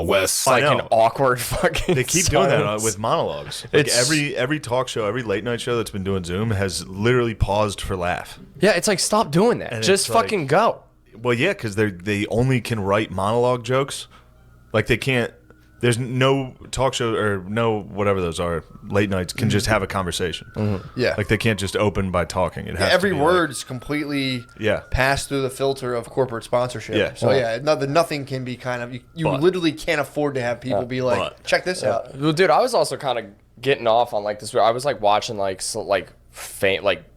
West. It's like an awkward fucking They keep doing that with monologues. Like every talk show, every late night show that's been doing Zoom has literally paused for laugh. Yeah, it's like, stop doing that. And just fucking go. Well, yeah, because they only can write monologue jokes. Like they can't. There's no talk show or no whatever those are. Late nights can just have a conversation. Yeah. Like they can't just open by talking. It has Every to be word's completely passed through the filter of corporate sponsorship. Yeah. So nothing can be kind of you literally can't afford to have people be like, check this out. Well, dude, I was also kind of getting off on like this. I was like watching like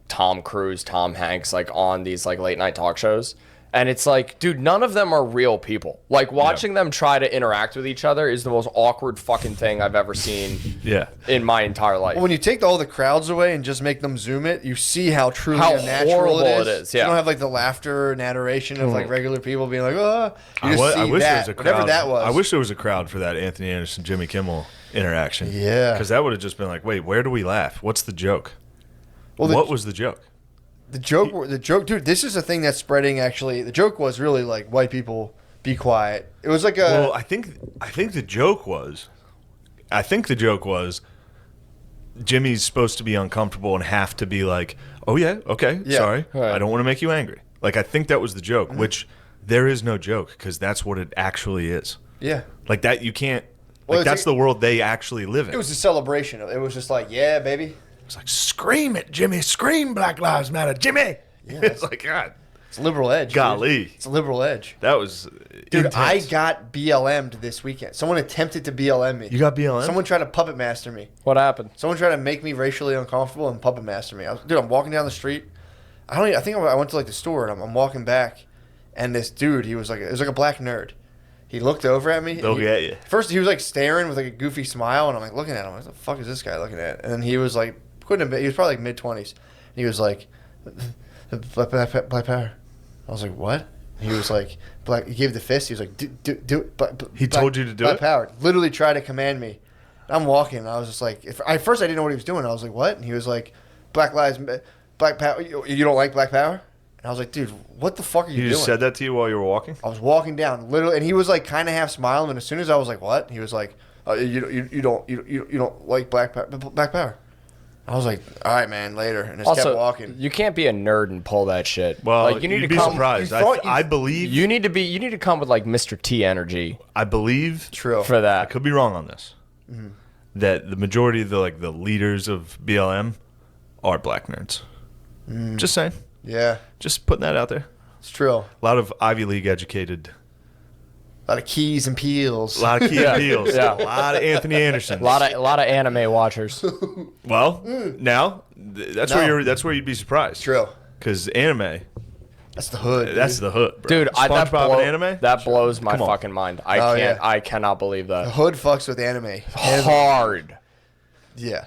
Tom Cruise, Tom Hanks, like on these like late night talk shows. And it's like, dude, none of them are real people. Like, watching them try to interact with each other is the most awkward fucking thing I've ever seen in my entire life. Well, when you take all the crowds away and just make them Zoom it, you see how truly unnatural it is. Yeah. You don't have, like, the laughter and adoration of, like, regular people being like, oh. You just I see wish that, there was a crowd. whatever that was. I wish there was a crowd for that Anthony Anderson, Jimmy Kimmel interaction. Yeah. Because that would have just been like, wait, where do we laugh? What's the joke? Well, what was the joke? The joke, dude, this is a thing that's spreading, actually. The joke was really, like, white people, be quiet. It was like a... Well, I think the joke was... Jimmy's supposed to be uncomfortable and have to be like, oh, yeah, okay, sorry. Right. I don't want to make you angry. Like, I think that was the joke, which there is no joke because that's what it actually is. Yeah. Like, that you can't... Well, that's the world they actually live in. It was a celebration. It was just like, yeah, baby. It's like, scream it, Jimmy. Scream Black Lives Matter, Jimmy. Yeah, it's like, God. It's a liberal edge. Golly. Dude. It's a liberal edge. That was Dude, intense. I got BLM'd this weekend. Someone attempted to BLM me. You got BLM? Someone tried to puppet master me. What happened? Someone tried to make me racially uncomfortable and puppet master me. I'm walking down the street. I went to like the store and I'm walking back, and this dude, it was like a black nerd. He looked over at me. They'll get you. First, he was like staring with like a goofy smile, and I'm like looking at him. What the fuck is this guy looking at? And then he was like, he was probably like mid-20s. He was like, black power. I was like, what? He was like, he gave the fist. He was like, do it. He told you to do black it? Power. Literally tried to command me. I'm walking. And I was just like, at first I didn't know what he was doing. I was like, what? And he was like, black power. You don't like black power? And I was like, dude, what the fuck are you doing? He just said that to you while you were walking? I was walking down, literally, and he was like kind of half smiling. And as soon as I was like, what? He was like, you don't like black power. I was like, all right, man, later, and just kept walking. You can't be a nerd and pull that shit. Well, like, you need to be come, surprised. I believe you need to come with like Mr. T energy. I believe True. For that. I could be wrong on this. Mm-hmm. That the majority of the leaders of BLM are black nerds. Just saying. Yeah, just putting that out there. It's true. A lot of Ivy League educated. A lot of Keys and Peels. A lot of Keys and Peels. Yeah. A lot of Anthony Anderson. A lot of anime watchers. Well, now that's where you'd be surprised. True. Because anime. That's the hood. That's the hood, bro. Dude, SpongeBob and anime. That blows my fucking mind. I cannot believe that. The hood fucks with anime. Hard. Yeah.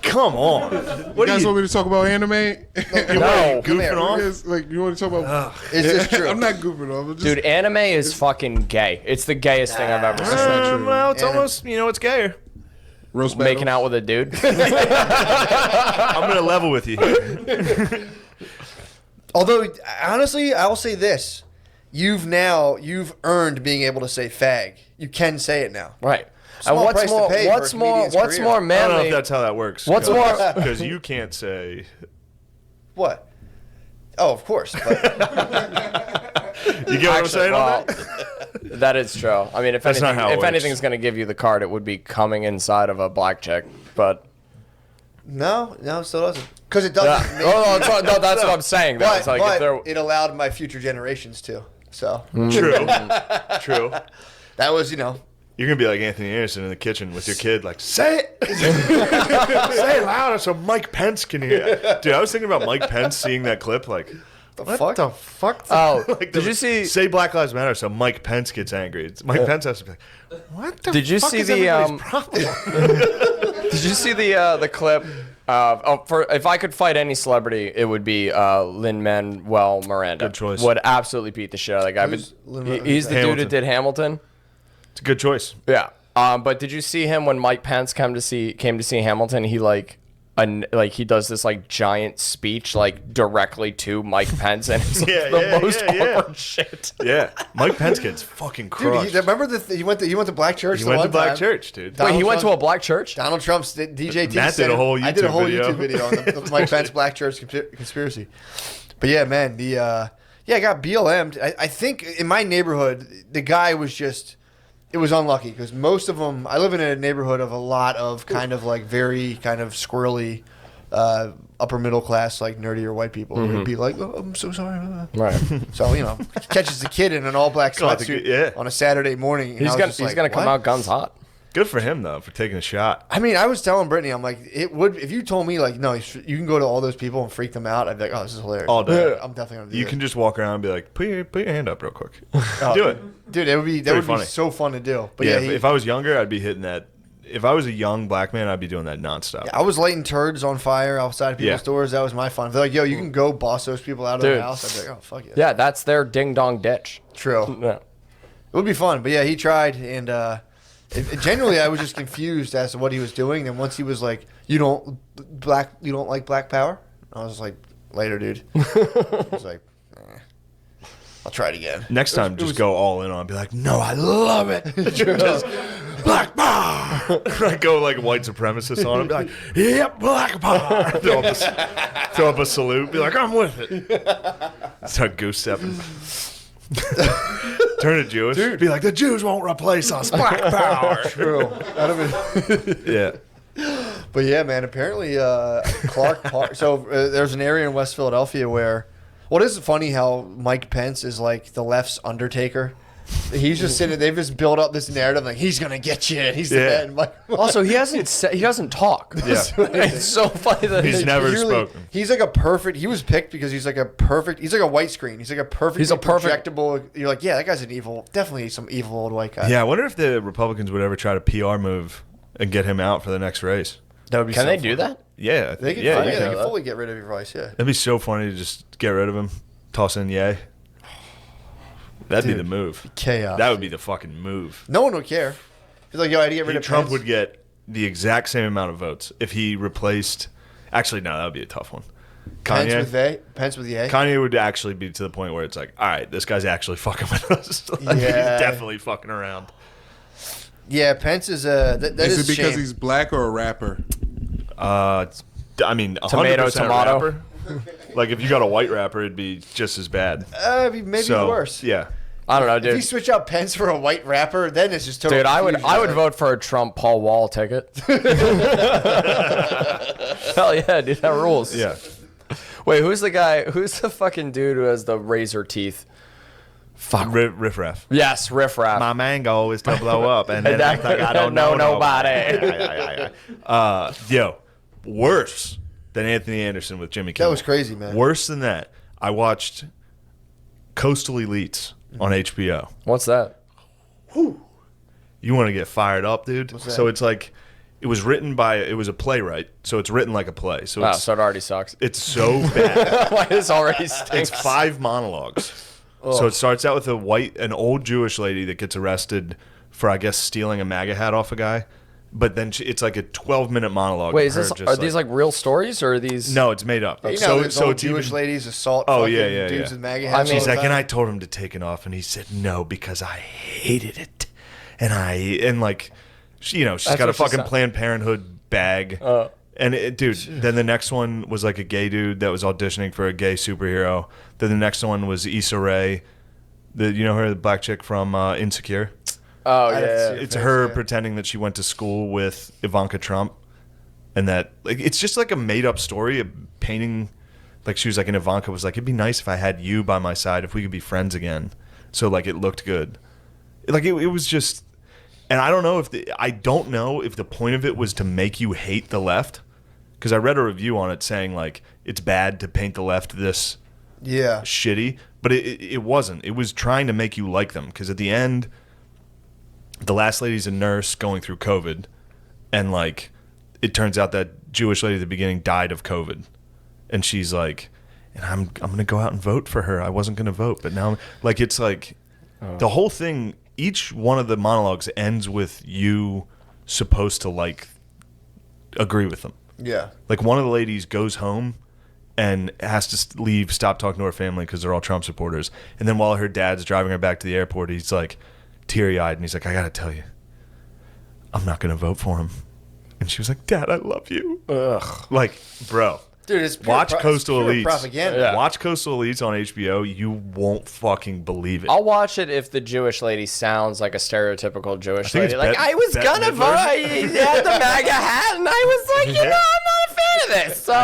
Come on. What you guys want me to talk about anime? No. Goofing off? Like, you want to talk about... Is this true? I'm not goofing off. Dude, anime is fucking gay. It's the gayest thing I've ever seen. Well, it's almost, it's gayer. Roast Making out with a dude. I'm going to level with you here. Although, honestly, I'll say this. You've earned being able to say fag. You can say it now. Right. Small price to pay for a comedian's What's career. more manly? I don't know if that's how that works. What's more? Because you can't say. What? Oh, of course. But... You get what I'm saying on that? That is true. I mean, if anything's going to give you the card, it would be coming inside of a black chick. But no, it still doesn't. Because it doesn't. No, that's what I'm saying. But, it's like it allowed my future generations to. So True. That was, You're going to be like Anthony Anderson in the kitchen with your kid, like, say it! Say it louder so Mike Pence can hear. Dude, I was thinking about Mike Pence seeing that clip, like, what the fuck? Oh, like, did you see... Say Black Lives Matter so Mike Pence gets angry. Mike Pence has to be like, what the did you fuck see is the everybody's problem? Did you see the clip of... if I could fight any celebrity, it would be Lin-Manuel Miranda. Good choice. Would absolutely beat the shit out of that guy. He's the dude that did Hamilton. It's a good choice. Yeah. But did you see him when Mike Pence came to see Hamilton? He like he does this like giant speech like directly to Mike Pence, and it's like, the most awkward shit. Yeah, Mike Pence gets fucking crushed. Dude, remember he went to black church. He the went one to black time? church, dude. Wait, he went to a Trump- black church? Donald Trump's DJ T. Matt did a whole I did a whole YouTube YouTube video on the Mike Pence black church conspiracy. But yeah, man, I got BLM'd. I think in my neighborhood, the guy was just. It was unlucky because most of them. I live in a neighborhood of a lot of kind of like very kind of squirrely, upper middle class like nerdier white people who would be like, "Oh, I'm so sorry." Right. So catches the kid in an all black sweatsuit on a Saturday morning. And He's gonna come out guns hot. Good for him though for taking a shot. I mean, I was telling Brittany, I'm like, it would if you told me like, no, you can go to all those people and freak them out. I'd be like, oh, this is hilarious. All day. I'm definitely gonna do You it. can just walk around and be like, put your hand up real quick. Do it. Dude, that would be funny. so fun to do. But Yeah, yeah, if I was younger, I'd be hitting that. If I was a young black man, I'd be doing that nonstop. I was lighting turds on fire outside of people's doors. That was my fun. They're like, yo, you can go boss those people out of their Dude. house. I'd be like, oh, fuck yeah. Yeah, that's their ding dong ditch. True. Yeah. It would be fun. But yeah, he tried. And genuinely, I was just confused as to what he was doing. And once he was like, you don't like black power? I was like, later, dude. I was like, I'll try it again. Next time, just go all in on it. Be like, no, I love it. Just black power. I go like white supremacist on him. Be like, yep, black power. Throw up a salute. Be like, I'm with it. Start goose stepping. Turn it Jewish. Dude. Be like, the Jews won't replace us. Black power. True. Yeah. But yeah, man, apparently Clark Park. So there's an area in West Philadelphia where, well, it is funny how Mike Pence is like the left's Undertaker. He's just sitting. They've just built up this narrative like he's gonna get you. He's the man. Mike. Also, he doesn't talk. Yeah. It's so funny that He's never spoken. He's like a perfect. He was picked because he's like a perfect. He's like a white screen. He's like a perfect. He's a perfect- projectable. You're like, yeah, that guy's an evil. Definitely some evil old white guy. Yeah, I wonder if the Republicans would ever try to PR move and get him out for the next race. That would be. Can so they fun. do that? Yeah. They can. yeah, Yeah, you they can. can fully get rid of your vice. Yeah. That'd be so funny to just get rid of him, toss in yay. That'd be the move. Chaos. That would be the fucking move. No one would care. He's like, yo, I had to get rid of Trump Pence. would get the exact same amount of votes if he replaced. Actually, no, that would be a tough one. Pence Kanye. with they. Pence with the A. Kanye would actually be to the point where it's like, all right, this guy's actually fucking with us. Like, Yeah. He's definitely fucking around. Yeah, Pence is a. That Is is it because shame. he's black or a rapper? I mean, 100% Tomato. rapper. Like if you got a white rapper, it'd be just as bad. Maybe So, worse. Yeah. I don't know, If you dude. switch out Pence for a white rapper, then it's just totally. Dude, I would confusion. vote for a Trump Paul Wall ticket. Hell yeah, dude, that rules. Yeah. Wait, who's the fucking dude who has the razor teeth? Fuck. Riff raff. Yes, Riff Raff. My mango is to blow up, and then I think I don't know nobody. Yo, worse than Anthony Anderson with Jimmy That Kimmel. was crazy, man. Worse than that, I watched Coastal Elites on HBO. What's that? You want to get fired up, dude? that? So it's like, it was a playwright, so it's written like a play. So Oh, it's, so it already sucks. it's so bad. This already stinks. It's 5 monologues. So it starts out with an old Jewish lady that gets arrested for, I guess, stealing a MAGA hat off a guy. But then it's like a 12-minute monologue. Wait, of her just are these like real stories or are these? No, it's made up. You know, so those so old it's Jewish even, ladies assault. Oh, fucking yeah, yeah, dudes yeah. with MAGA I hats. mean- all She's the like, time. and I told him to take it off, and he said no because I hated it, and like, she's That's got a what she fucking said. Planned Parenthood bag, and dude, then the next one was like a gay dude that was auditioning for a gay superhero. Then the next one was Issa Rae, you know her, the black chick from Insecure. Oh I didn't yeah. see it. It's face, her yeah. pretending that she went to school with Ivanka Trump, and that like it's just like a made up story of painting. Like she was like, and Ivanka was like, it'd be nice if I had you by my side, if we could be friends again. So like it looked good. Like it was just, and I don't know if the point of it was to make you hate the left, because I read a review on it saying like it's bad to paint the left this Yeah. shitty, but it wasn't. It was trying to make you like them, because at the end, the last lady's a nurse going through COVID, and like it turns out that Jewish lady at the beginning died of COVID, and she's like, and I'm gonna go out and vote for her. I wasn't gonna vote, but now like it's like the whole thing. Each one of the monologues ends with you supposed to like agree with them. Yeah. Like one of the ladies goes home and has to leave, stop talking to her family because they're all Trump supporters. And then while her dad's driving her back to the airport, he's like teary-eyed and he's like, I gotta tell you, I'm not gonna vote for him. And she was like, Dad, I love you. Ugh. Like, bro. Dude, it's pure Watch Coastal pure Elites. propaganda. Yeah. Watch Coastal Elites on HBO. You won't fucking believe it. I'll watch it if the Jewish lady sounds like a stereotypical Jewish think lady. it's Like, Bette- I was Bette gonna Midler. vote. He had the MAGA hat, and I was like, you know, I'm not a fan of this. So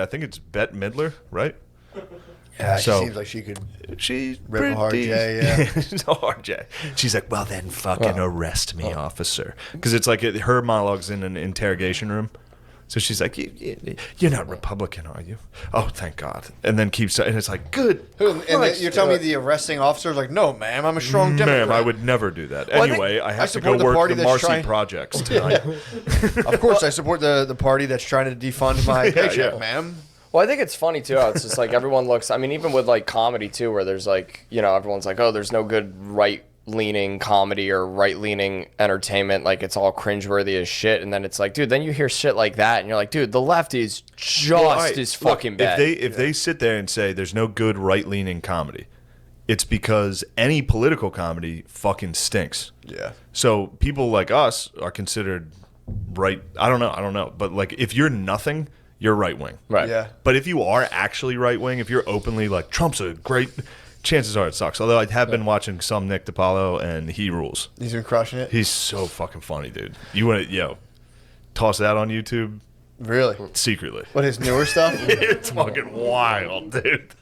I think it's Bette Midler, right? Yeah, she So- seems like she could. She's Rip a hard pretty- J, yeah. No, hard J. She's like, well, then fucking arrest me, officer. Because it's like her monologue's in an interrogation room. So she's like, you're not Republican, are you? Oh, thank God. And then keeps, and it's like, good. And Christ. you're telling me the arresting officer's like, no, ma'am, I'm a strong Democrat. Ma'am, I would never do that. I think- Anyway, I have to support go the work party the that's Marcy trying- projects tonight. Of course, I support the party that's trying to defund my paycheck, yeah. ma'am. Well, I think it's funny too. How it's just like everyone looks. I mean, even with like comedy too, where there's like, you know, everyone's like, oh, there's no good right-leaning comedy or right-leaning entertainment. Like it's all cringeworthy as shit. And then it's like, dude, then you hear shit like that, and you're like, dude, the left is just as fucking bad. If they sit there and say there's no good right-leaning comedy, it's because any political comedy fucking stinks. Yeah. So people like us are considered right. I don't know. But like, if you're nothing, you're right wing. Right. Yeah. But if you are actually right wing, if you're openly like Trump's a great, chances are it sucks. Although I have been watching some Nick DiPaolo and he rules. He's been crushing it. He's so fucking funny, dude. You want to toss that on YouTube Really? secretly. What, his newer stuff? It's fucking wild, dude.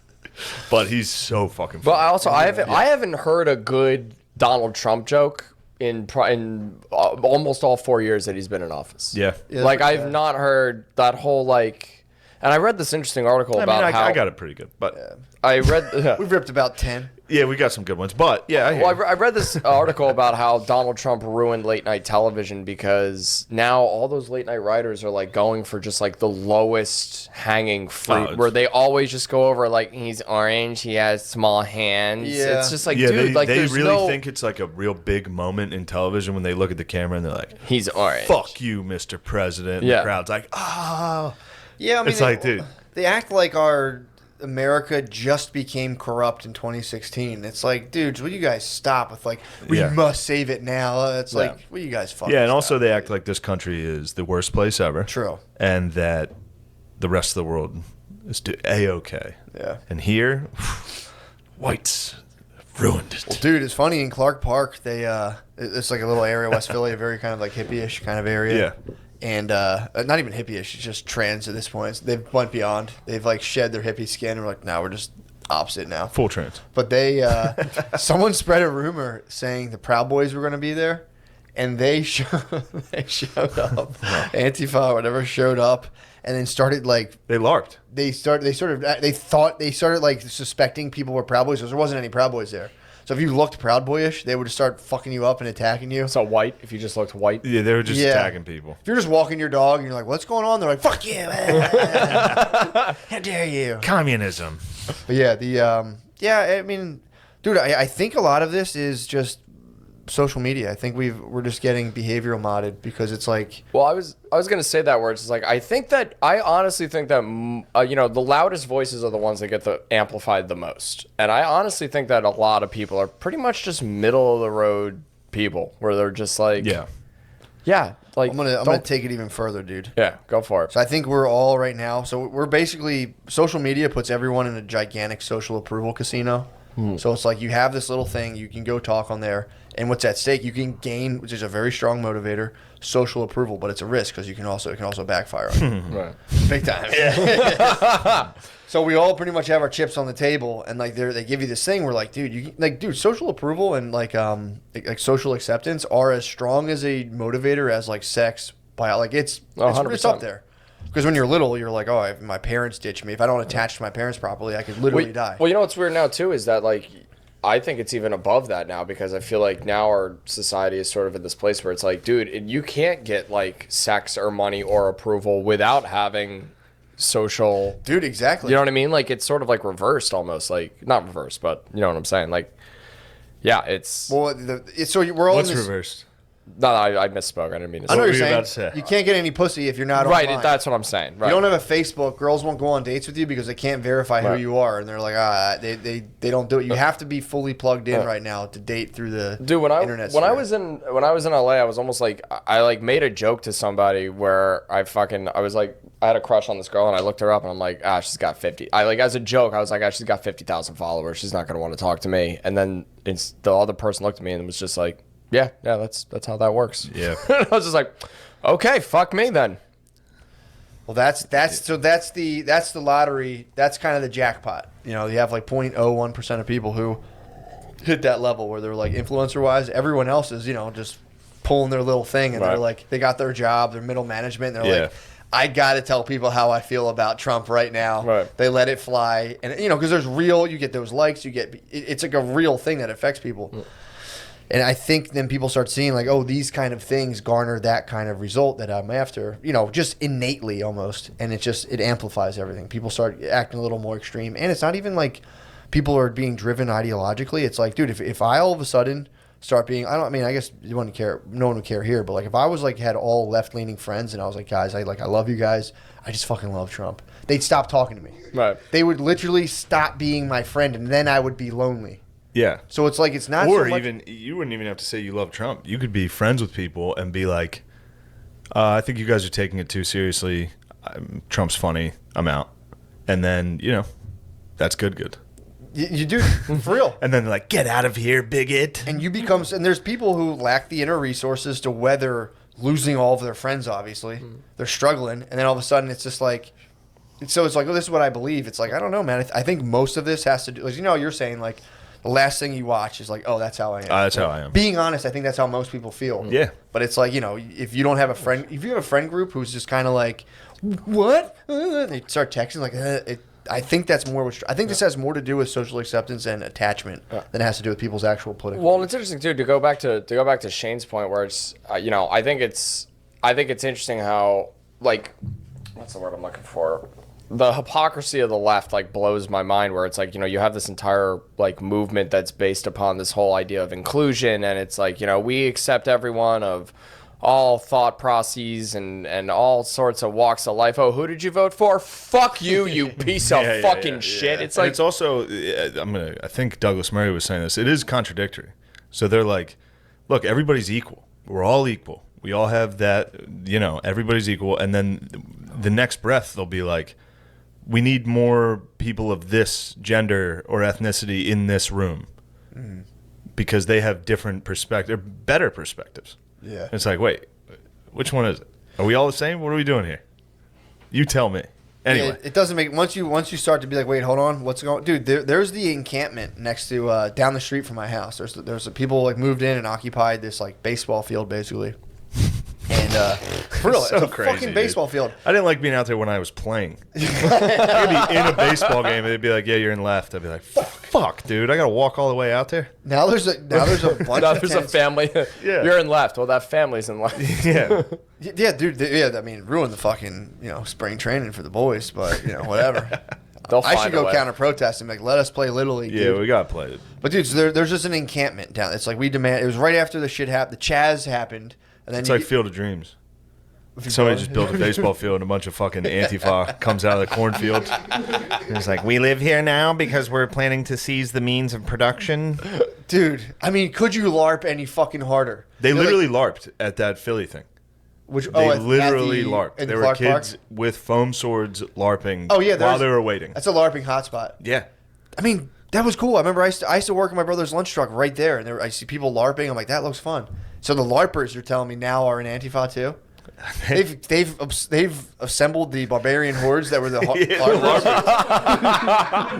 But he's so fucking But funny. I haven't heard a good Donald Trump joke in almost all 4 years that he's been in office. Yeah. Yeah, Like that's- I've not heard that whole like, and I read this interesting article I mean, about how I got it pretty good. But I read. We've ripped about 10. yeah, we got some good ones. But yeah, I hear Well, you. I read this article about how Donald Trump ruined late night television because now all those late night writers are like going for just like the lowest hanging fruit, it's- where they always just go over like he's orange, he has small hands. Yeah. It's just like, yeah, dude, like they there's really no, think it's like a real big moment in television when they look at the camera and they're like, he's orange. fuck you, Mr. President. And Yeah. the crowd's like, oh. Yeah, I mean, It's like, dude. They act like our America just became corrupt in 2016. It's like, dudes, will you guys stop with like, we Yeah. must save it now? It's Yeah. like, will you guys fucking Yeah, and also stop? they act like this country is the worst place ever. True. And that the rest of the world is A-okay. Yeah. And here, whites ruined it. Dude, it's funny in Clark Park. They it's like a little area, West Philly, a very kind of like hippie-ish kind of area. Yeah. And not even hippie-ish, it's just trans at this point. They've went beyond. They've like shed their hippie skin. And we're like, now we're just opposite now. Full trans. But they, someone spread a rumor saying the Proud Boys were going to be there, and they showed up. Antifa, or whatever, showed up, and then started like They larped. they started like suspecting people were Proud Boys because there wasn't any Proud Boys there. So if you looked Proud Boyish, they would just start fucking you up and attacking you. So white, if you just looked white. Yeah, they were just Yeah. attacking people. If you're just walking your dog and you're like, "What's going on?" They're like, "Fuck you! How dare you!" Communism. But yeah, I mean, dude, I think a lot of this is just social media. I think we're just getting behavioral modded because it's like, Well, I was gonna say that where it's just like I honestly think that the loudest voices are the ones that get amplified the most, and I honestly think that a lot of people are pretty much just middle of the road people where they're just like like I'm gonna don't- take it even further, dude. yeah, go for it. So I think we're all right now. So we're basically, social media puts everyone in a gigantic social approval casino. So it's like you have this little thing, you can go talk on there, and what's at stake? You can gain, which is a very strong motivator, social approval, but it's a risk because it can also backfire on you. Right. Big time. So we all pretty much have our chips on the table, and like they give you this thing where like, dude, social approval and like social acceptance are as strong as a motivator as like sex. It's 100%. up there. Because when you're little, you're like, oh, if my parents ditch me, if I don't attach to my parents properly, I could literally die. Well, you know what's weird now too is that like I think it's even above that now because I feel like now our society is sort of in this place where it's like, dude, you can't get like sex or money or approval without having social. Dude, exactly. You know what I mean? Like it's sort of like reversed almost, like not reversed, but you know what I'm saying? Like, yeah, it's Well, so we're all What's in this, reversed? No, I misspoke. I didn't mean to I know say. what you're were you saying. about to say? You can't get any pussy if you're not Right, online. that's what I'm saying. Right. You don't have a Facebook. Girls won't go on dates with you because they can't verify who Right. you are, and they're like, they don't do it. You have to be fully plugged in right now to date through the Dude, when I internet. when I sphere. was in LA, I was almost like I like made a joke to somebody where I was like I had a crush on this girl and I looked her up and I'm like, she's got 50. I like as a joke, I was like, she's got 50,000 followers. She's not gonna want to talk to me. And then the other person looked at me and was just like, yeah, that's how that works. Yeah. I was just like, okay, fuck me then. Well, that's the lottery. That's kind of the jackpot. You know, you have like 0.01% of people who hit that level where they're like influencer wise. Everyone else is, you know, just pulling their little thing, and Right. they're like, they got their job, their middle management. And they're Yeah. like, I got to tell people how I feel about Trump right now. Right. They let it fly, and you know, because you get those likes, it's like a real thing that affects people. And I think then people start seeing like, oh, these kind of things garner that kind of result that I'm after, you know, just innately almost. And it amplifies everything. People start acting a little more extreme. And it's not even like people are being driven ideologically. It's like, dude, if I all of a sudden start being, I guess you wouldn't care. No one would care here. But like if I was like, had all left leaning friends and I was like, guys, I love you guys. I just fucking love Trump. They'd stop talking to me. Right. They would literally stop being my friend. And then I would be lonely. Yeah. So it's like, it's not Or so much, even you wouldn't even have to say you love Trump. You could be friends with people and be like, I think you guys are taking it too seriously. Trump's funny. I'm out. And then, you know, that's good. you do for real. And then they're like, get out of here, bigot. And and there's people who lack the inner resources to weather losing all of their friends, obviously. They're struggling. And then all of a sudden it's just like, so it's like, oh, this is what I believe. It's like, I don't know, man. I think most of this has to do, like, you know, you're saying like, the last thing you watch is like, oh, that's how I am. That's how I am. Being honest, I think that's how most people feel. Yeah. But it's like, you know, if you don't have a friend, if you have a friend group who's just kind of like, what? They start texting like, I think that's more. I think this has more to do with social acceptance and attachment than it has to do with people's actual political. Well, and it's interesting too to go back to Shane's point where it's you know, I think it's interesting how, like, what's the word I'm looking for? The hypocrisy of the left like blows my mind, where it's like, you know, you have this entire like movement that's based upon this whole idea of inclusion, and it's like, you know, we accept everyone of all thought processes and all sorts of walks of life. Oh, who did you vote for? Fuck you, you piece of fucking shit. It's And like, it's also, I think Douglas Murray was saying this. It is contradictory. So they're like, look, everybody's equal. We're all equal. We all have that, you know, everybody's equal. And then the next breath, they'll be like, we need more people of this gender or ethnicity in this room because they have different perspectives, better perspectives. Yeah. And it's like, wait, which one is it? Are we all the same? What are we doing here? You tell me. Anyway. It doesn't make once you start to be like, wait, hold on, what's going? Dude, there's the encampment next to down the street from my house. There's people like moved in and occupied this like baseball field basically. And for real, So it's a crazy, fucking dude. baseball field. I didn't like being out there when I was playing. I'd be in a baseball game and they'd be like, yeah, you're in left. I'd be like, fuck, dude, I got to walk all the way out there? Now there's a bunch now of there's a tents. family. Yeah. You're in left. Well, that family's in left. Yeah. Yeah, dude. Yeah, I mean, ruined the fucking spring training for the boys, but whatever. They'll I find should a go way. counter protest and be like, let us play Little League. Yeah, dude. we got to play it. But dude, so there's just an encampment down. It's like we demand. It was right after the shit happened. The Chaz happened, and then It's like Field of Dreams. if you Somebody go- just built a baseball field and a bunch of fucking Antifa comes out of the cornfield. It's like, we live here now because we're planning to seize the means of production. Dude, I mean, could you LARP any fucking harder? They You're literally like, LARPed at that Philly thing. They Literally LARPed. In There the were Clark kids Park? with foam swords LARPing Oh yeah, while there's- they were waiting. That's a LARPing hotspot. Yeah. I mean, that was cool. I remember I used to work in my brother's lunch truck right there, and I see people LARPing. I'm like, that looks fun. So the LARPers, you're telling me now, are in Antifa too? They've assembled the barbarian hordes that were the LARPers.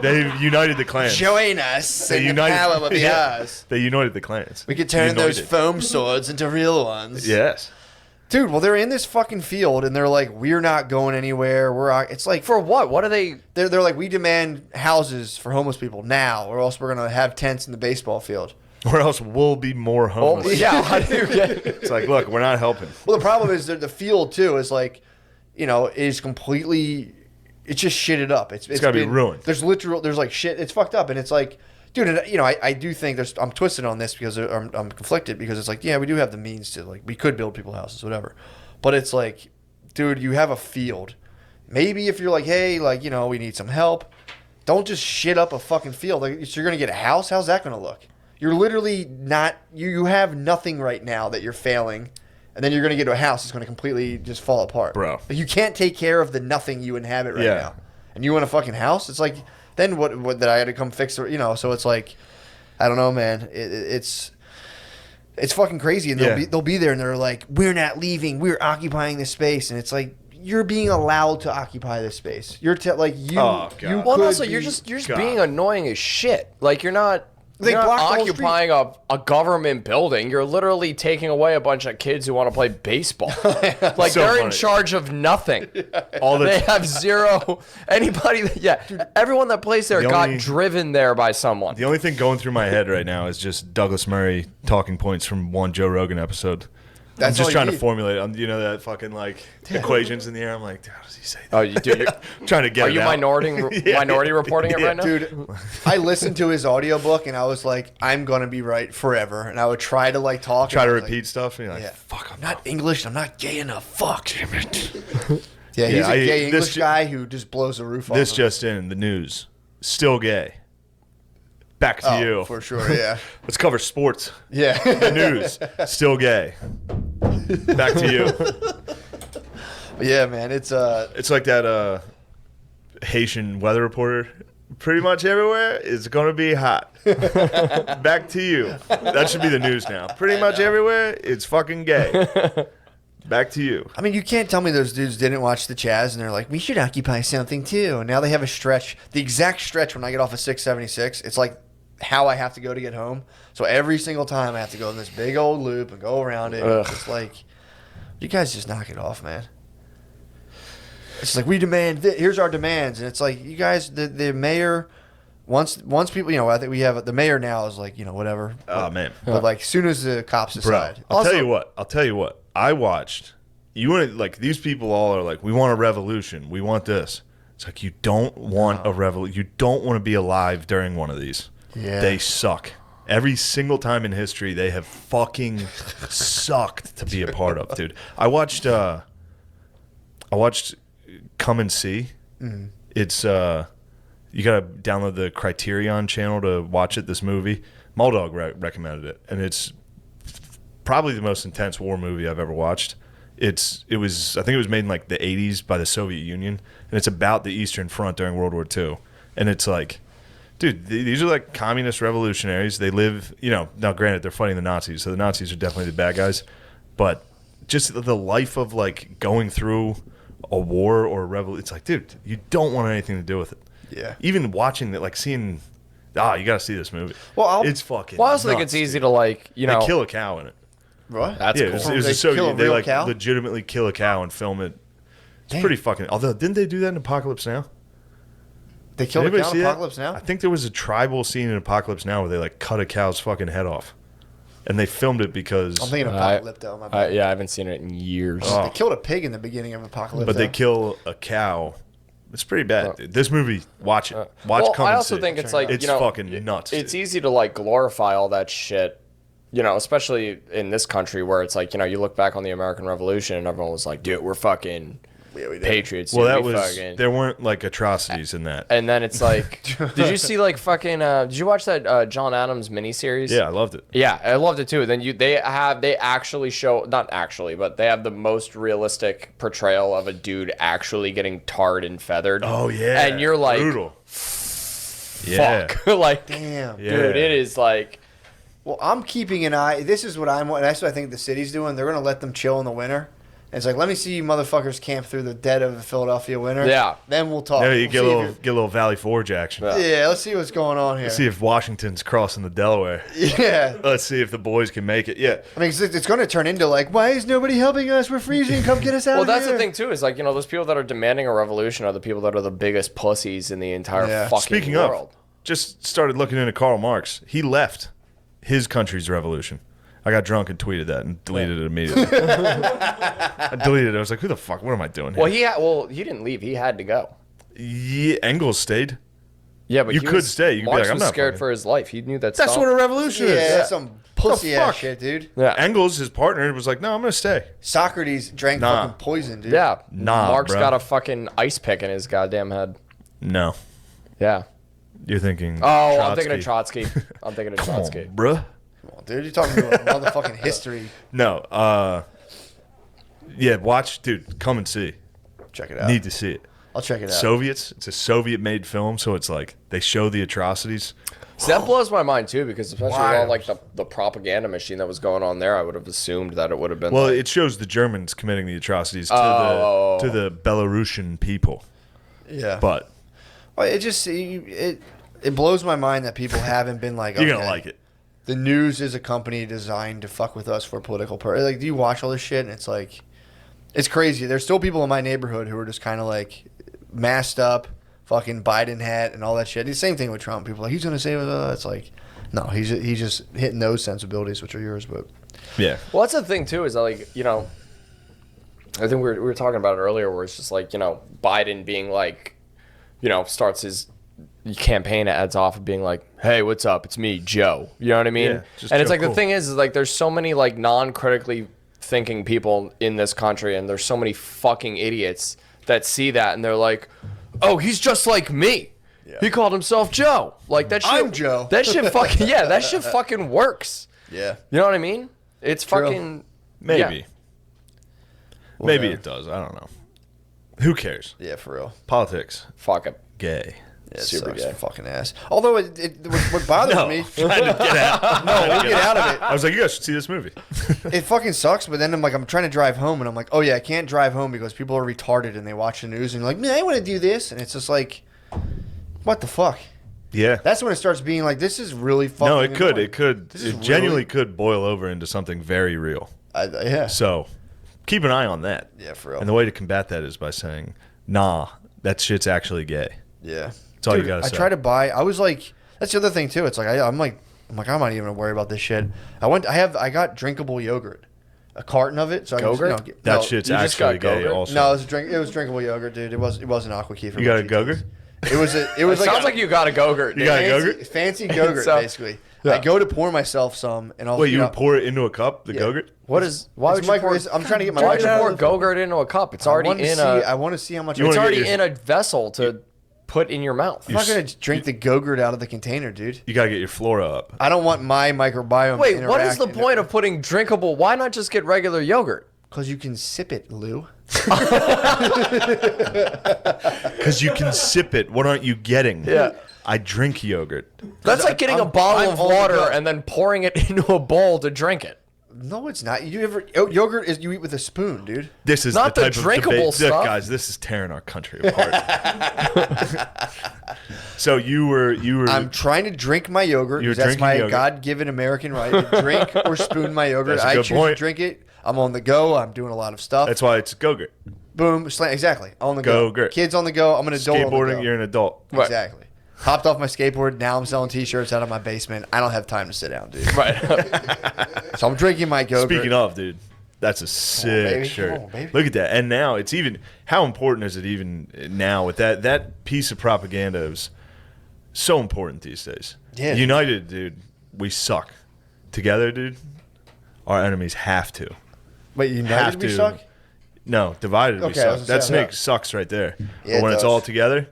They united the clans. Join us They in the united- power of the Yeah. eyes. They united the clans. We could turn those United. foam swords into real ones. Yes. Dude, well, they're in this fucking field, and they're like, we're not going anywhere. It's like, For what? What are they? they're like, we demand houses for homeless people now, or else we're going to have tents in the baseball field. Or else we'll be more homeless. Yeah. How do you get? It's like, look, we're not helping. Well, the problem is that the field, too, is like, is completely, it's just shitted up. It's gotta be ruined. There's like shit, it's fucked up, and it's like, dude, and, you know, I do think I'm twisted on this because I'm conflicted because it's like, yeah, we do have the means to, like, we could build people houses, whatever. But it's like, dude, you have a field. Maybe if you're like, hey, like, you know, we need some help, don't just shit up a fucking field. Like, so you're going to get a house? How's that going to look? You're literally not, you have nothing right now that you're failing. And then you're going to get to a house that's going to completely just fall apart. Bro. Like, you can't take care of the nothing you inhabit right Yeah. now. And you want a fucking house? It's like, then what that I had to come fix, you know? So it's like, I don't know, man. It's fucking crazy. And they'll be there and they're like, we're not leaving. We're occupying this space. And it's like, you're being allowed to occupy this space. You're like, you. Oh, God. You Well, and could also be- you're just God. being annoying as shit. Like you're not. They You're not blocked the whole occupying a government building. You're literally taking away a bunch of kids who want to play baseball. Like So they're in funny. charge of nothing. All the They have zero. Anybody that everyone that plays there The got only- driven there by someone. The only thing going through my head right now is just Douglas Murray talking points from one Joe Rogan episode. That's I'm just all you trying to need. formulate. You know that fucking like equations in the air. I'm like, how does he say that? Oh, you do. I'm trying to get. Are it you out. minority reporting it right now? Dude, I listened to his audiobook and I was like, I'm going to be right forever. And I would try to like talk. Try and to I was like, repeat stuff. And you're like, yeah. fuck, I'm not English. I'm not gay enough. Fuck. Damn it. Yeah, he's Yeah, a gay this English ju- guy who just blows the roof off. This of just in the news. Still gay. Back to Oh, you. for sure, yeah. Let's cover sports. Yeah. The news. Still gay. Back to you. Yeah, man, it's It's like that Haitian weather reporter. Pretty much everywhere is going to be hot. Back to you. That should be the news now. Pretty much everywhere it's fucking gay. Back to you. I mean, you can't tell me those dudes didn't watch the Chaz and they're like, we should occupy something too. And now they have a stretch, the exact stretch when I get off of 676. It's like how I have to go to get home. So every single time I have to go in this big old loop and go around it. Ugh. It's like, you guys just knock it off, man. It's like, we demand, here's our demands. And it's like, you guys, the mayor, once people, you know, I think we have, the mayor now is like, you know, whatever. Oh, man. But like, as soon as the cops Bro, decide. I'll Also- tell you what. I watched. You want to, like, these people all are like, we want a revolution. We want this. It's like, you don't want a revolution. You don't want to be alive during one of these. Yeah. They suck. Every single time in history, they have fucking sucked to be a part of, dude. I watched Come and See. Mm-hmm. It's you gotta download the Criterion channel to watch it. This movie, Muldog recommended it, and it's probably the most intense war movie I've ever watched. I think it was made in like the 80s by the Soviet Union, and it's about the Eastern Front during World War II. And it's like, dude, these are like communist revolutionaries. They live, you know, now granted they're fighting the Nazis, so the Nazis are definitely the bad guys, but just the life of like going through a war or a revolution, it's like, dude, you don't want anything to do with it. Yeah. Even watching it, like seeing, you gotta see this movie. Well, it's fucking. Well, I also think nuts, it's easy dude. to like, you know, They kill a cow in it. What? That's Yeah, cool. it was They a Soviet. kill a They real like cow? legitimately kill a cow and film it. It's Damn. pretty fucking. Although, didn't they do that in Apocalypse Now? They killed a Anybody cow see in that? Apocalypse Now? I think there was a tribal scene in Apocalypse Now where they like cut a cow's fucking head off, and they filmed it because. I'm thinking of Apocalypto. My bad. Yeah, I haven't seen it in years. Oh. They killed a pig in the beginning of Apocalypse. But they kill a cow. It's pretty bad. Dude. This movie, watch it. Watch. Well, Come I and also See. think it's like, it's you know, fucking nuts. It's dude. easy to like glorify all that shit, you know, especially in this country where it's like, you know, you look back on the American Revolution and everyone was like, dude, we're fucking patriots. Well, dude, that we was. fucking... There weren't like atrocities in that. And then it's like, did you see like fucking? Did you watch that John Adams miniseries? Yeah, I loved it. Yeah, I loved it too. Then they actually show, not actually, but they have the most realistic portrayal of a dude actually getting tarred and feathered. Oh yeah, and you're like, brutal. Yeah. fuck, like, Damn. Yeah. dude, it is like, Well, I'm keeping an eye. This is what that's what I think the city's doing. They're going to let them chill in the winter. And it's like, let me see you motherfuckers camp through the dead of the Philadelphia winter. Yeah. Then we'll talk. Yeah, you get a We'll little see get a little Valley Forge action. Yeah. yeah, let's see what's going on here. See if Washington's crossing the Delaware. Yeah. Let's see if the boys can make it. Yeah. I mean, it's going to turn into like, why is nobody helping us? We're freezing. Come get us out well, of that's here. the thing too. Is like, you know, those people that are demanding a revolution are the people that are the biggest pussies in the entire Yeah. fucking Speaking world. of, just started looking into Karl Marx. He left his country's revolution. I got drunk and tweeted that and deleted it immediately. I deleted it. I was like, who the fuck? What am I doing here? Well, he didn't leave. He had to go. Yeah, Engels stayed. Yeah, but You he could was, stay. You could be Marx like, I'm was not scared fucking- for his life. He knew that. That's Stalin- what a revolution Yeah, is. that's some pussy ass fuck? shit, dude. Yeah. Engels, his partner, was like, no, I'm going to stay. Socrates drank Nah. fucking poison, dude. Yeah. Nah, Marx bro. got a fucking ice pick in his goddamn head. No. Yeah. You're thinking. Oh, I'm thinking of Trotsky. I'm thinking of Come Trotsky. on, bruh. Come on, dude, you're talking about motherfucking history. No. Yeah, watch, dude. Come and see. Check it out. Need to see it. I'll check it out. Soviets. It's a Soviet-made film, so it's like they show the atrocities. See, that blows my mind too, because especially with all Wild. like the propaganda machine that was going on there, I would have assumed that it would have been. Well, like, it shows the Germans committing the atrocities to Oh. the Belarusian people. Yeah. But Well, it just it blows my mind that people haven't been like, you're okay, gonna like it. The news is a company designed to fuck with us for political purposes. Like, do you watch all this shit? And it's like, it's crazy. There's still people in my neighborhood who are just kind of like masked up, fucking Biden hat and all that shit. The same thing with Trump. People are like, he's gonna save us. It's like, no, he's just hitting those sensibilities, which are yours. But Yeah. well, that's the thing too, is that, like, you know, I think we were talking about it earlier, where it's just like, you know, Biden being like, you know, starts his campaign ads off of being like, hey, what's up? It's me, Joe. You know what I mean? Yeah, just and it's Joe like, Cool. the thing is like, there's so many like non-critically thinking people in this country, and there's so many fucking idiots that see that and they're like, oh, he's just like me. He called himself Joe. Like, that shit. I'm Joe. That shit fucking, yeah, that shit fucking works. yeah, You know what I mean? It's True. fucking, Maybe. yeah. Maybe Whatever. it does. I don't know. Who cares? yeah, for real. Politics. Fuck it. Gay. Yeah, it Super sucks, gay. fucking ass. Although what bothers me, Trying to get out. no, we'll get out of it. I was like, you guys should see this movie. It fucking sucks, but then I'm trying to drive home, and I'm like, oh yeah, I can't drive home because people are retarded and they watch the news and you're like, man, I want to do this, and it's just like, what the fuck? Yeah. That's when it starts being like, this is really fucking. No, it could. annoying. It could. This is It genuinely really- could boil over into something very real. Yeah, So keep an eye on that. yeah, for real. And the way to combat that is by saying, nah, that shit's actually gay. Yeah, That's all you gotta I say. try to buy. I was like, that's the other thing too. It's like I'm not even gonna worry about this shit. I got drinkable yogurt, a carton of it. So I can just, Go-Gurt? get, That no, shit's you just got actually gay Go-Gurt? also. No, it was drinkable yogurt, dude. It wasn't aqua kefir. You got a with Go-Gurt? cheese. It was It like sounds like you got a Go-Gurt. You got a fancy, Go-Gurt? fancy Go-Gurt, So- basically. Yeah. I go to pour myself some, and I'll Wait, you know, would pour it into a cup, the Yeah. Go-Gurt? What is? Why It's would you micro- pour? it's- I'm trying to get my Why would you micro- pour Go-Gurt into a cup? It's I already want to in see. a. I want to see how much. You I'm It's wanna already get in a vessel to put in your mouth. not gonna drink the Go-Gurt out of the container, dude. You got to get your flora up. I don't want my microbiome. Wait, what is the point of putting drinkable? Why not just get regular yogurt? Because you can sip it, Lou. Because you can sip it. What aren't you getting? Yeah. I drink yogurt. That's like getting a bottle I'm of on the water go. and then pouring it into a bowl to drink it. No, it's not. Yogurt is you eat with a spoon, dude. This is Not the the type drinkable of debate. Look, stuff. guys, this is tearing our country apart. So you were. I'm trying to drink my yogurt. You're 'Cause that's drinking my yogurt. God-given American right to drink or spoon my yogurt. That's a I good choose point. to drink it. I'm on the go. I'm doing a lot of stuff. That's why it's Go-Gurt. Boom, slam. Exactly. On the go. Go-Gurt. Kids on the go. I'm an adult on the Skateboarding, go. you're an adult. Right. Exactly. Hopped off my skateboard. Now I'm selling T-shirts out of my basement. I don't have time to sit down, dude. Right. So I'm drinking my Go-Gurt. Speaking of, dude, that's a sick baby. shirt. Come on, baby. Look at that. And now it's even. How important is it even now with that piece of propaganda is so important these days. Yeah. United, dude, we suck. Together, dude, our enemies have to. Wait, United we suck? No, divided we Okay, I was suck. gonna That say, snake yeah. sucks right there. Yeah, but it when it's does. all together,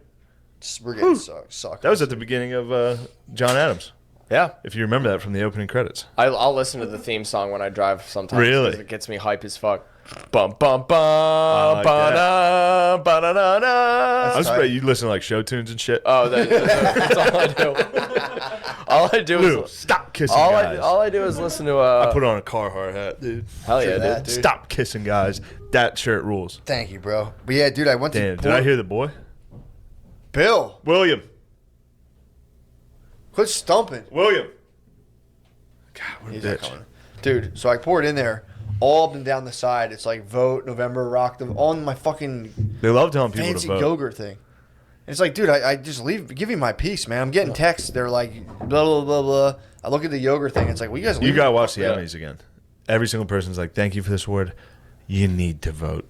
We're getting suck. that was at the beginning of John Adams. Yeah. If you remember that from the opening credits. I'll listen to the theme song when I drive sometimes. Really? 'Cause it gets me hype as fuck. Bum bum bum like ba-da, ba-da-da-da. I was afraid you listen to like show tunes and shit. Oh, that's all I do. All I do Lou, is stop kissing all guys. I do is listen to I put on a Carhartt hat, dude. hell yeah, that, dude. dude. Stop kissing guys. That shirt rules. Thank you, bro. But yeah, dude, I went to Damn, did I hear the boy? Bill. William. Quit stumping. William. God, what a He's not bitch. coming. Dude, so I poured in there all up and down the side. It's like vote November rock the on my fucking They love telling people fancy to vote. Go-Gurt thing. And it's like, dude, I just give me my peace, man. I'm getting texts. They're like, blah, blah, blah, blah. I look at the yogurt thing. It's like, well, you guys You leave gotta me watch the fuck enemies again. Every single person's like, thank you for this award. You need to vote.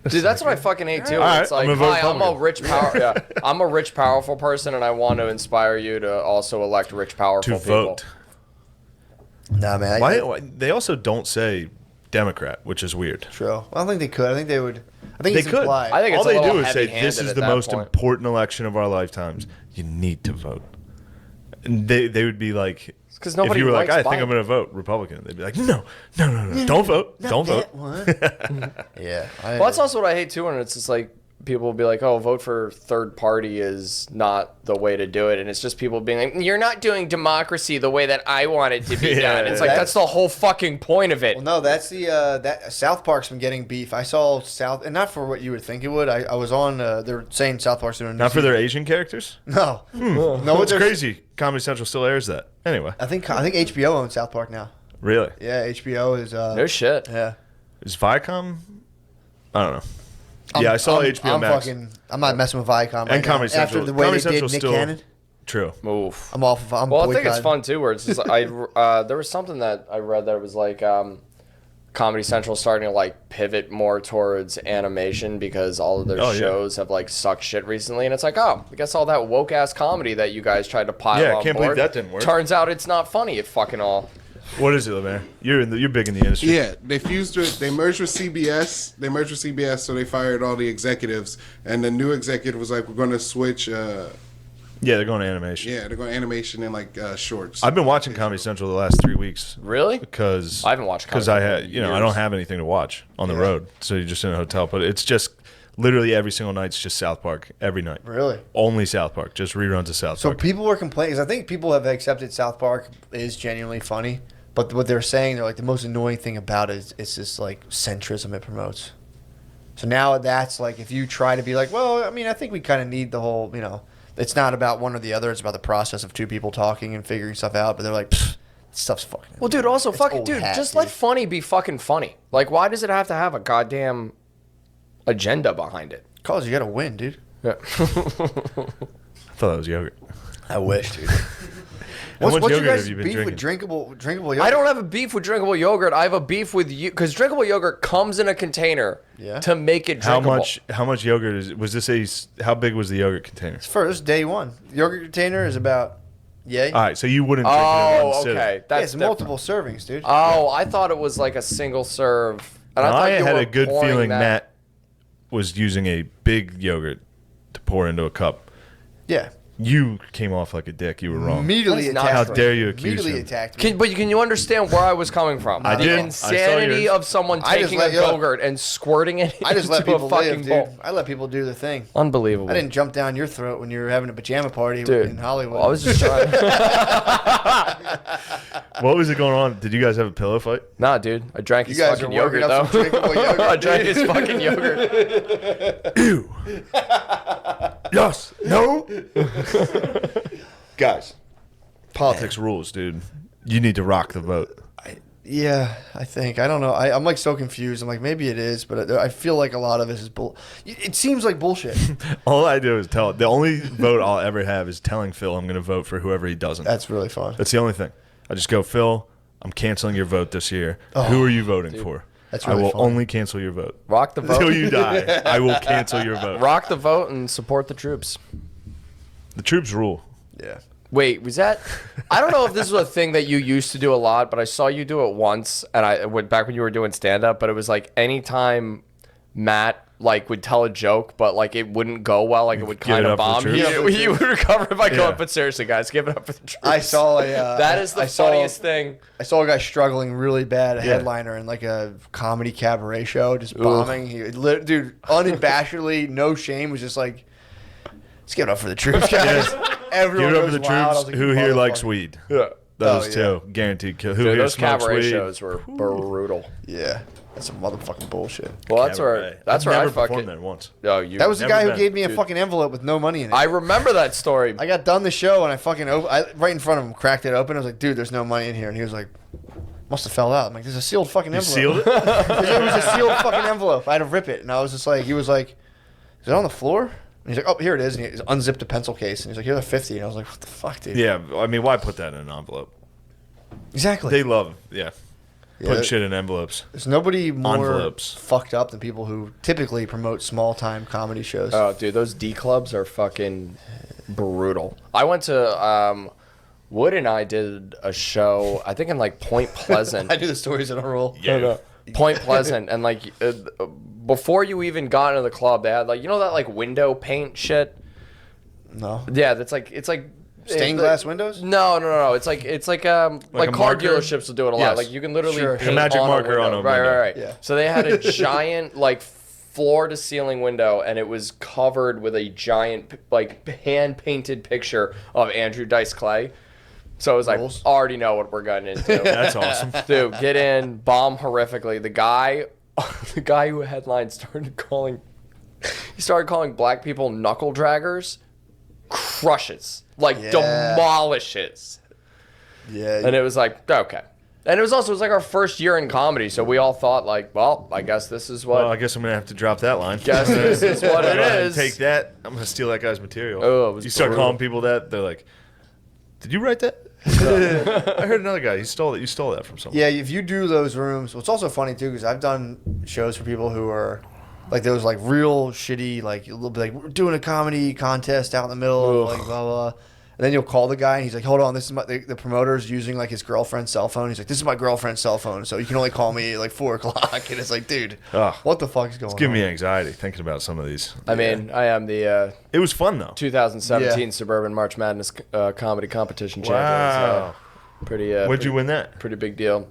Dude, that's what I fucking hate too. All It's right, I'm like, gonna vote hi, I'm a Republican." rich I'm a rich, powerful person, and I want to inspire you to also elect rich, powerful To people. vote. Nah, man. Why? They also don't say Democrat, which is weird. True. I don't think they could. I think they would. I think They it's could. implied. I think All it's a they little do is say heavy-handed this is at the that most point. important election of our lifetimes. You need to vote. And they would be like, 'cause if nobody you were like, likes I think Biden. I'm going to vote Republican, they'd be like, no, don't vote, don't vote. Yeah. Well, that's also what I hate too, and it's just like people will be like, "Oh, vote for third party is not the way to do it," and it's just people being like, "You're not doing democracy the way that I want it to be Yeah, done." It's yeah. like that's the whole fucking point of it. Well, no, that's the that South Park's been getting beef. I saw South, and not for what you would think it would. I was on. They're saying South Park's doing a new Not for their season. Asian characters? No, no. What It's they're- crazy. Comedy Central still airs that. Anyway, I think HBO owns South Park now. really? Yeah, HBO is. No shit. Yeah. Is Viacom? I don't know. Yeah, I saw HBO I'm Max. I'm not messing with Viacom. Right And Comedy now. After Central. the way Comedy they did Central's Nick still- Cannon, True. Oof. I'm off. I'm Well, I think it's boycotting. fun too, where it's just there was something that I read that was like Comedy Central starting to like pivot more towards animation because all of their Oh, yeah. shows have like sucked shit recently, and it's like, oh, I guess all that woke ass comedy that you guys tried to pile Yeah, I on can't believe board, that didn't work. Turns out it's not funny at fucking all. What is it, LeVar? You're big in the industry. Yeah, they merged with CBS. They merged with CBS, so they fired all the executives. And the new executive was like, we're going to switch. Yeah, they're going to animation. Yeah, they're going animation and like shorts. I've been watching Comedy Central the last 3 weeks. Really? Because I haven't watched because Comedy I Central had in I years. don't have anything to watch on the road, so you're just in a hotel. But it's just literally every single night. It's just South Park every night. Really? Only South Park, just reruns of South So Park. people were complaining because I think people have accepted South Park is genuinely funny, but what they're saying, they're like the most annoying thing about it is it's this like centrism it promotes. So now that's like if you try to be like, well, I mean, I think we kind of need the whole, it's not about one or the other. It's about the process of two people talking and figuring stuff out. But they're like, this stuff's fucking. Well, dude, also it's fucking old dude, hat, just dude. let funny be fucking funny. Like, why does it have to have a goddamn agenda behind it? Cause you gotta win, dude. Yeah. I thought that was yogurt. I wish, dude. How much What's your yogurt have guys' you been beef drinking? with drinkable yogurt? I don't have a beef with drinkable yogurt. I have a beef with you because drinkable yogurt comes in a container Yeah. to make it How drinkable. much yogurt was this? How big was the yogurt container? First day one. Yogurt container is about yay. All right, so you wouldn't drink it in Oh, one sitting. okay. Yeah, That's it's different. multiple servings, dude. Oh, I thought it was like a single serve. And I thought I you had were a good pouring feeling that. Matt was using a big yogurt to pour into a cup. Yeah. You came off like a dick. You were wrong. Immediately That's not attacked How true. me. dare you accuse Immediately him? attacked me. Can you understand where I was coming from? I the did. I saw insanity yours. of someone I just taking let a you- yogurt and squirting it I just let into people a fucking live, dude. bowl. I let people do their thing. Unbelievable. I didn't jump down your throat when you were having a pajama party Dude, in Hollywood. I was just trying. What was it going on? Did you guys have a pillow fight? Nah, dude. I drank his guys fucking are working yogurt, up though. some drinkable yogurt, I drank dude. his fucking yogurt. Ew. Yes. No. Guys, politics rules, dude. You need to rock the vote. Yeah, I think. I don't know. I'm like so confused. I'm like, maybe it is, but I feel like a lot of it is bull. It seems like bullshit. All I do is tell. The only vote I'll ever have is telling Phil I'm going to vote for whoever he doesn't. That's really fun. That's the only thing. I just go, Phil, I'm canceling your vote this year. Who are you voting for? That's I really will fun. only cancel your vote. Rock the vote. Until you die, I will cancel your vote. Rock the vote and support the troops. The troops rule. Yeah. Wait, was that? I don't know if this was a thing that you used to do a lot, but I saw you do it once, and I went back when you were doing stand up. But it was like anytime Matt like would tell a joke, but like it wouldn't go well, like it would Give it kind of up for the bomb. troops? He would recover it by Yeah. going. But seriously, guys, give it up for the troops. I saw a. that is the I saw- funniest thing. I saw a guy struggling really bad, a headliner in like a comedy cabaret show, just bombing. Dude, unabashedly, no shame, was just like, let's give it up for the troops, guys. Everyone Give it up for goes the wild. I troops. was like, Who here likes motherfucker. weed? Yeah. Those Oh, two. Guaranteed kill. Who Dude, here those smokes cabaret weed? shows were brutal. Yeah, that's some motherfucking bullshit. Well, that's Cabaret. where that's I've where I never performed fucking. there once. Oh, you. That was the Never guy who been. gave me a Dude. fucking envelope with no money in it. I remember that story. I got done the show and I fucking right in front of him, cracked it open. I was like, dude, there's no money in here. And he was like, must have fell out. I'm like, there's a sealed fucking You envelope. sealed it? It was a sealed fucking envelope. I had to rip it. And I was just like, he was like, is it on the floor? And he's like, oh, here it is. And he unzipped a pencil case. And he's like, here's a 50. And I was like, what the fuck, dude? Yeah. I mean, why put that in an envelope? Exactly. They love. Yeah. Putting shit in envelopes. There's nobody more Envelopes. fucked up than people who typically promote small-time comedy shows. Oh, dude, those D clubs are fucking brutal. I went to Wood and I did a show, I think in like Point Pleasant. I do the stories in a roll. Yeah. Point Pleasant, and like before you even got into the club, they had like that like window paint shit. No. Yeah, that's like it's like Stained glass windows? No. It's like a car marker? dealerships will do it a lot. Yes. Like you can literally Sure. paint A magic on marker a on window. a Right. window. Yeah. So they had a giant like floor to ceiling window, and it was covered with a giant like hand painted picture of Andrew Dice Clay. So it was like, Rules. already know what we're getting into. That's awesome. Dude, get in, bomb horrifically. The guy who headlined started calling black people knuckle draggers. Crushes, like demolishes. Yeah. And it was like, okay. And it was like our first year in comedy, so we all thought like, well, I guess this is what. Well, I guess I'm gonna have to drop that line. Guess this is what it Go ahead and is. Take that. I'm gonna steal that guy's material. Oh, it was you start brutal. calling people that, they're like, "Did you write that?" I heard another guy. He stole it. You stole that from someone. Yeah, if you do those rooms, well, it's also funny too because I've done shows for people who are like those like real shitty like a little bit like we're doing a comedy contest out in the middle of like blah blah. And then you'll call the guy and he's like, hold on, this is the promoter's using like his girlfriend's cell phone. He's like, this is my girlfriend's cell phone, so you can only call me at like 4 o'clock. And it's like, dude, what the fuck is going on? It's giving me anxiety thinking about some of these. I mean, I am the It was fun though. 2017 Suburban March Madness comedy competition champion. Wow. So pretty. Where'd you win that? Pretty big deal.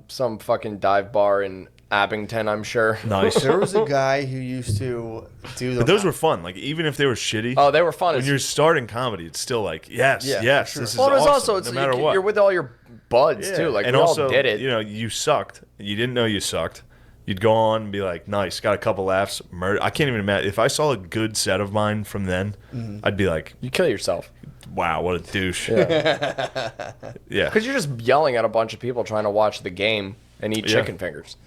Some fucking dive bar in Abington, I'm sure. Nice. There was a guy who used to do the. But those were fun. Like even if they were shitty. Oh, they were fun. When you're starting comedy, it's still like yes, Yeah, yes, sure. this is Well, there's awesome. also it's no matter what. you're with all your buds Yeah. too. Like and we also, all did it. you sucked. You didn't know you sucked. You'd go on and be like, nice, got a couple laughs. I can't even imagine. If I saw a good set of mine from then, I'd be like, You kill yourself. wow, what a douche. Yeah. Yeah. Because you're just yelling at a bunch of people trying to watch the game and eat Yeah. chicken fingers.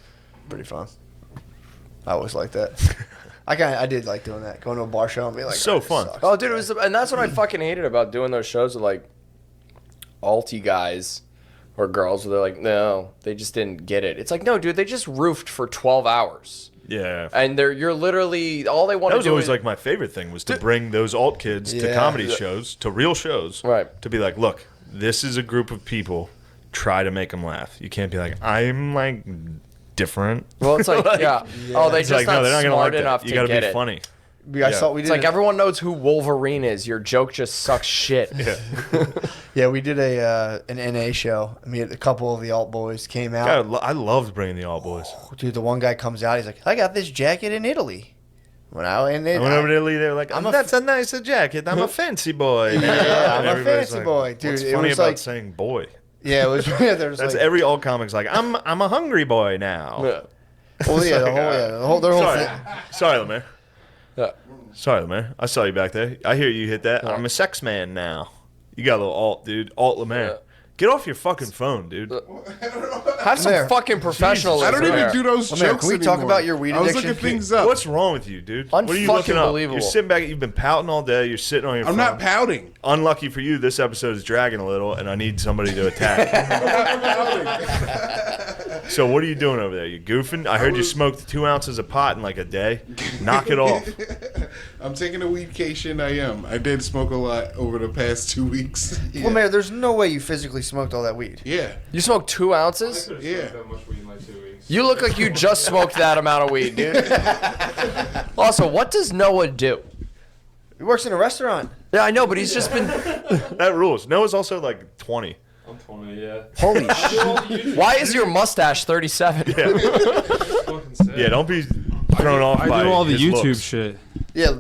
Pretty fun. I always like that. I did like doing that. Going to a bar show and being like, So "Oh, this fun." sucks." Oh, dude, and that's what I fucking hated about doing those shows with like alty guys or girls where they're like, no, they just didn't get it. It's like, no, dude, they just roofed for 12 hours. Yeah. And you're literally, all they want That to was do always is, like my favorite thing was to bring those alt kids to Yeah. comedy shows, to real shows. Right. To be like, look, this is a group of people. Try to make them laugh. You can't be like, I'm like different. well, it's like, yeah. Oh, they It's just like, no, they're not gonna smart like enough that. You to gotta get be it. funny. We Yeah. saw we did It's like it- everyone knows who Wolverine is. Your joke just sucks shit. Yeah, we did an NA show. I mean, a couple of the alt boys came out. God, I loved bringing the alt boys. Dude, the one guy comes out. He's like, I got this jacket in Italy. When I went I went over to Italy. They were like, "That's a nice jacket. I'm a fancy boy." Yeah, I'm And a everybody's fancy boy, dude. What's It funny was about like- saying boy? Yeah, it was. Yeah, there's That's like, every alt comic's like, I'm a hungry boy now. Yeah. well, yeah, their whole Sorry, thing. sorry, Lemaire. Yeah. Sorry, Lemaire. I saw you back there. I hear you hit that. I'm a sex man now. You got a little alt, dude. Alt Lemaire. Yeah. Get off your fucking phone, dude. Have some There. fucking professionalism. I don't even there. do those Lemaire, jokes can we talk anymore. about your weed I was addiction? looking things up. What's wrong with you, dude? What are you looking up? Unfucking-believable. You're sitting back. You've been pouting all day. You're sitting on your phone. I'm not pouting. Unlucky for you, this episode is dragging a little, and I need somebody to attack. So what are you doing over there? You goofing? I heard you smoked 2 ounces of pot in like a day. Knock it off. I'm taking a weedcation. I am. I did smoke a lot over the past 2 weeks. Yeah. Well, man, there's no way you physically smoked all that weed. Yeah. You smoked 2 ounces? Yeah. You look like you just smoked that amount of weed, dude. Also, what does Noah do? He works in a restaurant. Yeah, I know, but he's just been. That rules. Noah's also like 20. I'm 20, yeah. Holy shit. Why is your mustache 37? Fucking sad. Yeah, don't be thrown off by I do all the his YouTube looks. shit. Yeah,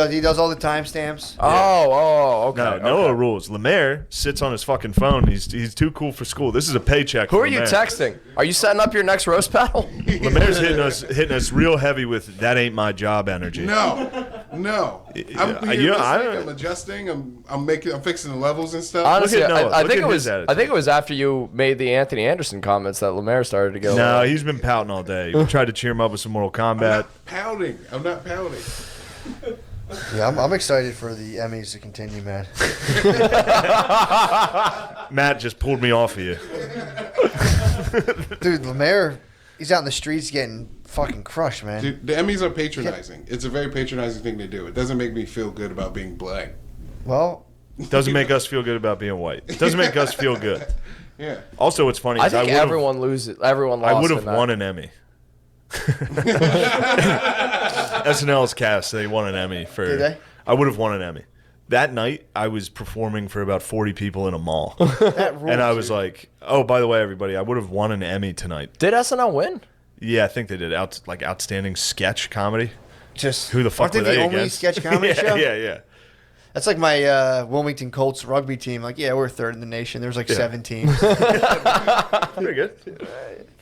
he does all the timestamps. Oh, okay. No, okay. Noah rules. Lemaire sits on his fucking phone. He's too cool for school. This is a paycheck. Who for are you Lemaire. texting? Are you setting up your next roast battle? Lemaire's hitting us real heavy with that ain't my job energy. No. I'm here I listening, don't- I'm adjusting. I'm fixing the levels and stuff. Honestly, Look at Noah. I Look think at it his was. attitude. I think it was after you made the Anthony Anderson comments that Lemaire started to go. No, he's been pouting all day. We tried to cheer him up with some Mortal Kombat. I'm not pouting. Yeah, I'm excited for the Emmys to continue, man. Matt just pulled me off of you. Dude, Lemaire, he's out in the streets getting fucking crushed, man. Dude, the Emmys are patronizing. It's a very patronizing thing to do. It doesn't make me feel good about being black. Well, Doesn't make us feel good about being white. It doesn't make us feel good. Yeah. Also, what's funny I is think would've- everyone loses. Everyone lost. I would have in that. won an Emmy. SNL's cast, they won an Emmy for. Did they? I would have won an Emmy. That night, I was performing for about 40 people in a mall, that rules, and I was dude. like, "Oh, by the way, everybody, I would have won an Emmy tonight." Did SNL win? Yeah, I think they did. Outstanding sketch comedy. just Who the fuck aren't they were they the only against? sketch comedy yeah, show? Yeah. That's like my Wilmington Colts rugby team. Like, yeah, we're third in the nation. There's like 7 teams. Pretty good.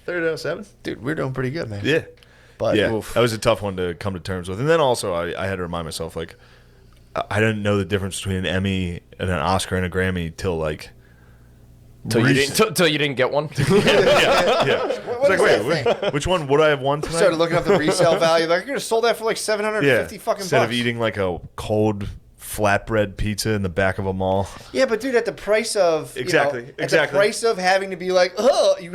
3rd out of 7. Dude, we're doing pretty good, man. Yeah. But Yeah, oof. that was a tough one to come to terms with. And then also, I had to remind myself, like, I didn't know the difference between an Emmy and an Oscar and a Grammy till, like, Till you didn't get one. yeah. What It's like, is wait, that thing? which one would I have won tonight? Started looking up the resale value. Like, I could have sold that for like 750 fucking Instead bucks. of eating, like, a cold flatbread pizza in the back of a mall. Yeah, but dude, at the price of Exactly, at exactly. the price of having to be like, oh, you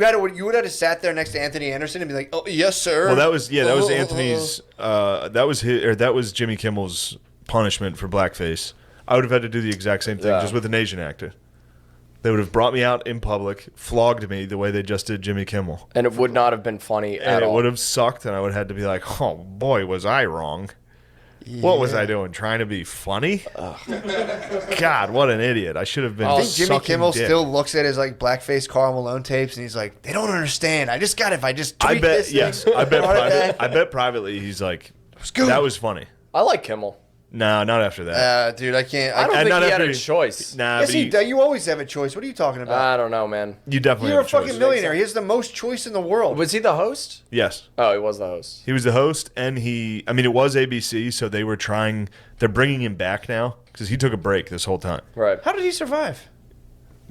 would have sat there next to Anthony Anderson and be like, oh, yes, sir. Well, that was Oh, Anthony's. That was Jimmy Kimmel's punishment for blackface. I would have had to do the exact same thing, Yeah. just with an Asian actor. They would have brought me out in public, flogged me the way they just did Jimmy Kimmel, And it would not have been funny and at it all. would have sucked. And I would have had to be like, "Oh boy, was I wrong? What was I doing? Trying to be funny? God, what an idiot! I should have been." I think Jimmy sucking Kimmel dick. still looks at his like blackface Karl Malone tapes and he's like, they don't understand. I just got it. If I just I tweak bet. this Yes, thing, I bet. run it back." I bet privately he's like, good. "That was funny." I like Kimmel. No, not after that. Dude, I can't. I don't And think not he had after a he- choice. Nah, Yes, but he does. You always have a choice. What are you talking about? I don't know, man. you definitely You're a have a choice. fucking millionaire. He has the most choice in the world. Was he the host? Yes. Oh, he was the host. He was the host, and it was ABC, so they were trying. They're bringing him back now because he took a break this whole time. Right. How did he survive?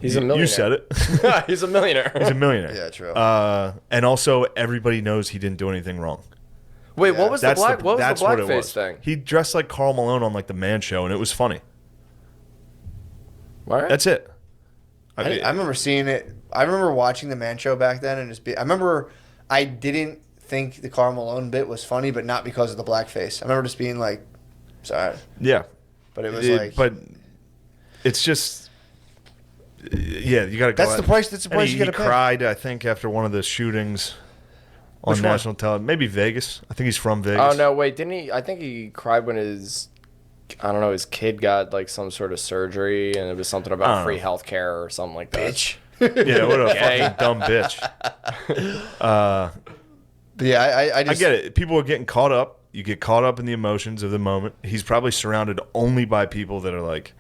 He's a millionaire. You said it. He's a millionaire. He's a millionaire. Yeah, true. And also, everybody knows he didn't do anything wrong. Wait, what was the That's black? What was that's the what it blackface was. thing? He dressed like Karl Malone on like the Man Show, and it was funny. All right. That's it. I remember seeing it. I remember watching the Man Show back then, and I remember I didn't think the Karl Malone bit was funny, but not because of the blackface. I remember just being like, sorry, Yeah. but it was like, But it's just. Yeah, you got to go. That's the price- that's the And price he you gotta pay. cried, I think, after one of the shootings on Which one? national television. Maybe Vegas. I think he's from Vegas. Oh no, wait, didn't he? I think he cried when his, I don't know, his kid got like some sort of surgery, and it was something I about don't free know. health care or something like that. bitch. Yeah, what a Okay. fucking dumb bitch. But yeah, I I just get it. People are getting caught up. You get caught up in the emotions of the moment. He's probably surrounded only by people that are like,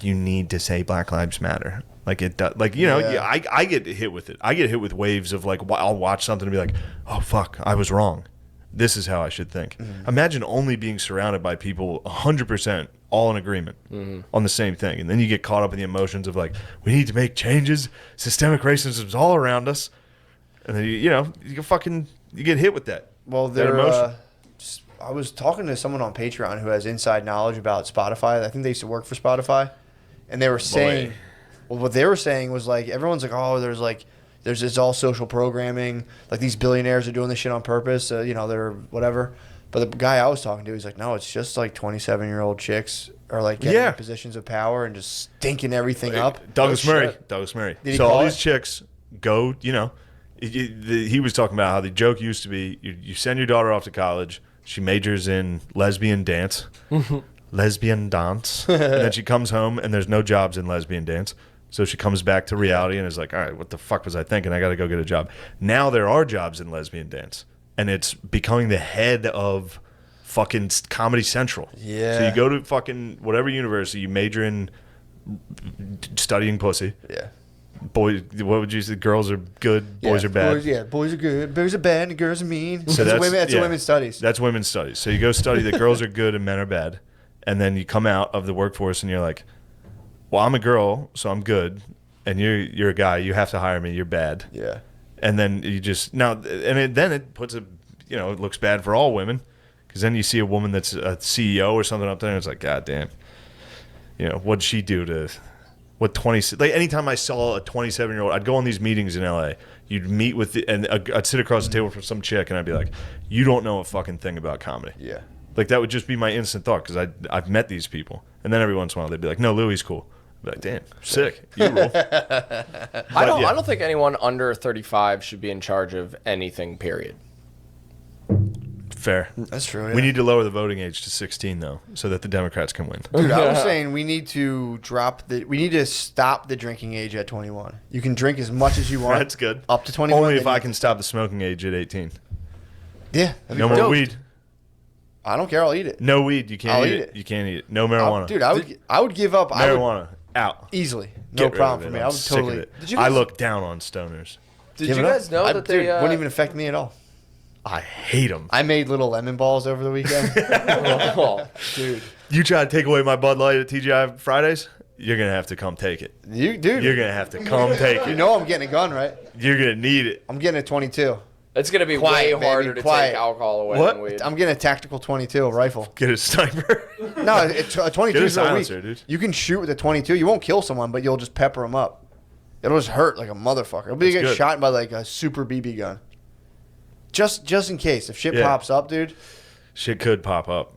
you need to say Black Lives Matter. Like it does. Like, you know, Yeah. yeah, I get hit with it. I get hit with waves of like, I'll watch something and be like, oh, fuck, I was wrong. This is how I should think. Imagine only being surrounded by people 100% all in agreement on the same thing. And then you get caught up in the emotions of like, we need to make changes. Systemic racism's all around us. And then, you get hit with that. well, that emotion. I was talking to someone on Patreon who has inside knowledge about Spotify. I think they used to work for Spotify, and they were saying, well, what they were saying was like everyone's like, oh, there's it's all social programming. Like these billionaires are doing this shit on purpose. They're whatever. But the guy I was talking to, he's like, no, it's just like 27-year-old chicks are like getting Yeah. in positions of power and just stinking everything up. Douglas Oh, Murray. shit. Douglas Murray. Did he So all call these it? chicks go, he was talking about how the joke used to be you send your daughter off to college, she majors in lesbian dance, lesbian dance, and then she comes home and there's no jobs in lesbian dance. So she comes back to reality and is like, all right, what the fuck was I thinking? I got to go get a job. Now there are jobs in lesbian dance, and it's becoming the head of fucking Comedy Central. Yeah. So you go to fucking whatever university, you major in studying pussy. Yeah. Boys, what would you say? Girls are good, boys are bad. Boys are good, boys are bad, and girls are mean. So that's women. That's yeah, women's studies. That's women's studies. So you go study that girls are good and men are bad, and then you come out of the workforce and you're like, well, I'm a girl, so I'm good, and you're a guy. You have to hire me. You're bad. Yeah. And then you just then it puts it looks bad for all women, because then you see a woman that's a CEO or something up there, and it's like, God damn, what'd she do to what 20 like anytime I saw a 27-year-old, I'd go on these meetings in LA. You'd meet with and I'd sit across the table from some chick and I'd be like, "You don't know a fucking thing about comedy." Yeah. Like that would just be my instant thought because I've met these people, and then every once in a while they'd be like, "No, Louis cool." I'd be like, "Damn, sick, you rule." I don't think anyone under 35 should be in charge of anything. Period. Fair. That's true. Yeah. We need to lower the voting age to 16 though, so that the Democrats can win. Dude, I was saying we need to stop the drinking age at 21. You can drink as much as you want. That's good. Up to 21. Only if then I you- can stop the smoking age at 18. Yeah. that'd be No great. more weed. I don't care. I'll eat it. No weed. You can't I'll eat eat it. it. You can't eat it. No marijuana. Dude, I would give up. I would, marijuana out. easily. Get No rid problem of for it. me. I'm I would sick of totally. it. Did you I guys- look down on stoners. Did give you it up. guys know that dude, they? wouldn't even affect me at all. I hate them. I made little lemon balls over the weekend. Oh, Dude, You try to take away my Bud Light at TGI Fridays, you're gonna have to come take it. dude, You're gonna have to come take you it. know I'm getting a gun, right? You're gonna need it. I'm getting a 22. it's gonna be Quiet, way baby, harder to quiet. take alcohol away What? than weed. I'm getting a tactical 22 rifle. Get a sniper. No, a 22 Get a is a weak. silencer, dude. You can shoot with a 22. You won't kill someone, but you'll just pepper them up. It'll just hurt like a motherfucker. It'll be That's get good. shot by like a super BB gun. Just in case if shit Yeah. pops up, dude. Shit could pop up.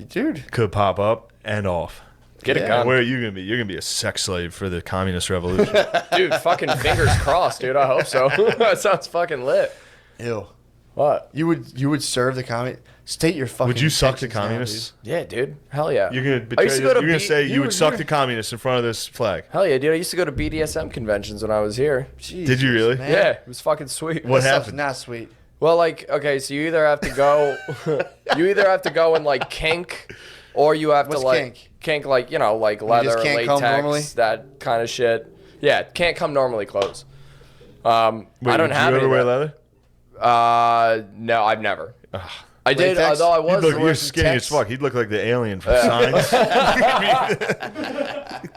Dude, Could pop up and off. Get a Yeah. gun, Where are you gonna be? You're gonna be a sex slave for the communist revolution. dude. Fucking fingers crossed, dude. I hope so. That sounds fucking lit. ew. What? You would serve the communist. State your fucking. Would you suck the intentions now, communists? Yeah, dude. Hell yeah. You're gonna I betray. used to go to You're gonna B- say you would suck you- the communists in front of this flag. Hell yeah, dude. I used to go to BDSM conventions when I was here. dude. Did you really? man. Yeah, it was fucking sweet. What That stuff's happened? Not sweet. Well, like, okay, so you either have to go, and like kink, or you have What's to like kink? like like leather, can't come normally? latex, that kind of shit. Yeah, can't come normally clothes. Wait, I don't would have you any ever of wear that. leather? No, I never. I did, Latex? although I He'd was. look, wear you're some skinny as text. fuck. He'd look like the alien from Signs.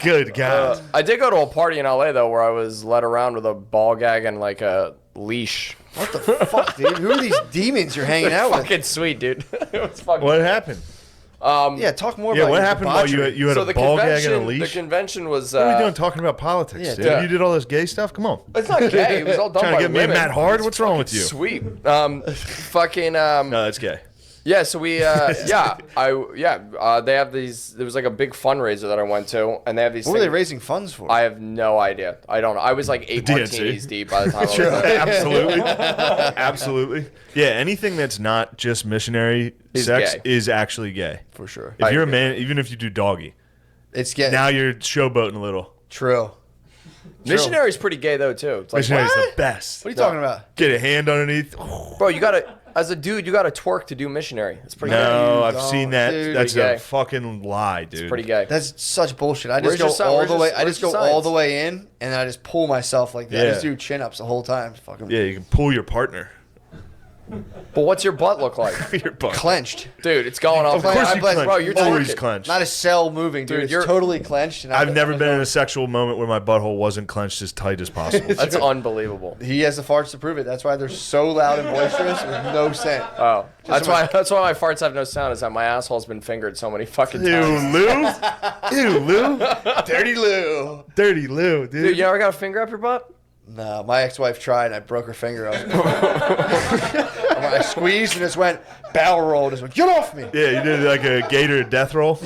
Good God. I did go to a party in LA though, where I was led around with a ball gag and like a leash. What the fuck, dude? Who are these demons you're hanging out with? Fucking sweet, dude. It was fucking. What happened? Yeah, talk more Yeah, about what your happened while debauchery. you had So a the ball gag convention, and a the leash? convention was. What are you doing talking about politics, Yeah, dude? yeah. You did all this gay stuff? Come on. It's not gay. It was all done Trying by to get me and women. Matt Hard? What's wrong with you? Sweet. Fucking. No, that's gay. Yeah. So we. They have these. There was like a big fundraiser that I went to, and they have these. What were they things- raising funds for? I have no idea. I don't know. I was like 8 DNC. martinis deep by the time I was there. Absolutely. Absolutely. Yeah, anything that's not just missionary Is sex gay. is actually gay. for sure. If you're a agree. man, even if you do doggy, It's getting now you're showboating a little. true. Missionary's pretty gay though too. It's like, Missionary's what? the best. What are you talking about? Get a hand underneath. Bro, you gotta. As a dude, you gotta twerk to do missionary. It's pretty gay. No, I've don't, seen that. dude. That's Pretty a gay. fucking lie, dude. It's pretty gay. That's such bullshit. I Where's just your go si- all where's the your- way. I where's just go your all science? the way in, and I just pull myself like that. I Yeah. just do chin ups the whole time. Fucking Yeah, you can pull your partner. But what's your butt look like? Your butt. clenched. Dude, it's going up. Of course I you bless- clench. Bro, you're always twerking. clenched. Not a cell moving, dude. Dude, It's you're- totally clenched. And I've never been in a sexual moment where my butthole wasn't clenched as tight as possible. That's unbelievable. He has the farts to prove it. That's why they're so loud and boisterous with no scent. Oh, that's so why. That's why my farts have no sound. Is that my asshole's been fingered so many fucking Ew, times. Lou. Ew, Lou. Dirty Lou. Dirty Lou, dude. Dude, you ever got a finger up your butt? No, my ex-wife tried. And I broke her finger. I squeezed and just went barrel roll. Just went, get off me. Yeah, you did like a gator death roll.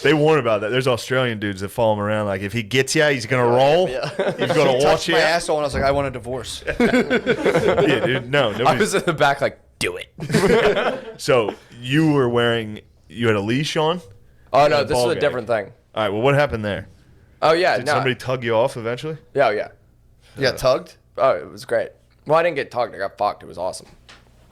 They warn about that. There's Australian dudes that follow him around. Like, if he gets you, he's gonna roll. He's gonna watch Touched you. my asshole and I was like, I want a divorce. Yeah, dude. No, I nobody. was in the back like, do it. So you were wearing. You had a leash on. Oh no, a this ball is a gag. different thing. All right. Well, what happened there? Oh yeah, Did no. somebody tug you off eventually? Yeah, oh, yeah. You got tugged? Oh, it was great. Well, I didn't get tugged. I got fucked. It was awesome.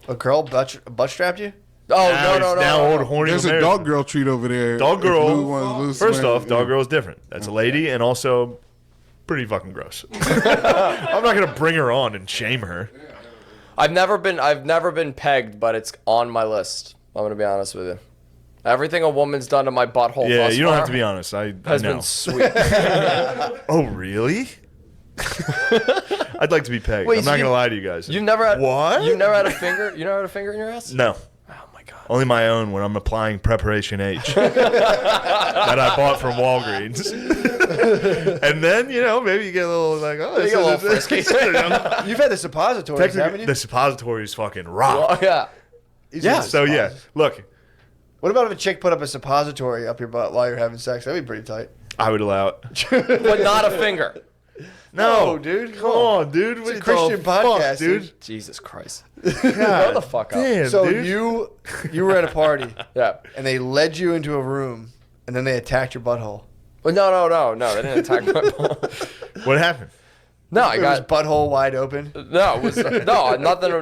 A girl butt strapped you? Oh Now he's now old horny. There's a American. dog girl treat over there. Dog if girl. Lou wants to lose First some off, weight, dog yeah. girl is different. That's a lady, and also pretty fucking gross. I'm not gonna bring her on and shame her. I've never been pegged, but it's on my list. I'm gonna be honest with you. Everything a woman's done to my butthole. Yeah, thus you don't far have to be honest. I Has know. been sweet. Oh, really? I'd like to be pegged. Wait, I'm so not you- gonna lie to you guys. You've never had What? You've never had a finger. You never had a finger in your ass? No. Oh my god. Only my own when I'm applying Preparation H that I bought from Walgreens. And then, maybe you get a little like, oh, You get a little frisky. You've had the suppositories, haven't Technically, you? the suppositories fucking rock. Oh, yeah. He's Yeah. had the So yeah, suppositories. look, What about if a chick put up a suppository up your butt while you're having sex? That'd be pretty tight. I would allow it. But not a finger. No, dude. Come on, dude. What a the Christian fuck, podcast, dude. Jesus Christ. God Grow the fuck up. damn, So dude. you were at a party Yeah. and they led you into a room and then they attacked your butthole. But no. They didn't attack my ball. What happened? No, I It was got butthole wide open. no. It was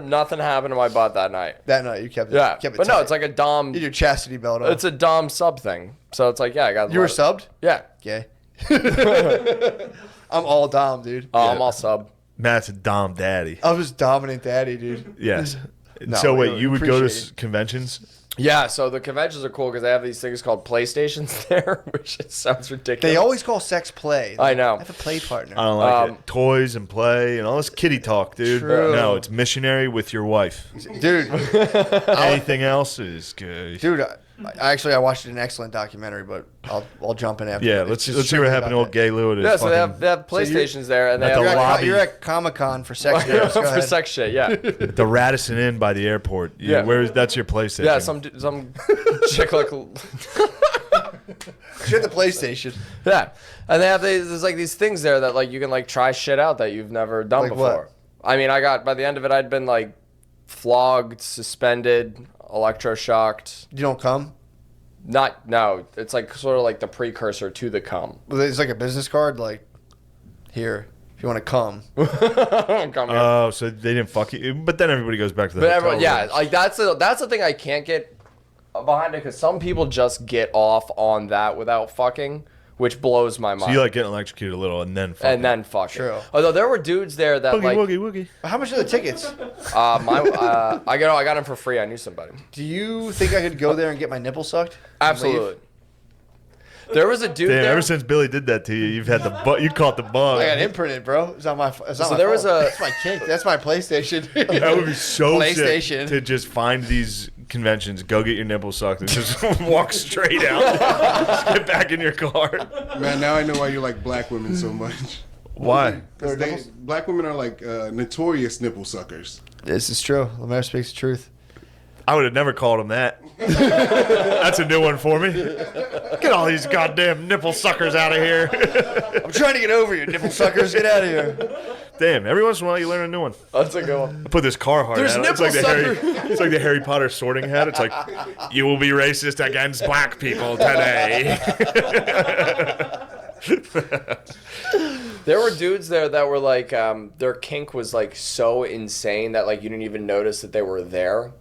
nothing happened to my butt that night. That night you kept it. Yeah, kept it but no, tight. it's like a dom. You had your chastity belt on. It's a dom sub thing. So it's like, yeah, I got. You were subbed? Yeah. Gay. I'm all dom, dude. Oh, I'm all sub. Matt's a Dom daddy. I was dominant daddy, dude. Yes. No, So we wait, you would go to appreciate it. conventions? Yeah, so the conventions are cool because they have these things called PlayStations there, which sounds ridiculous. They always call sex play. I know. I have a play partner. I don't like Um, it. Toys and play and all this kitty talk, dude. True. No, it's missionary with your wife. Dude, Anything else is good. dude, I watched an excellent documentary, but I'll jump in after. Yeah, that. let's It's see what strictly happened to about old Gay Lou at his Yeah, so fucking, they have PlayStations there, and they at have the that. lobby. You're at Comic-Con for sex games. Go for ahead. sex shit. Yeah, the Radisson Inn by the airport. Yeah. That's your PlayStation. yeah. Some chick like Shit, the PlayStation. yeah, and they have there's like these things there that like you can like try shit out that you've never done Like before. what? I mean, by the end of it, I'd been like flogged, suspended, electroshocked. You don't come? No, it's like sort of like the precursor to the cum. It's like a business card, like, here, if you want to come. Come here. Oh, so they didn't fuck you, but then everybody goes back to the. But hotel everyone, yeah, rooms. like that's the thing I can't get behind it because some people just get off on that without fucking, which blows my mind. So you like getting electrocuted a little and then fuck. and then fucking. True. Although there were dudes there that Boogie like, woogie woogie. How much are the tickets? I got them for free. I knew somebody. Do you think I could go there and get my nipple sucked? and Absolutely. leave? There was a dude Damn, there. ever since Billy did that to you, you've had you caught the bug. I got imprinted, bro. It's not my. It's not So my there was fault. a- That's my kink. That's my PlayStation. That would be so PlayStation. sick to just find these conventions, go get your nipple sucked, and just walk straight out. Just get back in your car. Man, now I know why you like black women so much. Why? 'Cause black women are like notorious nipple suckers. This is true. Lemaire speaks the truth. I would have never called him that. That's a new one for me. Get all these goddamn nipple suckers out of here. I'm trying to get over you, nipple suckers. Get out of here. Damn, every once in a while you learn a new one. That's a good one. I put this Carhartt There's hat on. nipple It's like the Harry Potter sorting hat. It's like, you will be racist against black people today. There were dudes there that were like, their kink was like so insane that like you didn't even notice that they were there.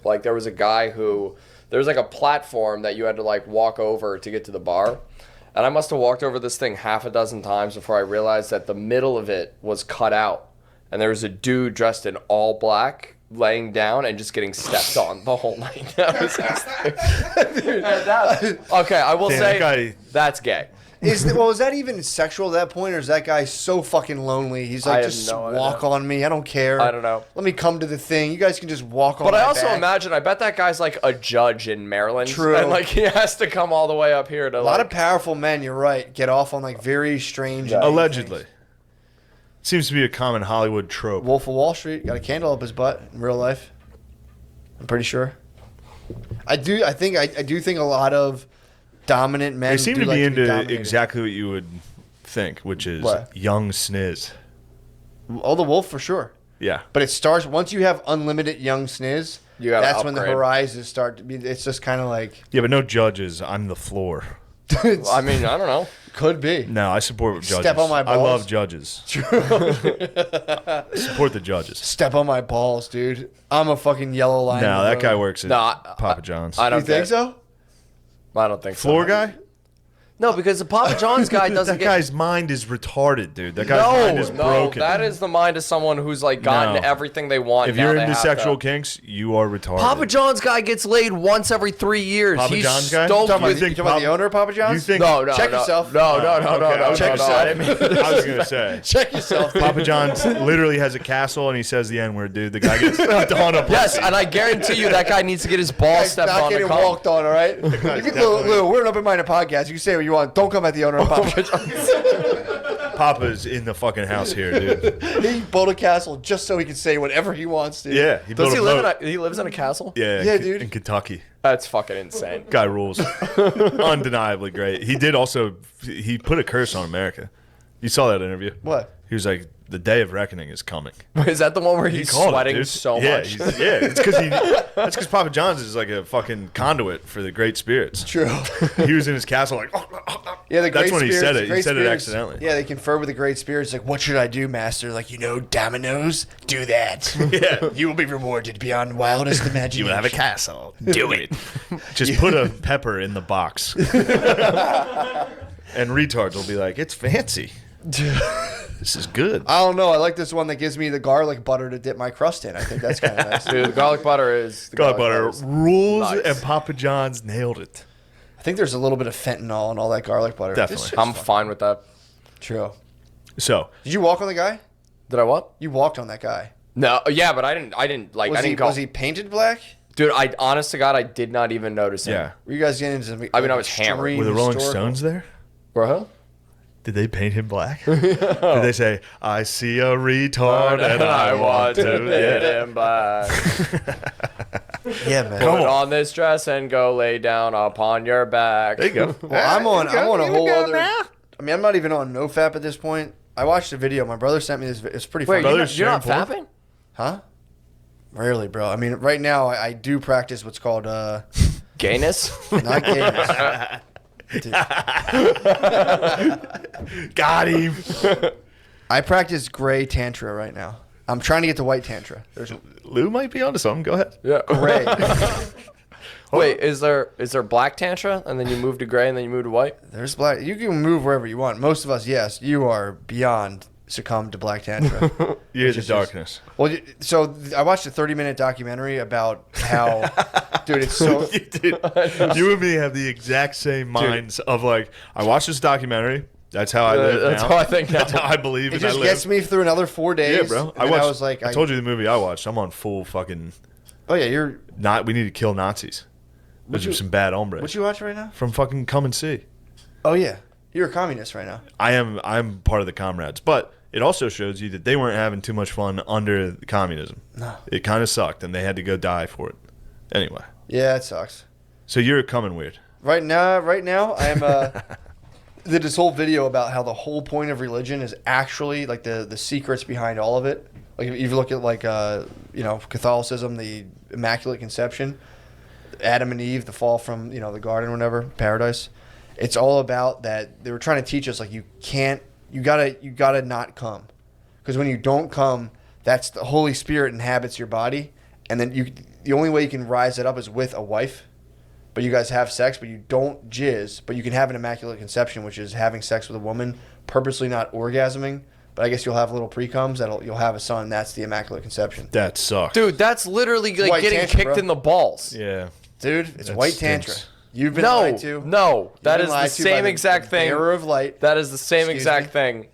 Like there was a guy there was like a platform that you had to like walk over to get to the bar. And I must have walked over this thing half a dozen times before I realized that the middle of it was cut out. And there was a dude dressed in all black laying down and just getting stepped on the whole night. That was okay, I will Damn, say that guy- that's gay. Is that even sexual at that point, or is that guy so fucking lonely? He's I like, have just no walk idea. on me. I don't care. I don't know. Let me come to the thing. You guys can just walk on. But I my also back. imagine, I bet that guy's like a judge in Maryland. True. And like he has to come all the way up here to a lot of powerful men. You're right. Get off on like very strange. and Allegedly. things. Seems to be a common Hollywood trope. Wolf of Wall Street got a candle up his butt in real life. I'm pretty sure. I do think a lot of dominant men. They seem do to like be into dominated. exactly what you would think, which is What? young sniz. Oh, the wolf for sure. Yeah. But it starts once you have unlimited young sniz. You gotta That's when the upgrade. horizons start to be. It's just kind of like Yeah, but no judges. I'm the floor. I mean, I don't know. could be. No, I support judges. Step on my I balls. love judges. Support the judges. Step on my balls, dude. I'm a fucking yellow line. No, in the that guy road. works at No, Papa John's. I don't You think so? I don't think so. Floor guy? No, because the Papa John's guy doesn't That get. guy's mind is retarded, dude. That guy's mind is broken. That is the mind of someone who's like gotten No. everything they want. If now you're they into have sexual to. kinks, you are retarded. Papa John's guy gets laid once every 3 years. Papa He's John's guy? stoked You talking with. about- You talking about the owner of Papa John's? You think? No, Check no. yourself. No. Check yourself. I didn't mean- I was gonna say. Check yourself. Papa John's literally has a castle and he says the N-word, dude. The guy gets dunked on a Yes, pussy. and I guarantee you that guy needs to get his balls stepped Not on to getting come. walked on, all right? You can, Lou, we're an open-minded podcast. You can say what you want. Don't come at the owner of Papa John's. Papa's in the fucking house here, dude. He built a castle just so he can say whatever he wants, dude. Yeah, he built Does he a live moat. he lives in a castle? Yeah, Yeah, in dude. in Kentucky. That's fucking insane. Guy rules. Undeniably great. He did also. He put a curse on America. You saw that interview. What? He was like, "The day of reckoning is coming." Is that the one where He he's called it, sweating dude. so yeah, much? it's because that's because Papa John's is like a fucking conduit for the great spirits. True. He was in his castle like, Yeah, the That's great when he spirits, said it. the He great said it spirits- accidentally. Yeah, they confer with the great spirits. Like, what should I do, master? Like, dominoes. Do that. yeah, You will be rewarded beyond wildest imagination. you will have a castle. Do it. Just put a pepper in the box. And retards will be like, it's fancy. This is good. I don't know. I like this one that gives me the garlic butter to dip my crust in. I think that's kind of nice. Dude, the garlic butter is Garlic butter is rules, nice. and Papa John's nailed it. I think there's a little bit of fentanyl in all that garlic butter. Definitely. This I'm shit's fine with that. True. So, Did you walk on the guy? Did I what? You walked on that guy. No, yeah, but I didn't like Was I he didn't go. was he painted black? Dude, I honest to God, I did not even notice him. yeah. Were you guys getting into some? I mean, I was hammered. Were the Rolling historical- Stones there? Bro, Did they paint him black? Did they say, I see a retard and I want to get get it? him black. Yeah, man. Put on this dress and go lay down upon your back. There you go. Well, I'm on a You whole go other. now. I mean, I'm not even on NoFap at this point. I watched a video. My brother sent me this. It's pretty Wait, funny. Brothers you're not sharing fapping? Huh? Rarely, bro. I mean, right now I do practice what's called Gayness? not gayness. Dude, Got him. I practice gray tantra right now. I'm trying to get to white tantra. There's Lou might be onto something. Go ahead. Yeah. gray. Wait, is there black tantra and then you move to gray and then you move to white? There's black. You can move wherever you want. Most of us, yes. You are beyond succumbed to black tantra. You're the darkness. Well, so I watched a 30-minute documentary about how, dude, it's so. Dude, you and me have the exact same minds of like, I watched this documentary. That's how I live That's now. how I think now. That's how I believe It and I just live. gets me through another 4 days. Yeah, bro. And then I was like, I told you the movie I watched. I'm on full fucking. Oh yeah, you're. We need to kill Nazis. Those are some bad hombres. What you watch right now? From fucking Come and See. Oh yeah, you're a communist right now. I'm part of the comrades, but it also shows you that they weren't having too much fun under communism. No. It kind of sucked, and they had to go die for it. Anyway, Yeah, it sucks. so you're coming weird. Right now, I am. Did this whole video about how the whole point of religion is actually like the secrets behind all of it. Like if you look at like Catholicism, the Immaculate Conception, Adam and Eve, the fall from the garden, or whatever, paradise. It's all about that. They were trying to teach us like you gotta not come, because when you don't come, that's the Holy Spirit inhabits your body, and then the only way you can rise it up is with a wife. But you guys have sex, but you don't jizz. But you can have an immaculate conception, which is having sex with a woman, purposely not orgasming. But I guess you'll have little pre-coms you'll have a son. That's the immaculate conception. That sucks. Dude, that's literally like White getting tantra, kicked bro. in the balls. Yeah. Dude, it's That white stinks. tantra. You've been No, lied to. no, that You've is been the lied to by same exact thing. Bearer of light. That is the same Excuse exact me? thing.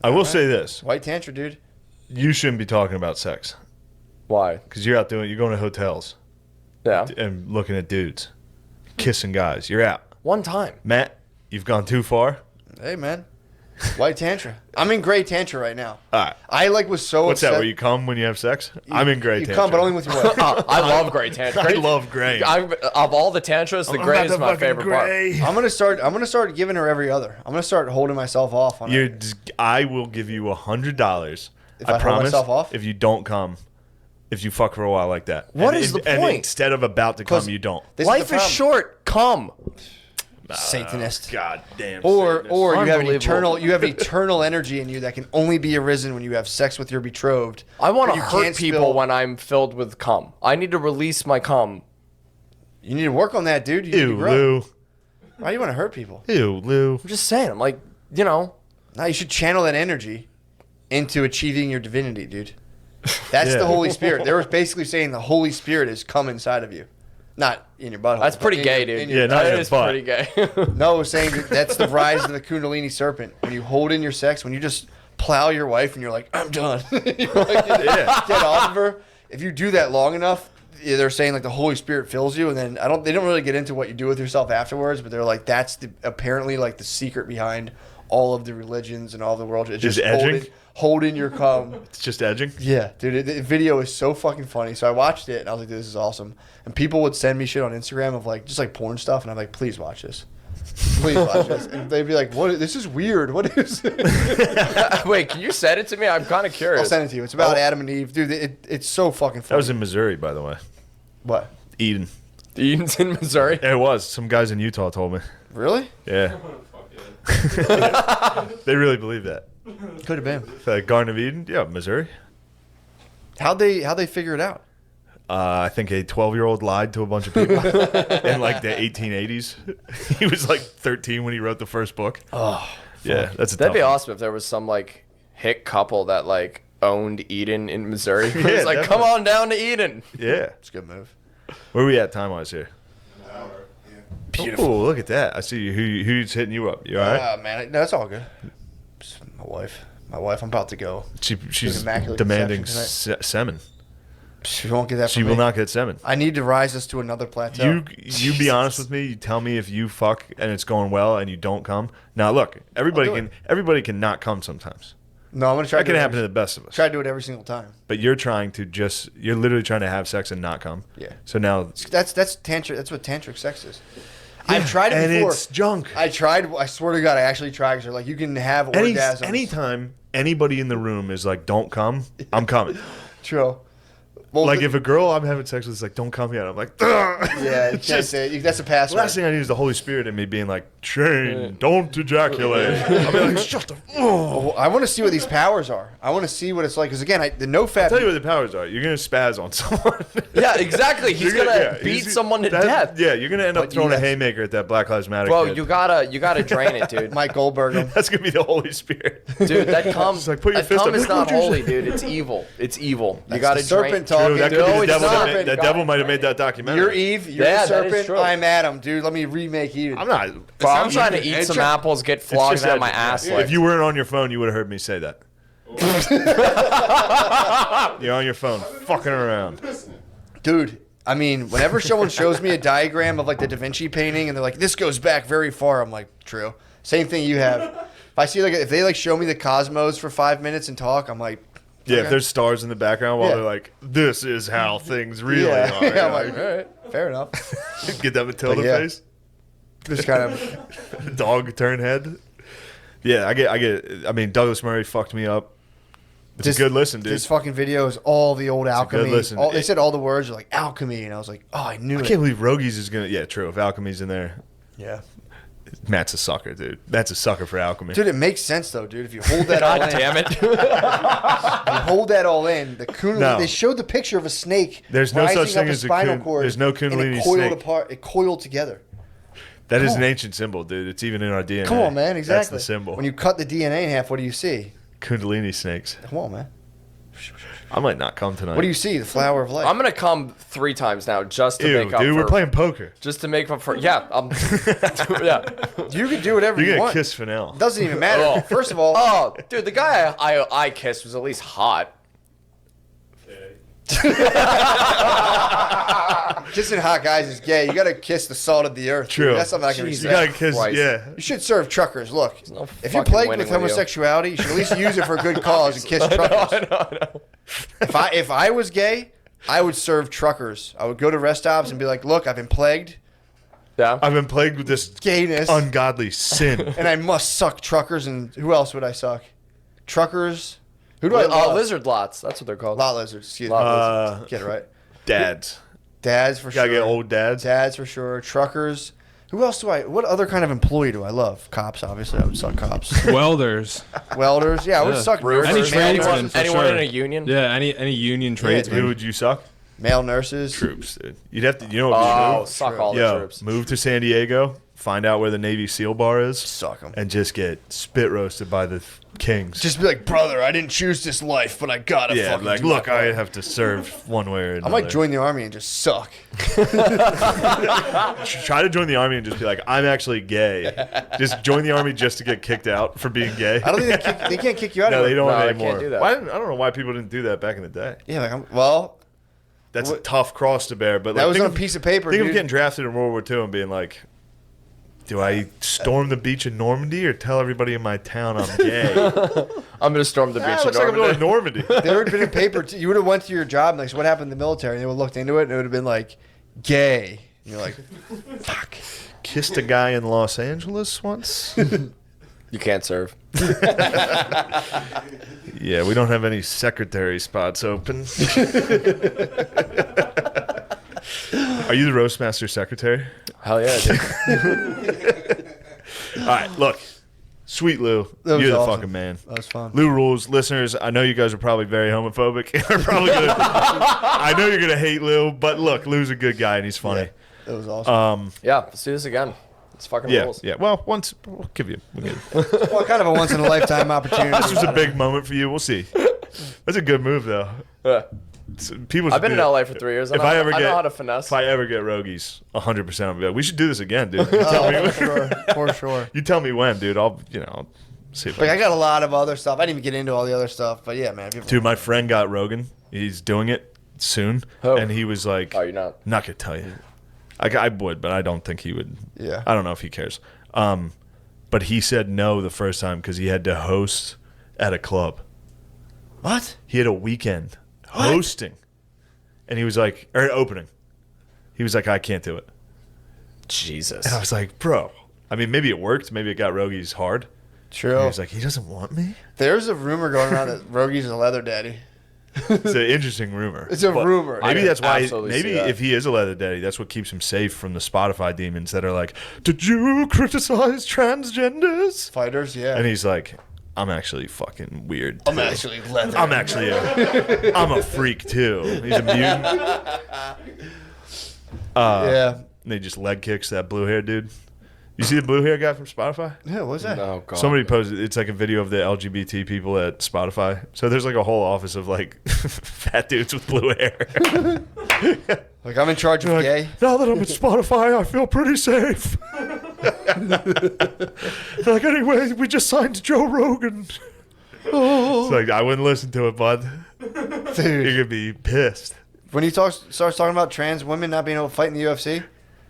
I will say this. White tantra, dude. You shouldn't be talking about sex Why? because you're going to hotels Yeah. and looking at dudes, kissing guys. You're out. One time. Matt, you've gone too far. Hey, man. White tantra. I'm in gray tantra right now. All right. I was so What's upset. that, where you come when you have sex? I'm in gray You tantra. come, but only with your wife. I love gray tantra. I love gray. Of all the tantras, the gray is my favorite part. I'm gonna start giving her every other. I'm gonna start holding myself off on You're, it. I will give you $100. If I hold promise. myself off? If you don't come, if you fuck for a while like that. What and, is the and point? instead of about to come, 'Cause you don't. This Life the is problem. short. Come. Satanist. God damn. Or Satanist. you have Unbelievable. eternal energy in you that can only be arisen when you have sex with your betrothed. I want But to you hurt can't people spill- when I'm filled with cum. I need to release my cum. You need to work on that, dude. You need to Ew, grow. Lou. Why do you want to hurt people? Ew, Lou. I'm just saying. I'm like, you know. No, you should channel that energy into achieving your divinity, dude. That's Yeah. the Holy Spirit. They were basically saying the Holy Spirit has come inside of you. Not in your butthole. That's but pretty in gay, your- dude. in your- Yeah, not That your is butt. pretty gay. No, I was saying that's the rise of the Kundalini serpent. When you hold in your sex, when you just plow your wife and you're like, I'm done. You're like, Yeah. get off of her. If you do that long enough, they're saying like the Holy Spirit fills you, and then they don't really get into what you do with yourself afterwards, but they're like that's apparently like the secret behind all of the religions and all the world. It's Just edging? holding your cum. It's just edging. Yeah, dude, the video is so fucking funny. So I watched it and I was like, this is awesome. And people would send me shit on Instagram of like just like porn stuff, and I'm like, please watch this. Please watch this. And they'd be like, what? This is weird. What is it? Wait, can you send it to me? I'm kind of curious. I'll send it to you. It's about Adam and Eve. Dude, it's so fucking That funny. was in Missouri, by the way. What? Eden. Eden's in Missouri. It was. Some guys in Utah told me. Really? Yeah. Fuck yeah. They really believe that. Could have been. The Garden of Eden? Yeah, Missouri. How'd they figure it out? I think a 12-year-old lied to a bunch of people in like the 1880s. He was like 13 when he wrote the first book. Oh, Yeah, that's a That'd tough be one. awesome if there was some like hick couple that like owned Eden in Missouri. Yeah, It's like, come definitely. on down to Eden. Yeah. it's a good move. Where are we at time-wise here? Beautiful. Oh, look at that. I see you. Who's hitting you up? You all right? Man, no, it's all good. It's my wife. I'm about to go. She's immaculate demanding conception semen. She won't get that She from will me. not get semen. I need to rise us to another plateau. You be honest with me. You tell me if you fuck and it's going well and you don't come. Now look, everybody I'll do can not come sometimes. No, I'm gonna try. That to do can it happen to every- the best of us. Try to do it every single time. But you're literally trying to have sex and not come. Yeah. So now That's tantric. That's what tantric sex is. I've tried it and before. it's junk. I tried. I swear to God, I actually tried. Because they're like, you can have orgasms. Anytime anybody in the room is like, "Don't come," I'm coming. True. Well, Like if a girl I'm having sex with is like, "Don't come yet," I'm like, "Ugh." yeah, you can't say it. That's a password. Last thing I need is the Holy Spirit in me being like, "Shane, don't ejaculate." I'll be like, "Shut the." Oh, I want to see what these powers are. I want to see what it's like. Because again, the no fat. Tell you what the powers are. You're gonna spaz on someone. Yeah, exactly. He's You're gonna beat someone to death. Yeah, you're gonna end up But throwing a yes. haymaker at that Black Lives Matter. Bro, kid. you gotta drain it, dude. Mike Goldberg. That's gonna be the Holy Spirit. Dude, that cum, It's like, put your that fist cum up. is Look not what you holy, said. dude. It's evil. It's evil. You That's gotta the serpent drain. talk. True, that could No, be the it's devil. not. That devil might have made that documentary. You're Eve. You're Yeah, the that is serpent. true. I'm Adam, dude. Let me remake Eden. I'm not. Bro, I'm It's trying to not- eat it's some just- apples, get it's flogged just out my that- ass. If you weren't on your phone, you would have heard me say that. You're on your phone, fucking around. Dude, I mean, whenever someone shows me a diagram of like the Da Vinci painting and they're like, this goes back very far, I'm like, true. Same thing you have. If I see like, if they like show me the cosmos for 5 minutes and talk, I'm like, Yeah, okay. if there's stars in the background while Yeah. they're like, "This is how things really yeah. are." Yeah, I'm You're like, all right, fair enough. like, get that Matilda But yeah. face, Just kind of, dog turn head. Yeah, I get. I mean, Douglas Murray fucked me up. It's This- a good listen, dude. this fucking video is all the old alchemy. listen. They said all the words are like alchemy, and I was like, oh, I knew I it. can't believe Rogies is gonna. Yeah, true. If Alchemy's in there, Yeah. Matt's a sucker, dude. Matt's a sucker for alchemy. Dude, it makes sense though, dude. If you hold that all God in, damn it. you hold that all in. The Kundalini. No. They showed the picture of a snake. There's no rising such thing up as a spinal kun- cord, there's no and Kundalini it coiled snake. apart. It coiled together. That is Come an on. ancient symbol, dude. It's even in our DNA. Come on, man. Exactly. That's the symbol. When you cut the DNA in half, what do you see? Kundalini snakes. Come on, man. I might not come tonight. What do you see? The flower of life. I'm gonna come 3 times now just to Ew, make up dude, for. we're playing poker. Just to make up for. Yeah, yeah. You can do whatever You're you gonna want. kiss Fennell. Doesn't even matter. Oh. First of all, Oh, dude, the guy I kissed was at least hot. kissing hot guys is gay. You got to kiss the salt of the earth. dude. True. That's something I can Jesus. You respect. gotta kiss. Christ. Yeah. You should serve truckers. Look, no if you're fucking plagued winning with with you. homosexuality, you should at least use it for a good cause and kiss truckers. If I was gay, I would serve truckers. I would go to rest stops and be like, look, I've been plagued, Yeah. I've been plagued with this gayness, ungodly sin. and I must suck truckers. And who else would I suck? Truckers. Who do I love? Lizard lots. That's what they're called. Lot lizards. Excuse me. Lot lizards. Get it right. Dads. Dads for Gotta sure. get old dads. Dads for sure. Truckers. Who else do I? What other kind of employee do I love? Cops, obviously. I would suck cops. Welders. Welders. Yeah, I would Yeah. suck Roofers. Any nurses. tradesman, Male, for Anyone sure. in a union? Yeah, any union Who tradesman. would you suck? male nurses. Troops, dude. You'd have to. You know what? Oh, Move? suck all the Yo, troops. move to San Diego. find out where the Navy SEAL bar is, Suck 'em. and just get spit roasted by the kings. Just be like, brother, I didn't choose this life, but I gotta yeah, fucking like, do look, my I part." have to serve one way or another. I might join the army and just suck. Try to join the army and just be like, I'm actually gay. Just join the army just to get kicked out for being gay. I don't think they can't kick you out. No, of they it. don't No, they anymore. can't do that. I don't know why people didn't do that back in the day. Yeah, well, That's a tough cross to bear. But that like, was think on a piece of paper, Think dude. of getting drafted in World War II and being like, do I storm the beach in Normandy or tell everybody in my town I'm gay? I'm gonna storm the beach in Looks like I'm going Normandy. to Normandy. There would have been a paper. You would have went to your job, and like, so what happened in the military? And they would have looked into it, and it would have been like, gay. And you're like, fuck. Kissed a guy in Los Angeles once. You can't serve. Yeah, we don't have any secretary spots open. Are you the Roastmaster secretary? Hell yeah, dude. All right, look. Sweet Lou, That was you're the awesome. fucking man. That was fun. Lou rules. Listeners, I know you guys are probably very homophobic. Are probably gonna, I know you're going to hate Lou, but look, Lou's a good guy and he's funny. That was awesome. Yeah, let's do this again. It's fucking Yeah, rules. yeah. Well, once we'll give you. We'll give you. Well, kind of a once in a lifetime opportunity. This was a big moment for you. We'll see. That's a good move, though. Yeah. People. I've been should in do LA it. for 3 years. If I ever I get, know how to finesse. If I ever get Rogies, 100%, I'll be like, we should do this again, dude. You tell me. for sure. You tell me when, dude. I'll see if Like, I got a lot of other stuff. I didn't even get into all the other stuff, but yeah, man. If you Dude, my friend got Rogan. He's doing it soon, Oh. and he was like, Oh, you're not. Not gonna tell you. I would, but I don't think he would. Yeah. I don't know if he cares. But he said no the first time because he had to host at a club. What? He had a weekend hosting, and he was like, or opening. He was like, I can't do it. Jesus. And I was like, bro. I mean, maybe it worked. Maybe it got Rogies hard. True. He was like, he doesn't want me. There's a rumor going around that Rogie's a leather daddy. It's an interesting rumor. It's a But rumor. Maybe I that's why. absolutely Maybe see that. if he is a leather daddy, that's what keeps him safe from the Spotify demons that are like, "Did you criticize transgenders?" Fighters, yeah. And he's like, "I'm actually fucking weird. I'm too. actually leather. I'm actually I'm a freak too." He's a mutant. Yeah. And they just leg kicks that blue hair dude. You see the blue hair guy from Spotify? Yeah, what was that? Oh, God. Somebody posted it's like a video of the LGBT people at Spotify. So there's like a whole office of like fat dudes with blue hair. Like, I'm in charge of Like, gay. now that I'm at Spotify, I feel pretty safe. They're like, anyway, we just signed Joe Rogan. It's like, I wouldn't listen to it, bud. You're Dude. going to be pissed. When he starts talking about trans women not being able to fight in the UFC,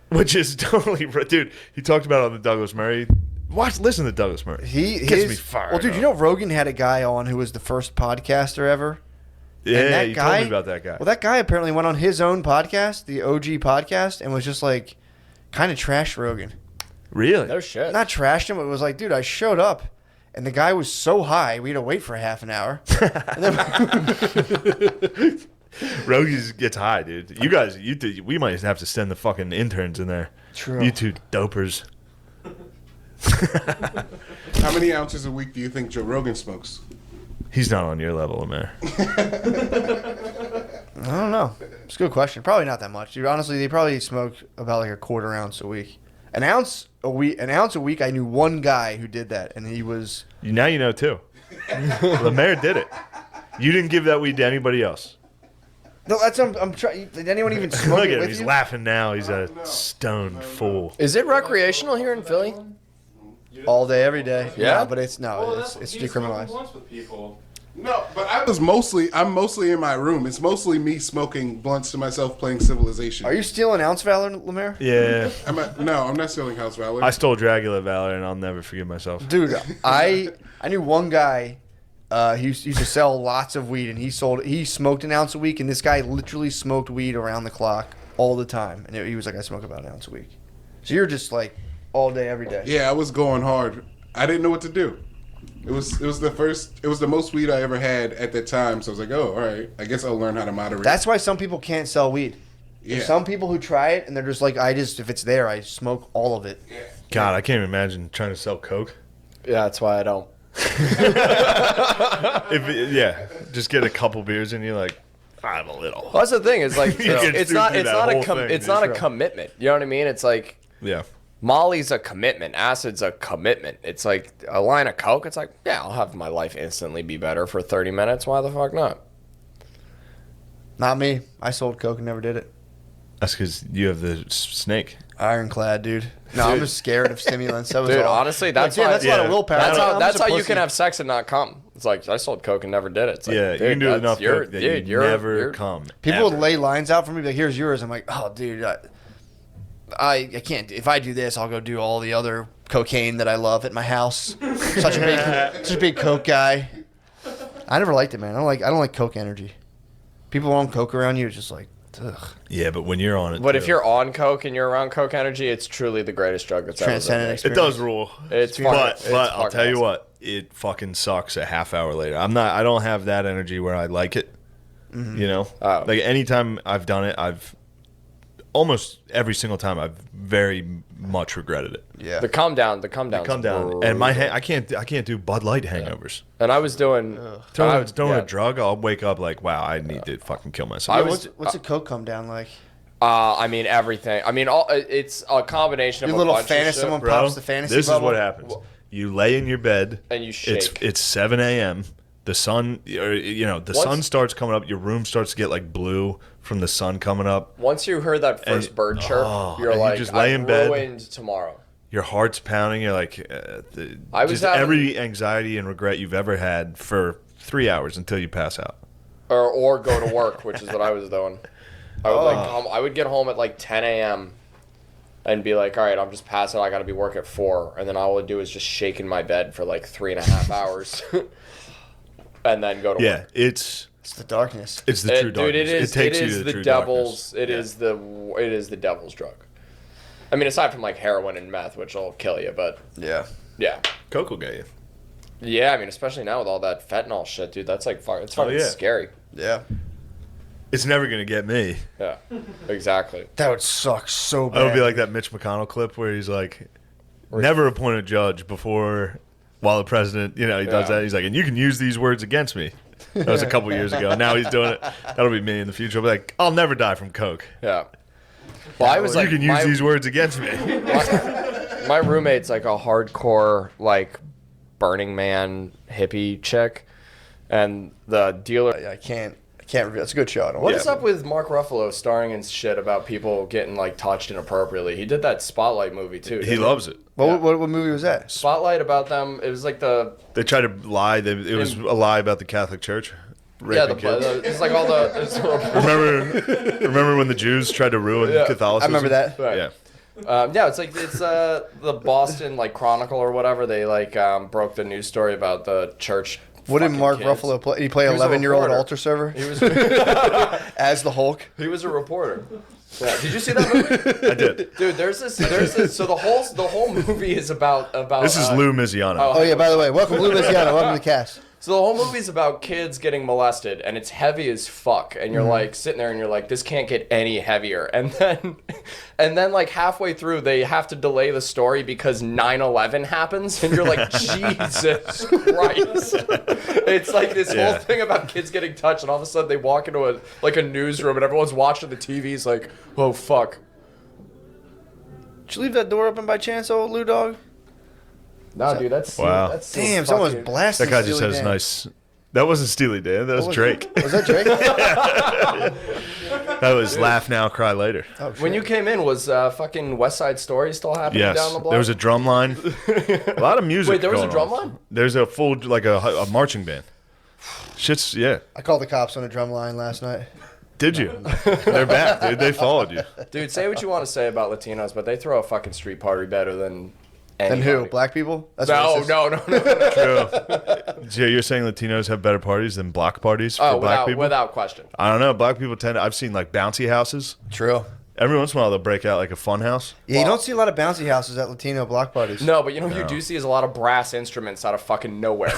Which is totally, dude, he talked about it on the Douglas Murray. Listen to Douglas Murray. Gets me fired Well, dude, up. you know Rogan had a guy on who was the first podcaster ever? Yeah, And that you guy, told me about that guy. Well, that guy apparently went on his own podcast, the OG podcast, and was just like, kind of trashed Rogan. Really? No shit. Not trashed him, but it was like, dude, I showed up, and the guy was so high, we had to wait for half an hour. And then, Rogies gets high, dude. You guys, we might have to send the fucking interns in there. True. You two dopers. How many ounces a week do you think Joe Rogan smokes? He's not on your level, man. I don't know. It's a good question. Probably not that much. Dude, honestly, they probably smoke about like a quarter ounce a week. An ounce a week. I knew one guy who did that, and he was. Now you know too. The mayor did it. You didn't give that weed to anybody else. No, that's I'm trying. Did anyone even smoke Look it at him. with He's you? laughing now. He's a stoned fool. Is it recreational here in Philly? All day, every day. Yeah? No, but it's decriminalized. With people. No, but I'm mostly in my room. It's mostly me smoking blunts to myself playing Civilization. Are you stealing ounce valor, Lemaire? Yeah. No, I'm not stealing House Valor. I stole Dragula Valor, and I'll never forgive myself. Dude, I knew one guy. He used to sell lots of weed, and he smoked an ounce a week, and this guy literally smoked weed around the clock all the time. And he was like, I smoke about an ounce a week. So you're just like all day, every day. Yeah, I was going hard. I didn't know what to do. It was the most weed I ever had at that time. So I was like, oh, all right. I guess I'll learn how to moderate. That's why some people can't sell weed. Yeah. There's some people who try it, and they're just like, if it's there, I smoke all of it. God, I can't even imagine trying to sell coke. Yeah, that's why I don't. Just get a couple beers, and you're like, I'm a little. Well, that's the thing. It's like You can it's do not that whole thing, it's dude. not a Sure. commitment. You know what I mean? It's like Yeah. Molly's a commitment. Acid's a commitment. It's like a line of Coke. It's like, yeah, I'll have my life instantly be better for 30 minutes. Why the fuck not? Not me. I sold coke and never did it. That's because you have the snake. Ironclad, dude. No, I'm just scared of stimulants. That was Dude, all. honestly, that's Like, dude, why. that's a lot of willpower. That's how you pussy. can have sex and not come. It's like, I sold Coke and never did it. It's like, Yeah, you dude, can do that's- enough you're- coke that dude, you never come. People would ever. lay lines out for me, like, here's yours. I'm like, oh, dude, I can't. If I do this, I'll go do all the other cocaine that I love at my house. such a big coke guy. I never liked it, man. I don't like coke energy. People on coke around you, it's just like, ugh. Yeah, but when you're on it, But if too. you're on Coke and you're around Coke energy, it's truly the greatest drug that's ever been Transcendent made. experience. it does rule. It's but fucking- it's I'll fucking tell you awesome. what, it fucking sucks a half hour later. I don't have that energy where I like it. You know, Oh. like anytime I've done it, I've almost every single time I've very much regretted it. Yeah. The come down. Come Come down, and I can't do Bud Light hangovers. And I was doing. Throwing yeah. a drug, I'll wake up like, wow, I need to fucking kill myself. I Yeah, was- what's a coke come down like? I mean everything. I mean, it's a combination of Your a little bunch of fantasy. shit. Someone Bro, pops the fantasy this bubble. is what happens. You lay in your bed And you shake. It's 7 a.m. The sun, the sun starts coming up. Your room starts to get like blue from the sun coming up. Once you heard that first And- bird chirp, you're and you like, just lay I've in bed. ruined tomorrow. Your heart's pounding. You're like, I was just having- every anxiety and regret you've ever had for 3 hours until you pass out. Or go to work, which is what I was doing. I would I would get home at like 10 a.m. and be like, all right, I'm just passing out. I got to be work at 4. And then all I would do is just shake in my bed for like 3.5 hours. And then go to Yeah, work. It's the darkness. it's the true darkness. Dude, it takes you is to the true devil's. darkness. It is the devil's drug. I mean, aside from like heroin and meth, which will kill you, but Yeah. yeah, Coke will get you. yeah. I mean, especially now with all that fentanyl shit, dude. That's like it's fucking yeah. scary. Yeah. It's never gonna get me. Yeah, exactly. That would suck so bad. I would be like that Mitch McConnell clip where he's like, never appoint a judge before, while the president, he does Yeah. that. He's like, and you can use these words against me. That was a couple years ago. Now he's doing it. That'll be me in the future. I'll be like, I'll never die from Coke. Yeah. Well, I was You like, can use these words against me. my roommate's like a hardcore like Burning Man hippie chick, and the dealer. I can't reveal. It's a good show. I don't What is up with Mark Ruffalo starring in shit about people getting like touched inappropriately? He did that Spotlight movie too. He didn't loves it. What movie was that? Spotlight about them. It was like the They tried to lie. It was a lie about the Catholic Church. Raping kids. it's like all the it's a report. Remember when the Jews tried to ruin Yeah. Catholicism? I remember that. Right. Yeah. Yeah, it's the Boston like Chronicle or whatever. They like broke the news story about the church. What did fucking Mark kids. Ruffalo play? Did he play He was a 11-year-old reporter. altar server He was as the Hulk? he was a reporter. Yeah. Did you see that movie? I did. Dude, there's this. So the whole movie is about. This is Lou Miziano. Oh yeah. By the way, welcome Lou Miziano. Welcome to the cast. So the whole movie's about kids getting molested, and it's heavy as fuck. And you're like sitting there, and you're like, this can't get any heavier. And then like halfway through, they have to delay the story because 9/11 happens, and you're like, Jesus Christ! It's like this whole thing about kids getting touched, and all of a sudden they walk into a newsroom, and everyone's watching the TV's like, oh fuck. Did you leave that door open by chance, old Lou dog? No, dude, that's Wow. That's so Damn, someone's fucking- blasting. That guy just Steely has Dan. nice. That wasn't Steely Dan. That was Drake. Was that Drake? That was Laugh Now, Cry Later. Oh, When shit. you came in, was fucking West Side Story still happening Yes, down the block? there was a drum line. A lot of music. Wait, there was a going drum on. line? There's a full a marching band. Shit's I called the cops on a drum line last night. Did you? They're back, dude. They followed you. Dude, say what you want to say about Latinos, but they throw a fucking street party better than And anybody. who? Black people? That's No, racist. no. True. You're saying Latinos have better parties than block parties for Oh, black people? without question. I don't know. Black people tend to. I've seen like bouncy houses. True. Every once in a while, they'll break out like a fun house. Yeah, you don't see a lot of bouncy houses at Latino block parties. No, but you know what you do see is a lot of brass instruments out of fucking nowhere.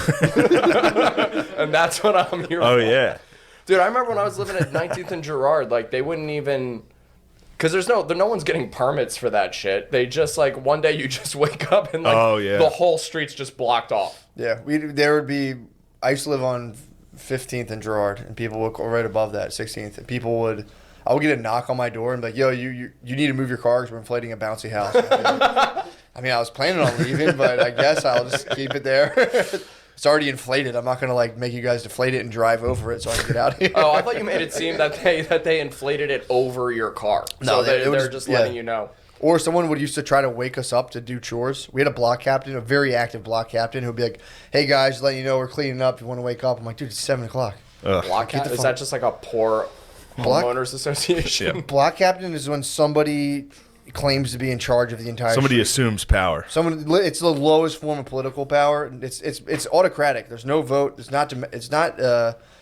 And that's what I'm here Oh for. yeah. Dude, I remember when I was living at 19th and Girard, like they wouldn't even, because no one's getting permits for that shit. They just like one day you just wake up and like Oh, yeah. the whole street's just blocked off. Yeah, there would be. I used to live on 15th and Girard, and people would go right above that 16th, and people would. I'll get a knock on my door and be like, yo, you need to move your car because we're inflating a bouncy house. I mean, I was planning on leaving, but I guess I'll just keep it there. It's already inflated. I'm not gonna like make you guys deflate it and drive over it so I can get out of here. Oh, I thought you made it seem that they inflated it over your car. No, So they're just letting you know. Or someone would used to try to wake us up to do chores. We had a block captain, a very active block captain, who'd be like, "Hey guys, just letting you know we're cleaning up. If you want to wake up?" I'm like, "Dude, it's 7:00." Block Get the is fuck- that just like a poor Block- homeowners association? Block captain is when somebody claims to be in charge of the entire. Somebody street. assumes power. It's the lowest form of political power. It's autocratic. There's no vote. It's not.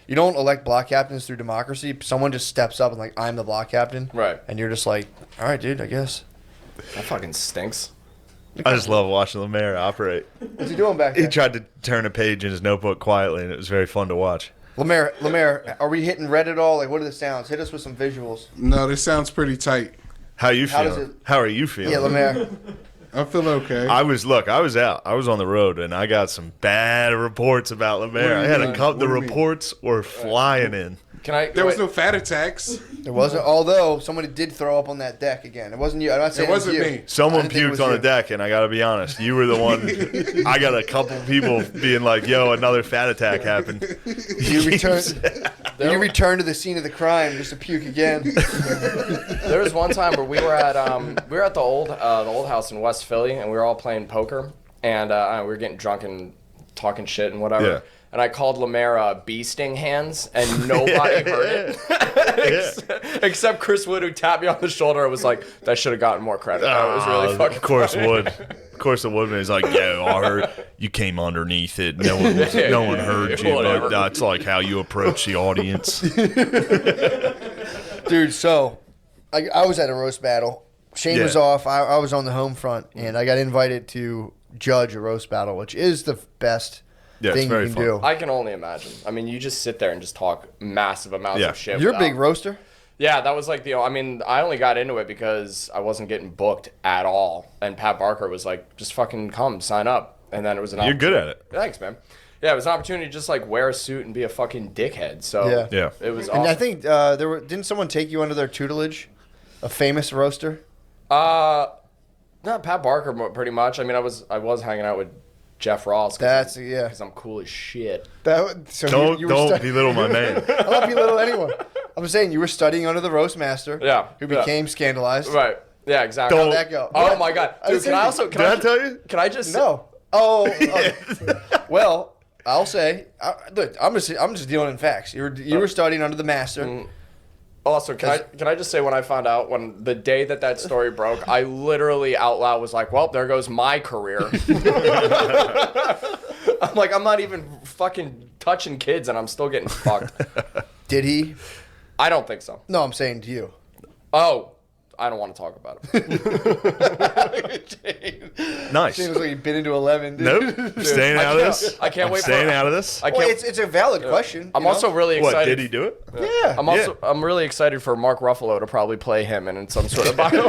You don't elect block captains through democracy. Someone just steps up and like, I'm the block captain. Right. And you're just like, all right, dude, I guess. That fucking stinks. I just love watching Lemaire operate. What's he doing back He there? tried to turn a page in his notebook quietly, and it was very fun to watch. Lemaire, are we hitting red at all? Like, what are the sounds? Hit us with some visuals. No, this sounds pretty tight. How you How does feeling? it- How are you feeling? Yeah, Lemaire. I feel okay. I was out. I was on the road, and I got some bad reports about Lemaire. What I do had you a mean? couple. The What do you mean? reports were flying in. Can I? There was wait. no fat attacks. There wasn't, although somebody did throw up on that deck again. It wasn't you. I'm not saying It wasn't you. me. Someone I didn't think it was puked on you. the deck, and I got to be honest, you were the one. I got a couple people being like, "Yo, another fat attack happened." You returned to the scene of the crime just to puke again. There was one time where we were at the old house in West Philly, and we were all playing poker, and we were getting drunk and talking shit and whatever. Yeah. And I called Lemaire bee sting hands, and nobody heard it except Chris Wood, who tapped me on the shoulder. and was like, "That should have gotten more credit." That was really fucking. Of course, funny. would. Of course, the woodman is like, "Yo, I heard you came underneath it. No one heard you, Whatever. but that's like how you approach the audience." Dude, so I was at a roast battle. Shane was Yeah. off. I was on the home front, and I got invited to judge a roast battle, which is the best Yeah, it's thing you very can fun. do. I can only imagine. I mean, you just sit there and just talk massive amounts Yeah. of shit. You're a without- big roaster. Yeah, that was like I mean, I only got into it because I wasn't getting booked at all, and Pat Barker was like, "Just fucking come, sign up," and then it was an. You're good at it. Thanks, man. Yeah, it was an opportunity to just like wear a suit and be a fucking dickhead. So Yeah. Yeah. it was. And awesome. I think didn't someone take you under their tutelage? A famous roaster. Not Pat Barker, pretty much. I mean, I was hanging out with Jeff Ross. That's yeah. because I'm cool as shit. So Don't you were don't belittle my man. I don't belittle anyone. I'm saying you were studying under the roast master. Yeah, Who yeah. became scandalized. Right. Yeah, exactly. Don't- How'd that go? Oh my god, I dude! was Can I thinking- also? Did I tell you? Can I just? No. Oh. Well, I'll say. Look, I'm just dealing in facts. You were studying under the master. Also, can I just say when I found out when the day that story broke, I literally out loud was like, "Well, there goes my career." I'm like, I'm not even fucking touching kids, and I'm still getting fucked. Did he? I don't think so. No, I'm saying to you. Oh, I don't want to talk about it. Nice. Seems like you've been into 11. Dude. Nope. Staying out of this. I can't I'm wait for- Staying out of this. I Well, can't. it's a valid question. I'm you know? also really excited. What did he do it? Yeah. I'm really excited for Mark Ruffalo to probably play him in some sort of bio.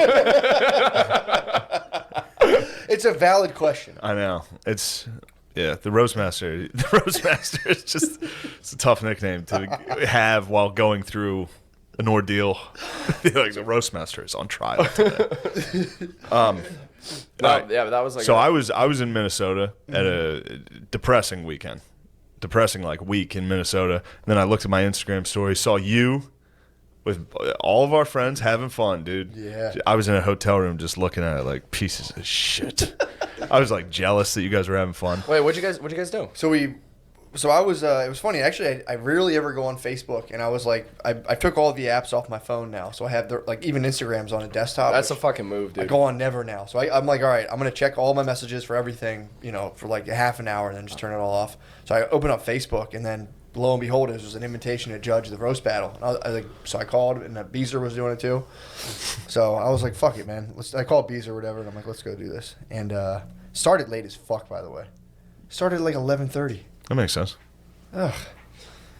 It's a valid question. I know. It's the roastmaster. The roastmaster is just it's a tough nickname to have while going through an ordeal. Like the roastmaster is on trial today. No, Right. yeah, but that was like. So I was in Minnesota at a depressing weekend. Depressing week in Minnesota. And then I looked at my Instagram story, saw you with all of our friends having fun, dude. Yeah. I was in a hotel room just looking at it like pieces of shit. I was jealous that you guys were having fun. Wait, what'd you guys do? So I was, it was funny. Actually, I rarely ever go on Facebook, and I was like, I took all the apps off my phone now. So I have, even Instagram's on a desktop. That's a which fucking move, dude. I go on never now. So I'm like, all right, I'm going to check all my messages for everything, for like a half an hour and then just turn it all off. So I open up Facebook, and then lo and behold, it was an invitation to judge the roast battle. And so I called, and Beezer was doing it too. So I was like, fuck it, man. I called Beezer or whatever, and I'm like, let's go do this. And started late as fuck, by the way. Started at 11:30. That makes sense. Ugh.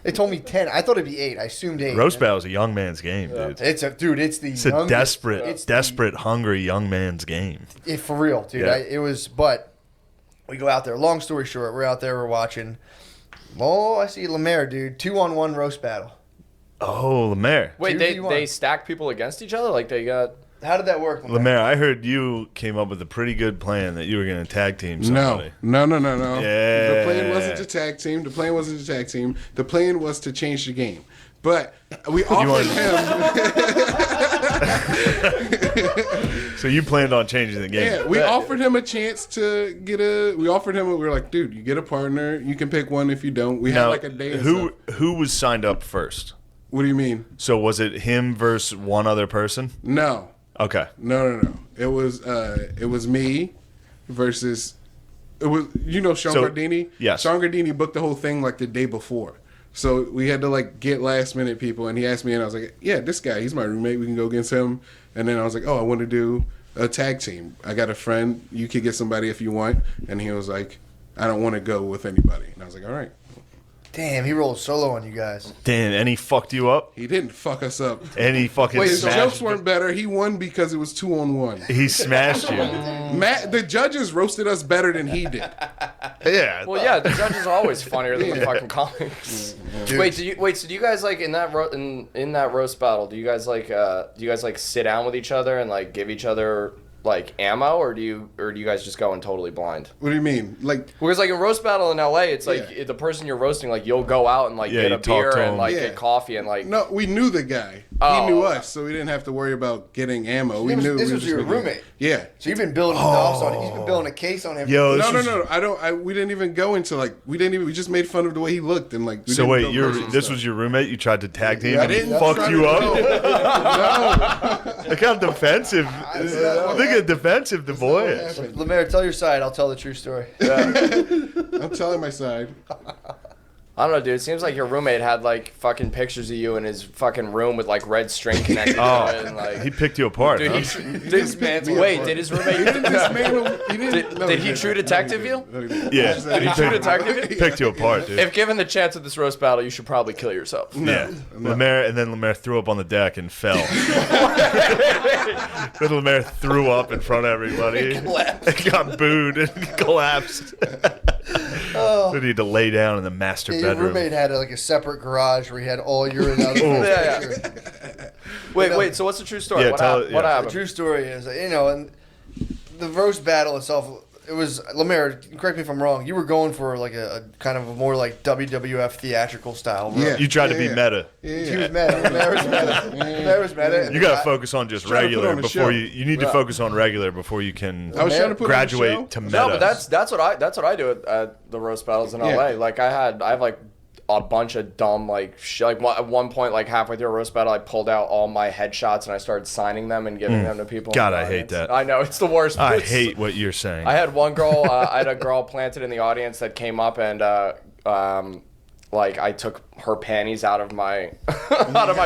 They told me 10. I thought it'd be 8. I assumed 8. Roast battle is a young man's game, dude. It's a It's a youngest- desperate, it's desperate, hungry young man's game. for real, dude. Yeah. But we go out there. Long story short, we're out there. We're watching. Oh, I see Lemaire, dude. 2-on-1 roast battle. Oh, Lemaire. Wait, 2v1. they stack people against each other? Like they got. How did that work? Lemaire, I heard you came up with a pretty good plan that you were going to tag team somebody. No. Yeah. The plan wasn't to tag team. The plan was to change the game. But we offered him. So you planned on changing the game. Yeah, we offered him a chance to get we offered him, we were like, dude, you get a partner. You can pick one if you don't. We had Now, like a day. who was signed up first? What do you mean? So was it him versus one other person? No. Okay. No. It was me versus Sean Gardini? Yes. Sean Gardini booked the whole thing like the day before. So we had to like get last minute people, and he asked me, and I was like, yeah, this guy, he's my roommate. We can go against him. And then I was like, oh, I want to do a tag team. I got a friend. You could get somebody if you want. And he was like, I don't want to go with anybody. And I was like, all right. Damn, he rolled solo on you guys. Damn, and he fucked you up? He didn't fuck us up. And he fucking His smashed jokes weren't better. He won because it was 2-on-1. He smashed you. The judges roasted us better than he did. Yeah. Well, yeah, the judges are always funnier than the fucking comics. Wait, so do you guys like in that in that roast battle? Do you guys like sit down with each other and like give each other like ammo, or do you guys just go in totally blind? What do you mean? Like, because like in roast battle in LA, it's like the person you're roasting, like you'll go out and like get you a talk beer to and him. like get coffee and like. no, we knew the guy. Oh. He knew us, so we didn't have to worry about getting ammo. We knew This we was just your gonna get- roommate. Yeah. So you've been building DOS on it. He's been building a case on him. Yo, No, this no, was- no. We didn't even go into like we just made fun of the way he looked and like. We So didn't wait, go personal this stuff. was your roommate? You tried to tag team I and he didn't fucked try you to- up? No. Look how defensive. Look at defensive the boy is. Lemaire, tell your side. I'll tell the true story. I'm telling my side. I don't know, dude. It seems like your roommate had like fucking pictures of you in his fucking room with like red string connected to it, and like. He picked you apart. Dude, Huh? did his roommate? Did he True Detective you? Yeah. Did he True Detective you? Picked you apart, dude. If given the chance at this roast battle, you should probably kill yourself. Yeah. Lemaire threw up on the deck and fell. Then Lemaire threw up in front of everybody. Got booed and collapsed. So he had to lay down in the master Yeah, your bedroom. roommate had like a separate garage where he had all urine out of the Wait. So what's the true story? Yeah, What tell happened? it- What yeah. The happened? true story is, and the roast battle itself, it was, Lemaire, correct me if I'm wrong, you were going for like a kind of a more like WWF theatrical style. Right? Yeah. You tried to be meta. He was meta. Lemaire was meta. Lemaire was meta. and You the got guy- to focus on just Trying to put regular on a before show. you need to focus on regular before you can I was trying to put on a show. graduate to meta. No, but that's what I do at the roast battles in LA. Like I have like a bunch of dumb like at one point like halfway through a roast battle I pulled out all my headshots and I started signing them and giving them to people. God, in the I hate audience. that. I know it's the worst. I It's- hate what you're saying. I had one girl. I had a girl planted in the audience that came up and like I took her panties out of my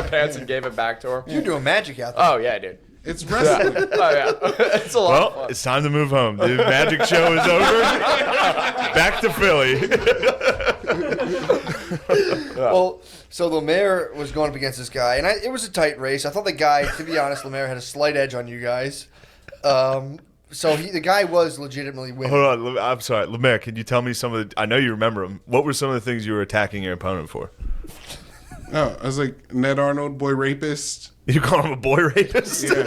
pants and gave it back to her. You're doing magic out there. Oh yeah, dude. It's wrestling. Oh yeah, it's a lot of Well, fun. it's time to move home, dude. Magic show is over. Back to Philly. Well, so Lemaire was going up against this guy, and it was a tight race. I thought the guy, to be honest, Lemaire had a slight edge on you guys. So the guy was legitimately winning. Hold on, I'm sorry, Lemaire. Can you tell me some of the? I know you remember them. What were some of the things you were attacking your opponent for? Oh, I was like Ned Arnold, boy rapist. You call him a boy rapist? Yeah.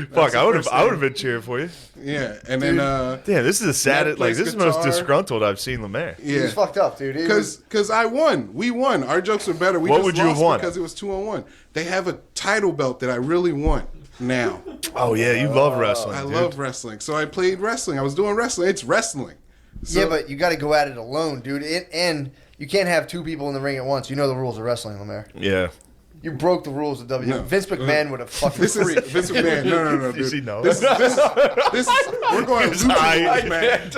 Fuck, That's I the would have. first I would thing. have been cheering for you. Yeah, and then Damn, this is the saddest. Like plays this is the most guitar. disgruntled I've seen Lemaire. He yeah. was fucked up, dude. He was- Because I won. We won. Our jokes were better. We What just would you have lost won? Because it was 2-on-1. They have a title belt that I really want now. Oh yeah, you love wrestling. I dude. love wrestling. So I played wrestling. I was doing wrestling. It's wrestling. So, yeah, but you got to go at it alone, dude. And you can't have two people in the ring at once. You know the rules of wrestling, Lemaire. Yeah. You broke the rules of WWE. No. Vince McMahon would have fucking this is freaked. Vince McMahon. No, Does he dude. know? This is we're going lucha I- rules, man.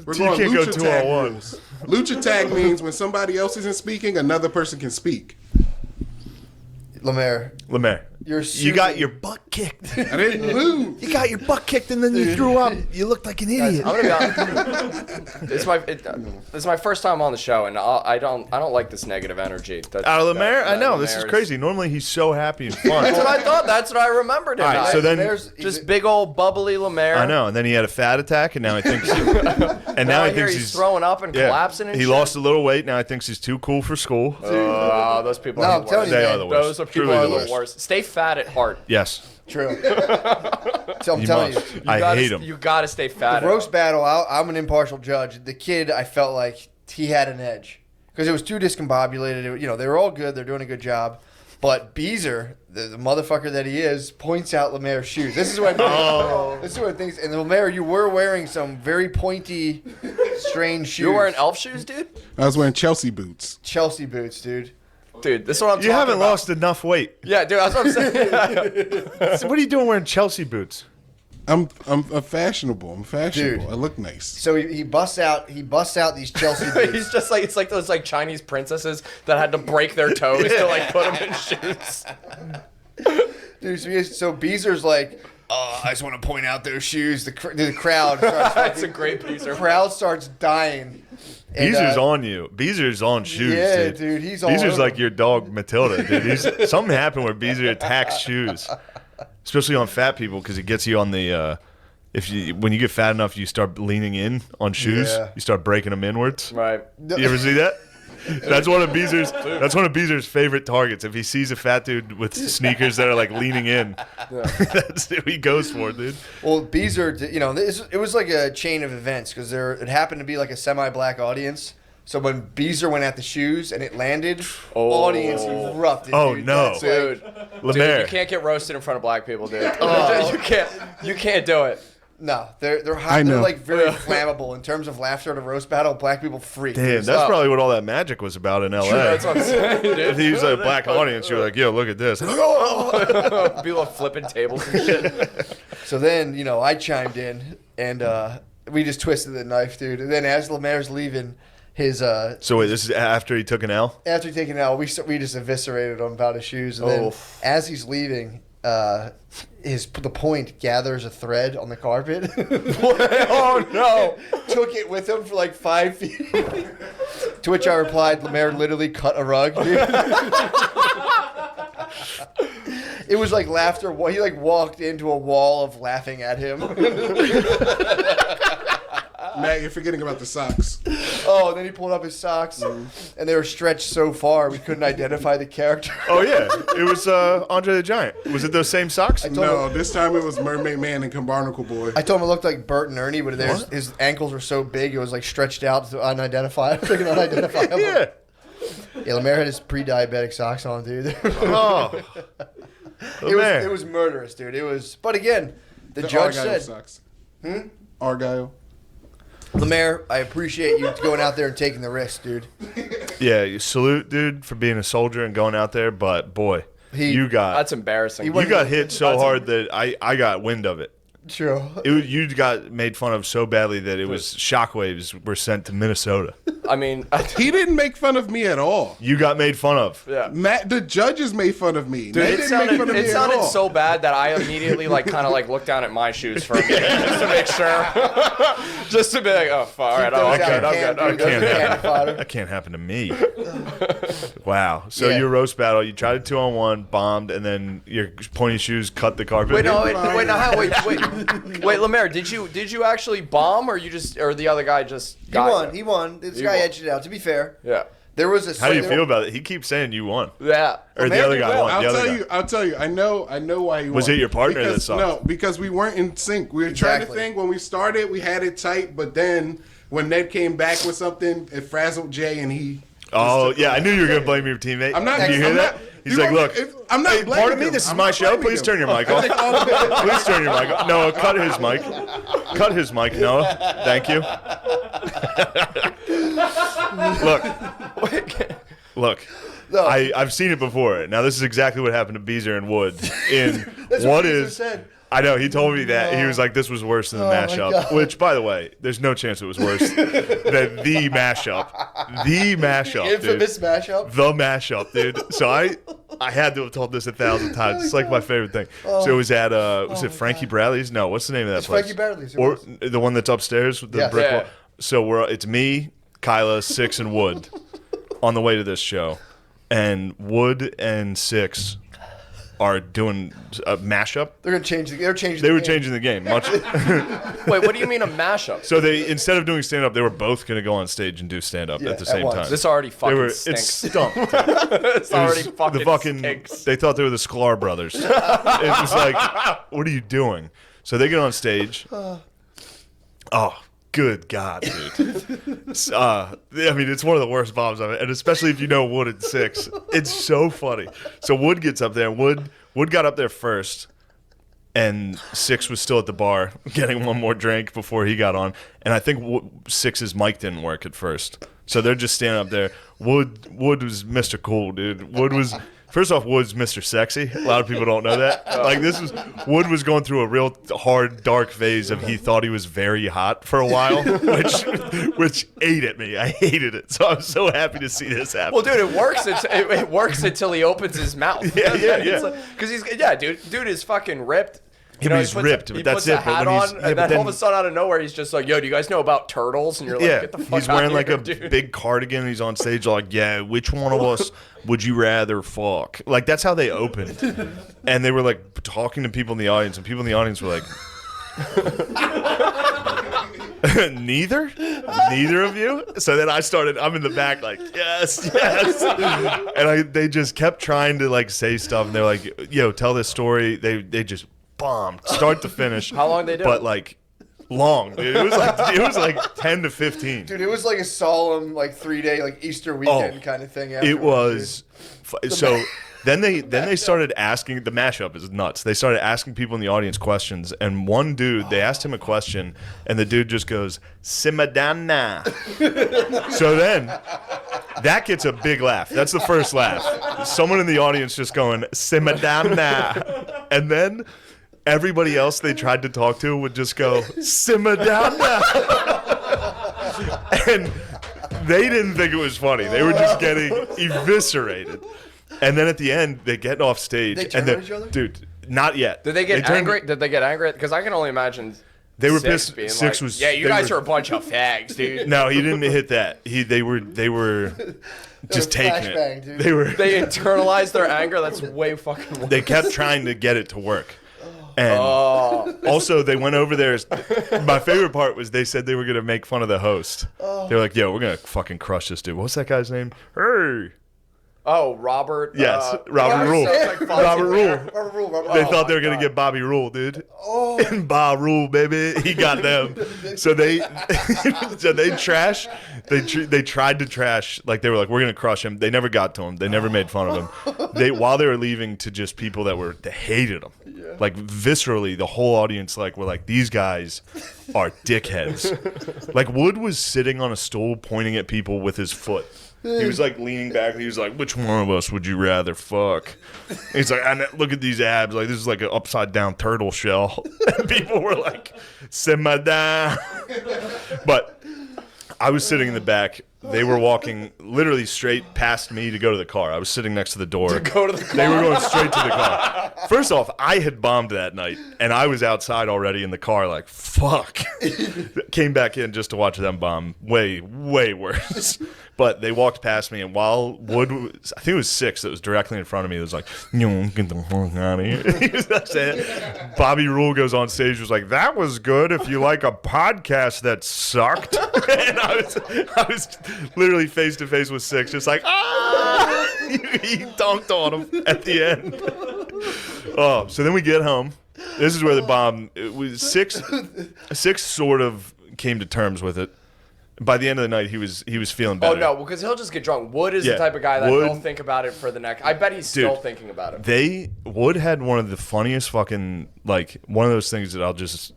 We're You going can't go lucha tag 2-on-1. rules. Lucha tag means when somebody else isn't speaking, another person can speak. Lemaire, Lemaire, you're you got seriously- your butt kicked. I didn't move. You got your butt kicked and then you threw up. You looked like an idiot. I'm gonna be honest. This is my first time on the show, and I don't like this negative energy. Lemaire, I know this is Lemaire's- crazy. Normally he's so happy and fun. That's what I thought. That's what I remembered. All right, so then just big old bubbly Lemaire. I know, and then he had a fat attack, and now he thinks, and now I he hear thinks he's throwing up and collapsing. And he shit. lost a little weight. Now he thinks he's too cool for school. Oh, those people No, are I'm the telling worst. you, They man. are the worst. Those are people Truly are the the worst. worst. Stay fat at heart. Yes, True. So I'm you telling must. you. I hate him. You gotta stay fat. The roast battle, I'm an impartial judge. The kid, I felt like he had an edge because it was too discombobulated. They were all good. They're doing a good job. But Beezer, the motherfucker that he is, points out Lemaire's shoes. This is what this is what things. And Lemaire, you were wearing some very pointy, strange shoes. You were wearing elf shoes, dude. I was wearing Chelsea boots. Chelsea boots, dude. Dude, this is what I'm talking You haven't about. lost enough weight. Yeah, dude, that's what I'm saying. So what are you doing wearing Chelsea boots? I'm fashionable. I'm fashionable. Dude. I look nice. So he busts out these Chelsea boots. He's just like it's like those like Chinese princesses that had to break their toes to like put them in shoes. Dude, so Beezer's like, I just want to point out those shoes. The crowd starts That's a great piece. the crowd starts dying. And, Beezer's on you. Beezer's on shoes, yeah, dude. dude, he's all Beezer's over like him. your dog Matilda, dude. Something happened where Beezer attacks shoes, especially on fat people because it gets you on the. When you get fat enough, you start leaning in on shoes. Yeah. You start breaking them inwards. Right. You ever see that? That's one of Beezer's favorite targets. If he sees a fat dude with sneakers that are like leaning in, that's who he goes for, dude. Well, Beezer, it was like a chain of events because it happened to be like a semi-black audience. So when Beezer went at the shoes and it landed, audience erupted. Oh, dude. no. That's Dude, Lemaire. you can't get roasted in front of black people, dude. You can't do it. No, they're I know. they're like very flammable in terms of laughter at a roast battle. Black people freak. Damn, that's probably what all that magic was about in L.A. That's what I'm saying, dude. If he was a black audience, you're like, yo, look at this. People are flipping tables and shit. So then, I chimed in and we just twisted the knife, dude. And then as Lemaire's leaving, his So wait, this is after he took an L? after taking out, we just eviscerated him about his shoes. And then as he's leaving, the point gathers a thread on the carpet. Oh no! Took it with him for like 5 feet. To which I replied, Lemaire literally cut a rug, dude. It was like laughter. He like walked into a wall of laughing at him. Matt, you're forgetting about the socks. Oh, and then he pulled up his socks, and they were stretched so far we couldn't identify the character. Oh, yeah. It was Andre the Giant. Was it those same socks? No, this time it was Mermaid Man and Barnacle Boy. I told him it looked like Bert and Ernie, but his ankles were so big it was like stretched out to unidentifiable. Unidentifiable. Yeah. Yeah, Lemaire had his pre-diabetic socks on, dude. Oh. It was murderous, dude. It was, but again, the judge Argyle said, socks. Argyle. Lemaire, I appreciate you going out there and taking the risk, dude. Yeah, you salute, dude, for being a soldier and going out there, but boy, you got That's embarrassing. you got hit so hard that I got wind of it. True. You got made fun of so badly that it was shockwaves were sent to Minnesota. I mean, He didn't make fun of me at all. You got made fun of. yeah. Matt, the judges made fun of me. Dude, They it didn't make fun of me it at sounded all. so bad that I immediately kind of looked down at my shoes for a minute just to make sure, just to be like, oh, fuck, all right, I'm good. That can't happen to me. Wow. So Yeah. your roast battle, you tried a 2-on-1, bombed, and then your pointy shoes cut the carpet. Wait, Lemaire, did you actually bomb, or the other guy just got He you? won. This He guy won. edged it out. To be fair, Yeah, there was a. How do you feel about it? He keeps saying you won. yeah. Or the other guy won. I'll The other tell guy. you. I'll tell you. I know why he won. Was it your partner that because, sucked? No, because we weren't in sync. We were trying to Exactly. think when we started. We had it tight, but then when Ned came back with something, it frazzled Jay, and he. Oh, yeah, I knew you were going to blame your teammate. I'm not. Did you hear I'm that? not- He's you like, want- look, if- I'm not. hey, blaming pardon me, him. this is I'm my not show. blaming Please him. turn your mic off. Please turn your mic off. Noah, cut his mic. Cut his mic, Noah. Thank you. Look. No. I've seen it before. Now, this is exactly what happened to Beezer and Wood. In That's what Beezer is. said. I know, he told me that. He was like, this was worse than the my mashup. God. Which, by the way, there's no chance it was worse than the mashup. The mashup, dude. Infamous mashup. The mashup, dude. So I had to have told this 1,000 times. It's like my favorite thing. So it was at was it Frankie Bradley's? No, what's the name of that It's place? Frankie Bradley's. It Or was. the one that's upstairs with the Yes. brick Yeah. wall. So it's me, Kyla, Six, and Wood on the way to this show, and Wood and Six are doing a mashup. They're gonna change. They're changing. They the were game. changing the game. Much. Wait, what do you mean a mashup? So they instead of doing stand up, they were both going to go on stage and do stand up Yeah, at the at same once. time. This already They fucking were. It stinks. stunk. Dude. It's already It was fucking, the fucking. stinks. They thought they were the Sklar brothers. It was like, what are you doing? So they get on stage. Oh, good God, dude. I mean, it's one of the worst bombs I've, and especially if you know Wood and Six. It's so funny. So Wood gets up there. Wood got up there first, and Six was still at the bar getting one more drink before he got on. And I think Six's mic didn't work at first, so they're just standing up there. Wood was Mr. Cool, dude. Wood was. First off, Wood's Mr. Sexy. A lot of people don't know that. Like Wood was going through a real hard, dark phase of he thought he was very hot for a while, which ate at me. I hated it. So I'm so happy to see this happen. Well, dude, it works. It works until he opens his mouth. Yeah, yeah. Because dude is fucking ripped. Yeah, but he's ripped, He but that's puts a it, but hat when he's- on, yeah, and but then all then- of a sudden, out of nowhere, he's just like, "Yo, do you guys know about turtles?" And you're like, Yeah, "Get the fuck he's out wearing like here, a dude." big cardigan. And he's on stage like, yeah, which one of us would you rather fuck? Like that's how they opened, and they were like talking to people in the audience, and people in the audience were like, neither of you. So then I'm in the back like, yes, and they just kept trying to like say stuff, and they're like, yo, tell this story. They just bombed start to finish. How long they do? But like long, dude. It was like 10 to 15. Dude, it was like a solemn, like 3-day, like Easter weekend kind of thing. It afterwards, was so. Then they started asking. The mashup is nuts. They started asking people in the audience questions, and one dude, they asked him a question, and the dude just goes, "Simadana." So then that gets a big laugh. That's the first laugh. Someone in the audience just going, "Simadana," and then everybody else they tried to talk to would just go, "Simadana," and they didn't think it was funny. They were just getting eviscerated. And then at the end, they get off stage. They and turn on each other? Dude, not yet. Did they get turned- angry? Did they get angry? Because I can only imagine. They were Six pissed. being Six like, was. Yeah, you they guys were- are a bunch of fags, dude. No, he didn't hit that. They were just taking flashbang, it. dude. They were. They internalized their anger. That's way fucking worse. They kept trying to get it to work. And also, they went over there. My favorite part was they said they were going to make fun of the host. They were like, yo, we're going to fucking crush this dude. What's that guy's name? Hey. Oh, Robert. Yes, Robert Rule. sounds like Fonzie Robert Ware. Rule. They thought they were going to get Bobby Rule, dude. And Bob Rule, baby. He got them. So they they tried to trash, like they were like, we're going to crush him. They never got to him. They never made fun of him. While they were leaving to just people that hated him. Like viscerally, the whole audience were like, these guys are dickheads. Like Wood was sitting on a stool pointing at people with his foot. He was like leaning back. He was like, which one of us would you rather fuck? And he's like, look at these abs. Like, this is like an upside down turtle shell. And people were like, simmer down. But I was sitting in the back. They were walking literally straight past me to go to the car. I was sitting next to the door. Go to the car. They were going straight to the car. First off, I had bombed that night, and I was outside already in the car like, fuck. Came back in just to watch them bomb. Way, way worse. But they walked past me, and while Wood was, I think it was Six that was directly in front of me, it was like, get the fuck out of here. That's it. Bobby Rule goes on stage, was like, that was good if you like a podcast that sucked. And I was literally face to face with Six, just like, ah! He dunked on him at the end. Oh, so then we get home. This is where the bomb. It was Six sort of came to terms with it. By the end of the night, he was feeling Oh better. no, because he'll just get drunk. Wood is Yeah, the type of guy that Wood- he'll think about it for the next. I bet he's still thinking about it. Wood had one of the funniest fucking, like, one of those things that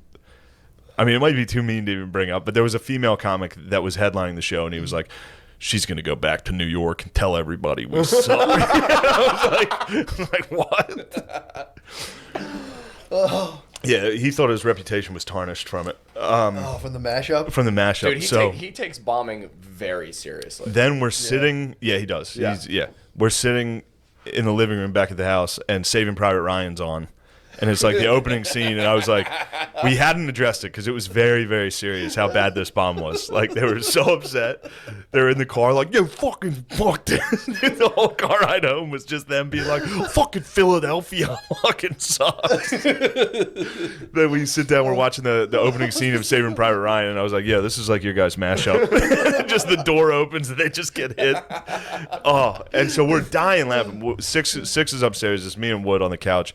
I mean, it might be too mean to even bring up, but there was a female comic that was headlining the show, and he was like, she's going to go back to New York and tell everybody we suck. I was like, what? Yeah, he thought his reputation was tarnished from it, from the mashup. from the mashup. Dude, he takes bombing very seriously. Then we're sitting. Yeah, he does. Yeah. We're sitting in the living room back at the house, and Saving Private Ryan's on. And it's like the opening scene, and I was like, we hadn't addressed it because it was very, very serious how bad this bomb was. Like, they were so upset. They were in the car like, yo, fucking fuck this. The whole car ride home was just them being like, fucking Philadelphia fucking sucks. Then we sit down, we're watching the opening scene of Saving Private Ryan, and I was like, yeah, this is like your guys' mashup. Just the door opens and they just get hit. Oh, and so we're dying laughing. Six is upstairs, it's me and Wood on the couch.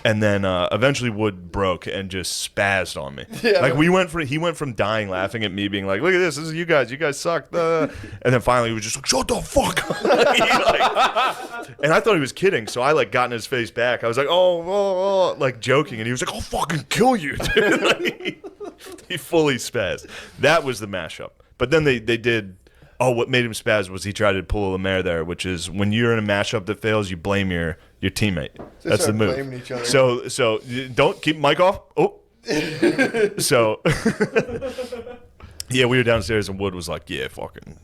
And then eventually Wood broke and just spazzed on me. Yeah, like he went from dying laughing at me, being like, "Look at this is you guys suck." And then finally he was just like, "Shut the fuck up!" And I thought he was kidding, so I like got in his face back. I was like, "Oh," like joking, and he was like, "I'll fucking kill you," dude. Like, he fully spazzed. That was the mashup. But then they did. Oh, what made him spaz was he tried to pull a Lemaire there, which is when you're in a mashup that fails, you blame your teammate. That's the move. Blaming each other. So don't keep mic off. Oh, so yeah, we were downstairs and Wood was like, yeah, fucking,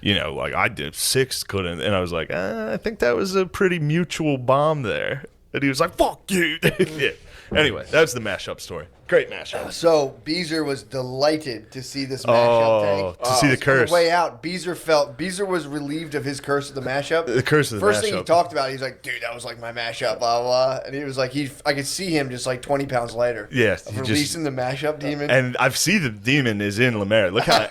like I did 6 couldn't, and I was like, I think that was a pretty mutual bomb there, and he was like, fuck you. Yeah. Anyway, that's the mashup story. Great mashup. So Beezer was delighted to see this mashup. To see the curse. On the way out, Beezer was relieved of his curse of the mashup. The curse of the First mashup. thing he talked about, he's like, dude, that was like my mashup, blah, blah, blah. And he was like, I could see him just like 20 pounds later. Yes. Of releasing the mashup demon. And I've seen the demon is in Lemaire. Look how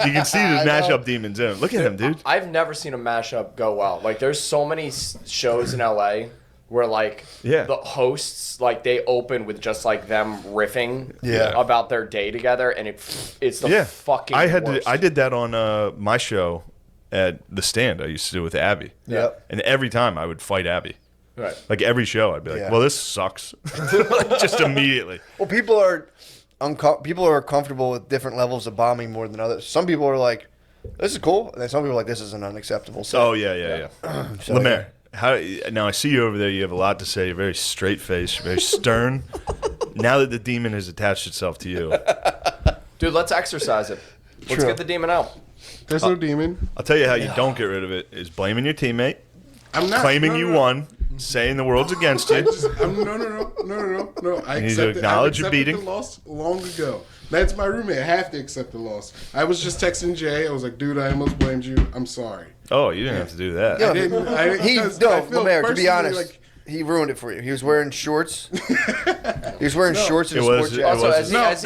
you can see the mashup demon's in him. Look at him, dude. I've never seen a mashup go well. Like, there's so many shows in LA where like the hosts like they open with just like them riffing about their day together, and it's the fucking worst. I did that on my show at the Stand I used to do with Abby. Yep. And every time I would fight Abby. Right. Like every show I'd be like, well, this sucks. Like, just immediately. Well, people are comfortable with different levels of bombing more than others. Some people are like, this is cool, and then some people are like, this is an unacceptable set. Oh yeah. So, Lemaire. Now I see you over there. You have a lot to say. You're very straight faced. You're very stern. Now that the demon has attached itself to you, dude, let's exercise it. Let's get the demon out. There's no demon. I'll tell you how you don't get rid of it is blaming your teammate, I'm not claiming you won, saying the world's against you. No. I need to acknowledge your beating. The loss long ago. That's my roommate. I have to accept the loss. I was just texting Jay. I was like, dude, I almost blamed you. I'm sorry. Oh, you didn't have to do that. Yeah, I didn't. Lemaire, to be personally, honest, like, he ruined it for you. He was wearing shorts. He was wearing shorts and a sport jacket. Also, wasn't. as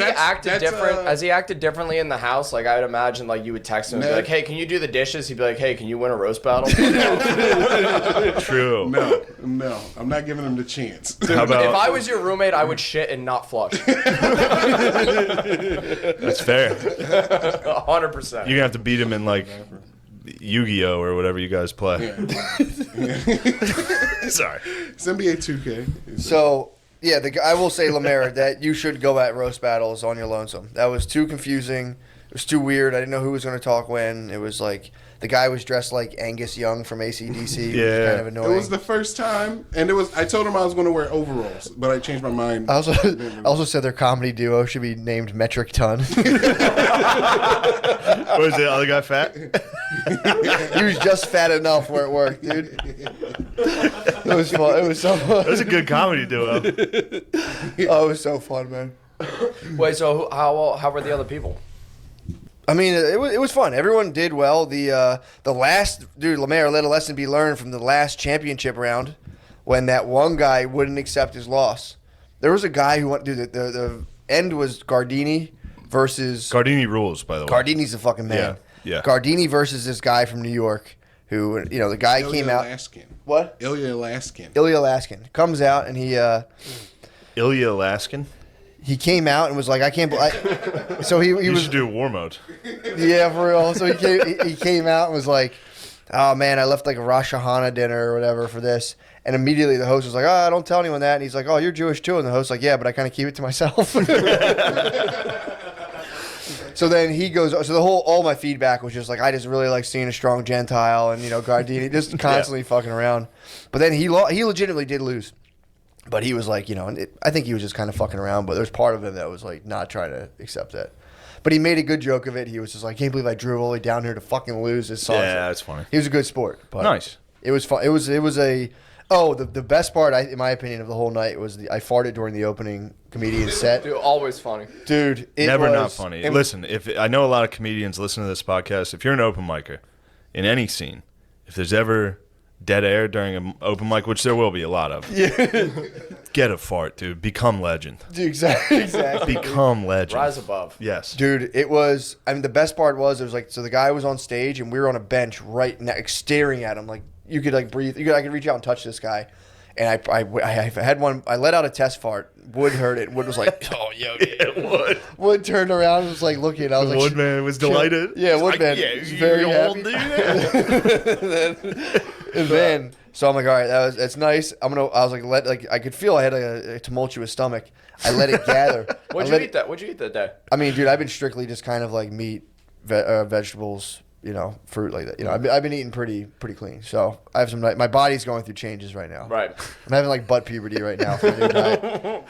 he acted differently in the house, like I would imagine, like you would text him and be like, "Hey, can you do the dishes?" He'd be like, "Hey, can you win a roast battle?" True. No, I'm not giving him the chance. How about, if I was your roommate, I would shit and not flush. that's fair. 100%. You're gonna have to beat him in like Yu-Gi-Oh or whatever you guys play. Sorry. It's NBA 2K. So, yeah, I will say, Lemaire, that you should go at roast battles on your lonesome. That was too confusing. It was too weird. I didn't know who was going to talk when. It was like the guy was dressed like Angus Young from AC/DC. Yeah. It was kind of annoying. It was the first time, and I told him I was going to wear overalls, but I changed my mind. I also said their comedy duo should be named Metric Ton. Was the other guy fat? He was just fat enough where it worked, dude. It was fun. It was so fun. That was a good comedy duo. Oh, it was so fun, man. Wait, so how were the other people? I mean, it was fun. Everyone did well. The last dude, Lemaire, let a lesson be learned from the last championship round when that one guy wouldn't accept his loss. There was a guy who went. Dude, the end was Gardini versus Gardini rules, by the way. Gardini's a fucking man. Yeah. Gardini versus this guy from New York, who the guy came out. Alaskan. What? Ilya Alaskan. Ilya Alaskan comes out and he. Ilya Alaskan. He came out and was like, I can't believe. So he You was. should do war mode. Yeah, for real. So he came out and was like, oh man, I left like a Rosh Hashanah dinner or whatever for this. And immediately the host was like, oh, don't tell anyone that. And he's like, oh, you're Jewish too. And the host's like, yeah, but I kind of keep it to myself. So then he goes, so all my feedback was just like, I just really like seeing a strong Gentile and, Gardini just constantly fucking around. But then he legitimately did lose. But he was like, I think he was just kind of fucking around. But there's part of him that was like not trying to accept that. But he made a good joke of it. He was just like, can't believe I drove all the way down here to fucking lose this song. Yeah, that's funny. He was a good sport. But Nice. It was fun. It was a Oh, the best part, in my opinion, of the whole night was I farted during the opening comedian set. Dude, always funny. Dude, it Never was, not funny. Listen, if I know a lot of comedians listen to this podcast. If you're an open micer in any scene, if there's ever dead air during an open mic, which there will be a lot of, get a fart, dude. Become legend. Dude, exactly. Become legend. Rise above. Yes. Dude, it was. I mean, the best part was it was like so the guy was on stage and we were on a bench right next, staring at him like you could like breathe. I could reach out and touch this guy, and I had one. I let out a test fart. Wood heard it. Wood was like, "Oh, yo." Wood. Wood turned around and was like looking. I was like, Woodman was delighted. Yeah, He's Woodman like, was very all happy. do that. and then so I'm like, all right, that's nice. I was like, I could feel I had a tumultuous stomach. I let it gather. What'd you eat that day? I mean, dude, I've been strictly just kind of like meat, vegetables, fruit like that. I've been eating pretty clean. So I have my body's going through changes right now. Right. I'm having like butt puberty right now for a new diet.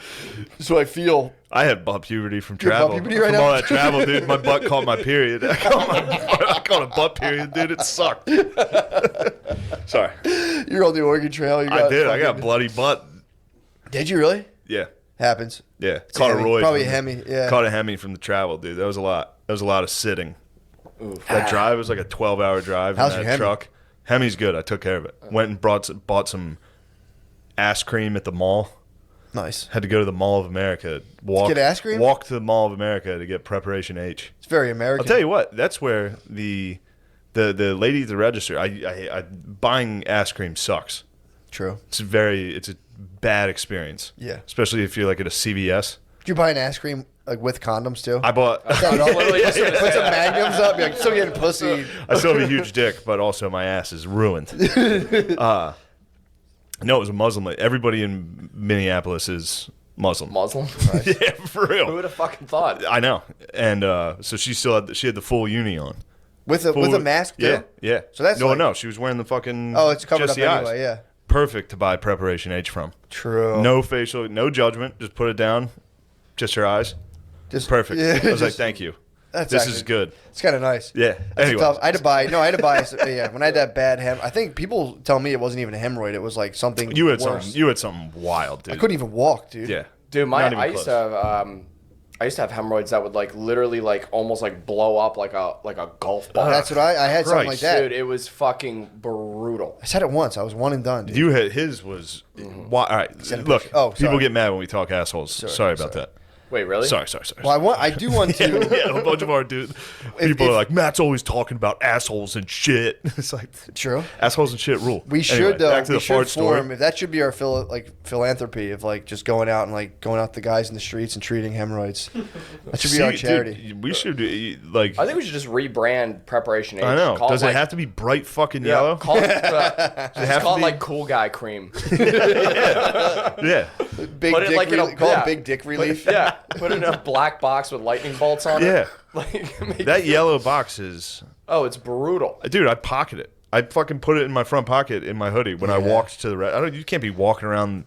So I feel. I had butt puberty from You have travel. butt puberty right from now? all that travel, dude. My butt caught my period. I caught a butt period, dude. It sucked. Sorry. You're on the Oregon Trail. I did. I got a bloody butt. Did you really? Yeah. Happens. Yeah. Caught a Hemi. Roy. Probably a from Hemi, yeah. Caught a Hemi from the travel, dude. That was a lot. That was a lot of sitting. Oof. That drive was like a 12-hour drive How's in your that Hemi? truck. Hemi's good. I took care of it. Went and bought some ass cream at the mall. Nice. Had to go to the Mall of America. Get ass cream? Walk to the Mall of America to get Preparation H. It's very American. I'll tell you what. That's where the lady at the register. I buying ass cream sucks. True. It's a bad experience. Yeah. Especially if you're like at a CVS. Did you buy an ass cream like with condoms too? I bought. Put some magnums up. You're like, still getting pussy. I still have a huge dick, but also my ass is ruined. No, it was a Muslim lady. Everybody in Minneapolis is Muslim. Muslim? Yeah, for Who real. would have fucking thought? I know. And so she had the full uni on. With a mask too? Yeah, yeah. So that's no, like- no. She was wearing the fucking. Oh, it's covered just up the eyes. anyway, yeah. Perfect to buy Preparation H from. True. No facial, no judgment. Just put it down. Just her eyes. Just Perfect. Yeah, I was like, just- thank you. That's This actually- is good. It's kind of nice. Yeah. That's Anyway. tough. I had to buy. Yeah, when I had that bad I think people tell me it wasn't even a hemorrhoid. It was like something. You had worse. something wild, dude. I couldn't even walk, dude. Yeah. Dude, Not even I used close. to have hemorrhoids that would like literally like almost like blow up like a golf ball. That's what I had something like Christ. that. Dude, it was fucking brutal. I said it once. I was one and done, dude. You had his was. All right. Send a Look, picture. Oh, people sorry. get mad when we talk assholes. Sorry about that. Wait, really? Sorry. Well, I do want to. Yeah, a bunch of our dudes. People are like, Matt's always talking about assholes and shit. It's like, True. assholes and shit rule. We should Anyway, though. back to We the fart should form. story. If that should be our philanthropy of like just going out to the guys in the streets and treating hemorrhoids. That should be our See, charity. dude, we should like. I think we should just rebrand Preparation H. I know. Call Does it like, have to be bright fucking yeah, yellow? Call it, have just call to it be- like Cool Guy Cream. Yeah. Big Put it dick like in a- call yeah. it big dick relief. Yeah, put it in a black box with lightning bolts on Yeah. it. Like, make That it- yellow box is. Oh, it's brutal. Dude, I pocket it. I fucking put it in my front pocket in my hoodie when I walked to the. You can't be walking around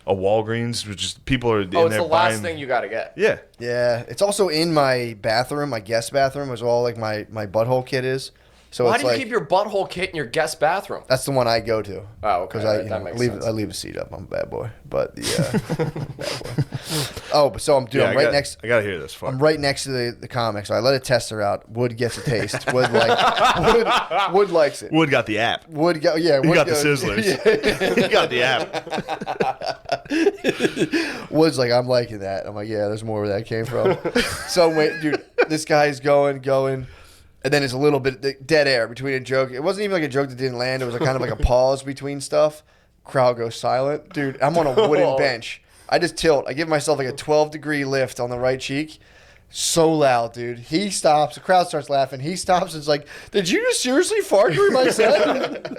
a Walgreens, which is people are in Oh, it's there the last buying. thing you got to get. Yeah. Yeah, it's also in my bathroom, my guest bathroom, is all like my butthole kit is. So Why it's do you like keep your butthole kit in your guest bathroom? that's the one I go to. Oh, okay. Because Alright, that makes sense. I leave a seat up. I'm a bad boy, but the bad boy. Oh, but so I'm Yeah, I'm right next. I gotta hear this. Fuck. I'm right next to the comic, so I let a tester out. Wood gets a taste. Wood likes it. Wood got the app. Wood You Wood got the goes- Sizzlers. You got the app. Wood's like, I'm liking that. I'm like, yeah, there's more where that came from. So wait, dude, this guy's going, and then it's a little bit dead air between a joke. It wasn't even like a joke that didn't land. It was a kind of like a pause between stuff. Crowd goes silent. Dude, I'm on a wooden bench. I just tilt. I give myself like a 12-degree lift on the right cheek. So loud, dude. He stops. The crowd starts laughing. He stops and is like, did you just seriously fart during my set?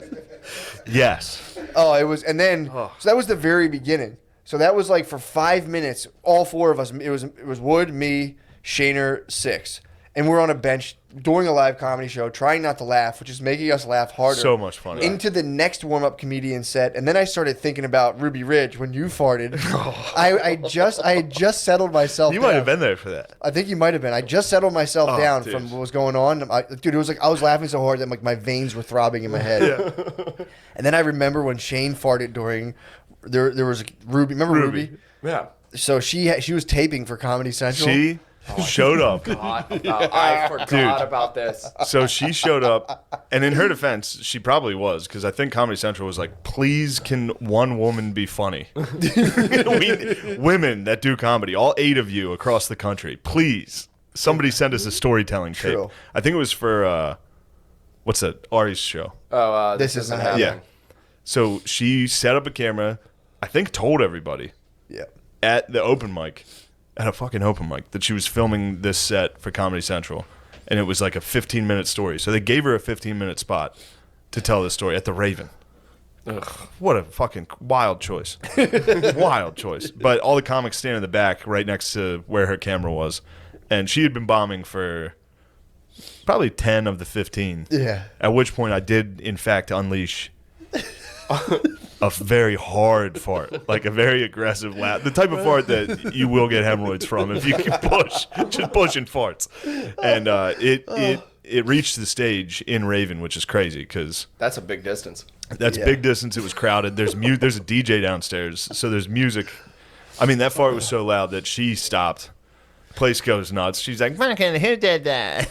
Yes. Oh, it was, and then so that was the very beginning. So that was like for 5 minutes, all four of us. It was Wood, me, Shaner, 6, and we're on a bench during a live comedy show, trying not to laugh, which is making us laugh harder. So much fun. Into the next warm-up comedian set, and then I started thinking about Ruby Ridge when you farted. I had just settled myself. You down. might have been there for that. I think you might have been. I just settled myself down dude. from what was going on. Dude, it was like I was laughing so hard that like my veins were throbbing in my head. And then I remember when Shane farted during there was Ruby. Remember Ruby? Yeah. So she was taping for Comedy Central. She showed up. I forgot about this. So she showed up, and in her defense, she probably was, because I think Comedy Central was like, please can one woman be funny? Women that do comedy, all 8 of you across the country, please, somebody send us a storytelling tape. True. I think it was for, what's that, Ari's show. Oh, This isn't happening. Yeah. So she set up a camera, I think told everybody Yeah. at the open mic, at a fucking open mic, that she was filming this set for Comedy Central. And it was like a 15-minute story. So they gave her a 15-minute spot to tell this story at the Raven. Ugh, what a fucking wild choice. Wild choice. But all the comics stand in the back right next to where her camera was. And she had been bombing for probably 10 of the 15. Yeah. At which point I did, in fact, unleash a very hard fart, like a very aggressive laugh, the type of fart that you will get hemorrhoids from if you can push, just pushing farts. And it reached the stage in Raven, which is crazy because That's a big distance. that's big distance. It was crowded. There's a DJ downstairs, so there's music. I mean, that fart was so loud that she stopped. Place goes nuts. She's like, "Fucking who did that?"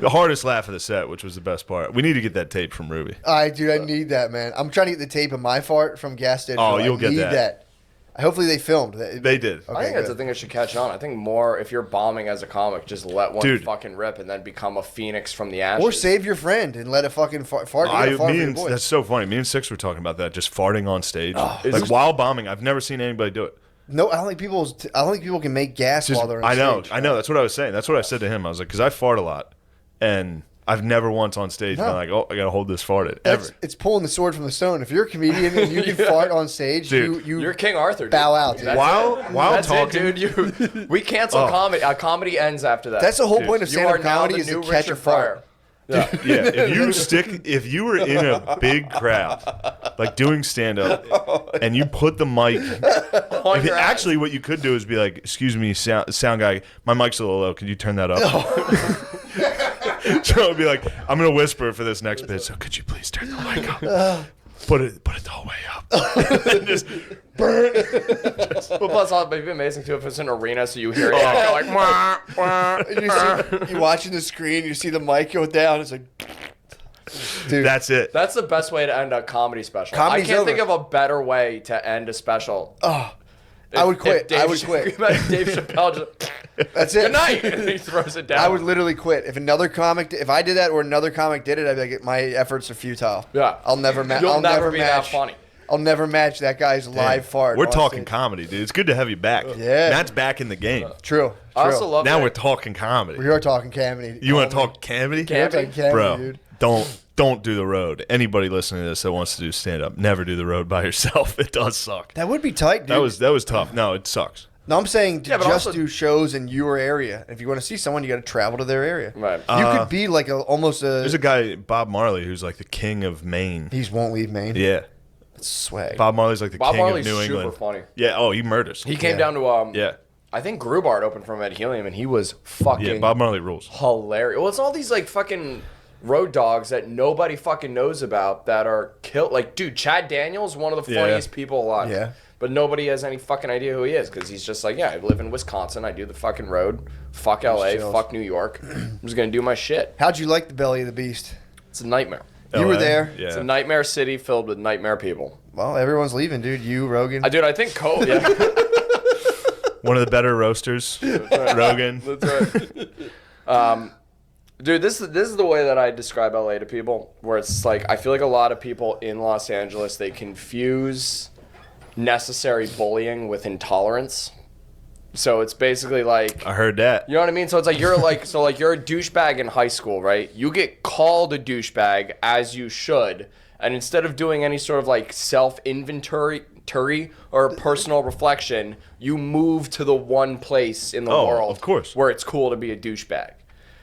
The hardest laugh of the set, which was the best part. We need to get that tape from Ruby. I need that, man. I'm trying to get the tape of my fart from Gas Station. Oh, you'll I get need that. Hopefully they filmed that. They did. Okay, I think that's good. the thing that should catch on. I think more if you're bombing as a comic, just let one Dude. fucking rip and then become a phoenix from the ashes. Or save your friend and let a fucking fart. Fart for your voice. That's so funny. Me and Six were talking about that, just farting on stage, Oh. like while bombing. I've never seen anybody do it. No, I don't think people can make gas Just, while they're on I know. stage. That's what I was saying. That's what I said to him. I was like, because I fart a lot, and I've never once on stage been like, oh, I gotta hold this fart in, ever. It's pulling the sword from the stone. If you're a comedian and you can fart on stage, Dude, You're King Arthur. Dude. bow out. Dude. That's While That's talking, it, dude. We cancel comedy. Comedy ends after that. That's the whole point of You are stand-up now comedy the is to new catch a Richard fart. Pryor. Yeah. yeah, if you were in a big crowd, like doing stand up, and you put the mic, actually what you could do is be like, excuse me, sound guy, my mic's a little low, could you turn that up? So it'd be like, I'm gonna whisper for this next bit, so could you please turn the mic up? Put it the whole way up. Just burn. Well, plus, it'd be amazing too if it's an arena, so you hear it go like, wah, wah. You're watching the screen, you see the mic go down. It's like, dude. That's it. That's the best way to end a comedy special. Comedy's I can't over. think of a better way to end a special. Oh, I would quit. I would quit. Dave Chappelle just, That's it. good night, and he throws it down. I would literally quit if if I did that or another comic did it. I'd be like, my efforts are futile. Yeah. I'll never match. You'll I'll never never be that match. funny. I'll never match that guy's live fart. We're on talking stage. comedy, dude. It's good to have you back. Yeah. Matt's back in the game. True. I also love Now that. we're talking comedy. We are talking comedy. You want to talk comedy? We're talking comedy, Bro, dude. don't do the road. Anybody listening to this that wants to do stand up, never do the road by yourself. It does suck. That would be tight, dude. That was tough. No, it sucks. No, I'm saying to Yeah, but just also- do shows in your area. If you want to see someone, you got to travel to their area. Right. You could be like almost a. There's a guy, Bob Marley, who's like the king of Maine. He won't leave Maine. Yeah. It's swag. Bob Marley's like the Bob king Marley's of New super England. funny. Yeah. Oh, he murders. He came Yeah. down to Yeah. I think Grubart opened from Ed Helium, and he was fucking Yeah. Bob Marley rules. hilarious. Well, it's all these like fucking road dogs that nobody fucking knows about that are killed. Like, dude, Chad Daniels, one of the Yeah. funniest people alive. Yeah. But nobody has any fucking idea who he is because he's just like, yeah, I live in Wisconsin. I do the fucking road. Fuck LA. chills. Fuck New York. I'm just gonna do my shit. How'd you like the Belly of the Beast? It's a nightmare. You were LA? there. Yeah. It's a nightmare city filled with nightmare people. Well, everyone's leaving, dude. You, Rogan. I think Cole. Yeah. One of the better roasters, Rogan. That's right. Dude, this is the way that I describe LA to people, where it's like I feel like a lot of people in Los Angeles, they confuse necessary bullying with intolerance. So it's basically like, I heard that. you know what I mean? So it's like you're a douchebag in high school, right? You get called a douchebag as you should, and instead of doing any sort of like self-inventory or personal reflection, you move to the one place in the Oh, world of course. where it's cool to be a douchebag.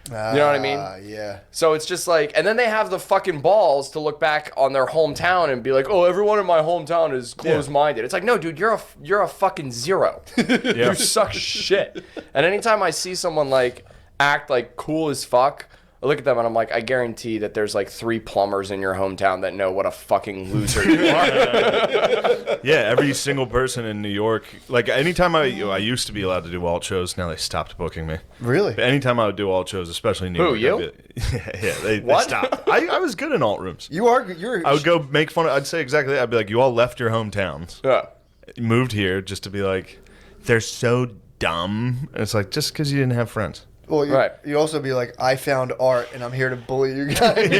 You know what I mean? Yeah. So it's just like, and then they have the fucking balls to look back on their hometown and be like, oh, everyone in my hometown is closed-minded. It's like, no, dude, you're a fucking zero. You suck shit. And anytime I see someone like act like cool as fuck, I look at them and I'm like, I guarantee that there's like 3 plumbers in your hometown that know what a fucking loser you are. Yeah, every single person in New York. Like anytime I used to be allowed to do alt shows. Now they stopped booking me. Really? But anytime I would do alt shows, especially in New Who, York. you? They What? stopped. I was good in alt rooms. You're. I would go make fun of. I'd say exactly that. I'd be like, you all left your hometowns, Yeah. moved here just to be like, they're so dumb. And it's like, just because you didn't have friends. Well, Right. You also be like, I found art and I'm here to bully you guys.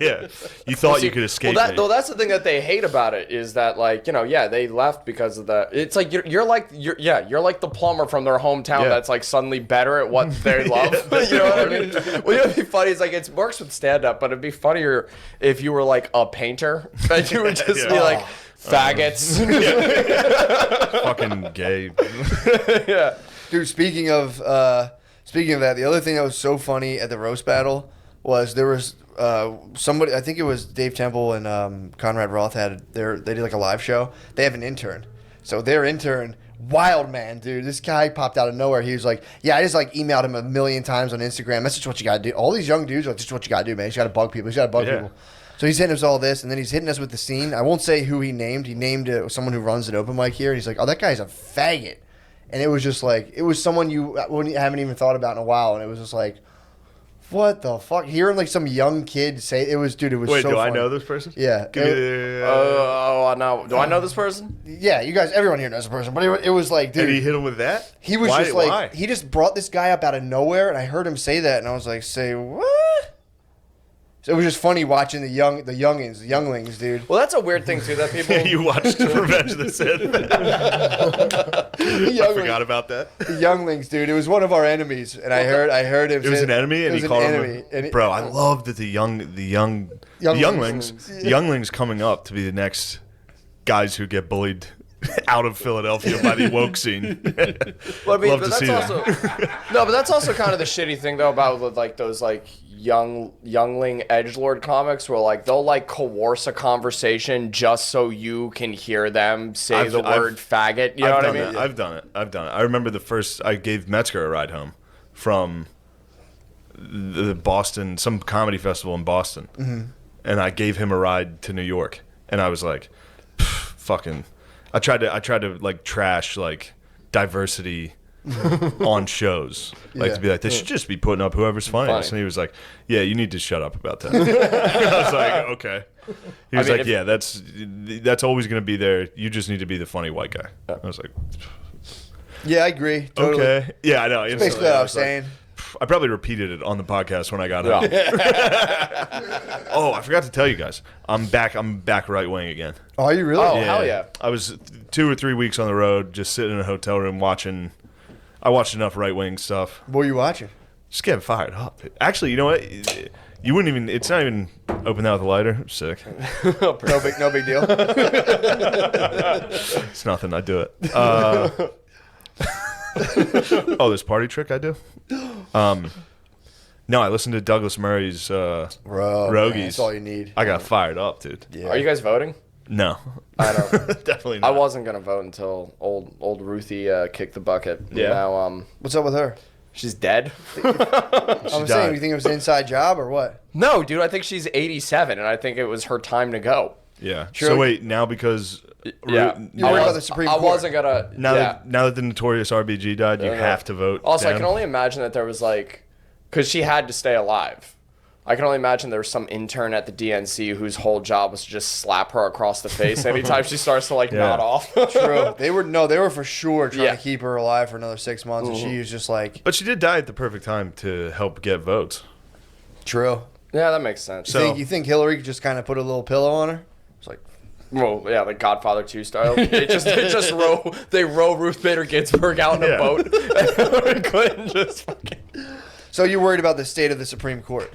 Yeah. You thought you could escape me. Though that's the thing that they hate about it is that like, you know, yeah, they left because of the. It's like you're like the plumber from their hometown Yeah. that's like suddenly better at what they love. You know what I mean? Well, you know, it'd be funny. It's like it works with stand up, but it'd be funnier if you were like a painter and you would just be like faggots. Fucking gay. Yeah. Dude, speaking of that, the other thing that was so funny at the roast battle was there was somebody, I think it was Dave Temple and Conrad Roth they did like a live show. They have an intern. So their intern, wild man, dude. This guy popped out of nowhere. He was like, yeah, I just like emailed him a million times on Instagram. That's just what you got to do. All these young dudes are like, this is what you got to do, man. You got to bug people. You got to bug people. So he's hitting us all this, and then he's hitting us with the scene. I won't say who he named. He named someone who runs an open mic here. And he's like, oh, that guy's a faggot. And it was just like, it was someone you haven't even thought about in a while. And it was just like, what the fuck? Hearing like some young kid say, it was Wait, so do funny. I know this person? Yeah. Give me I know. Do I know this person? Yeah, you guys, everyone here knows the person. But it was like, dude. Did he hit him with that? He was Why- just like, why? he just brought this guy up out of nowhere. And I heard him say that. And I was like, say what? So it was just funny watching the younglings, dude. Well, that's a weird thing too that people. You watched Revenge of the Sith. I forgot about that. The younglings, dude. It was one of our enemies, and I heard him. It was say- an enemy, and it he was called an him. enemy. And Bro, I love that the younglings coming up to be the next guys who get bullied out of Philadelphia by the woke scene. Well, I mean, Love but to that's see also no, but that's also kind of the shitty thing though about like those like youngling edgelord comics where like they'll like coerce a conversation just so you can hear them say I've- the word faggot. You know what I mean? I've done it. I remember I gave Metzger a ride home from the Boston, some comedy festival in Boston, and I gave him a ride to New York, and I was like, fucking. I tried to like trash like diversity on shows, like to be like, they should just be putting up whoever's funniest. And he was like, yeah, you need to shut up about that. I was like, okay. He was I mean, like, yeah, that's always going to be there. You just need to be the funny white guy. I was like, yeah, I agree. Totally. okay. Yeah, I know. Instantly, Basically, what I was like, saying. I probably repeated it on the podcast when I got out. Oh, I forgot to tell you guys. I'm back right wing again. Oh, are you really? Oh, hell yeah. I was 2 or 3 weeks on the road, just sitting in a hotel room watching. I watched enough right wing stuff. What were you watching? Just getting fired up. Actually, you know what? You wouldn't even. It's not even open that with a lighter. I'm sick. No big deal. It's nothing. I do it. Oh, this party trick I do. No, I listened to Douglas Murray's Bro, Rogies. man, that's all you need. I got fired up, dude. Yeah. Are you guys voting? No, I don't. definitely I not. wasn't gonna vote until old Ruthie kicked the bucket. Yeah. Now What's up with her? she's dead. I'm died. saying, you think it was an inside job or what? No, dude, I think she's 87, and I think it was her time to go. Yeah. Sure. So wait, now because Yeah, You're worried about the Supreme I Court. wasn't gonna. now yeah. that the notorious RBG died, you Yeah. have to vote. Also, I down. can only imagine that there was like, because she had to stay alive. I can only imagine there was some intern at the DNC whose whole job was to just slap her across the face anytime she starts to like nod off. True. They were for sure trying Yeah. to keep her alive for another 6 months, and she was just like, But she did die at the perfect time to help get votes. true. Yeah, that makes sense. So- You think Hillary could just kind of put a little pillow on her? It's like, Well, yeah, like Godfather 2 style. They just row Ruth Bader Ginsburg out in a Yeah. boat. And couldn't just fucking. so you're worried about the state of the Supreme Court?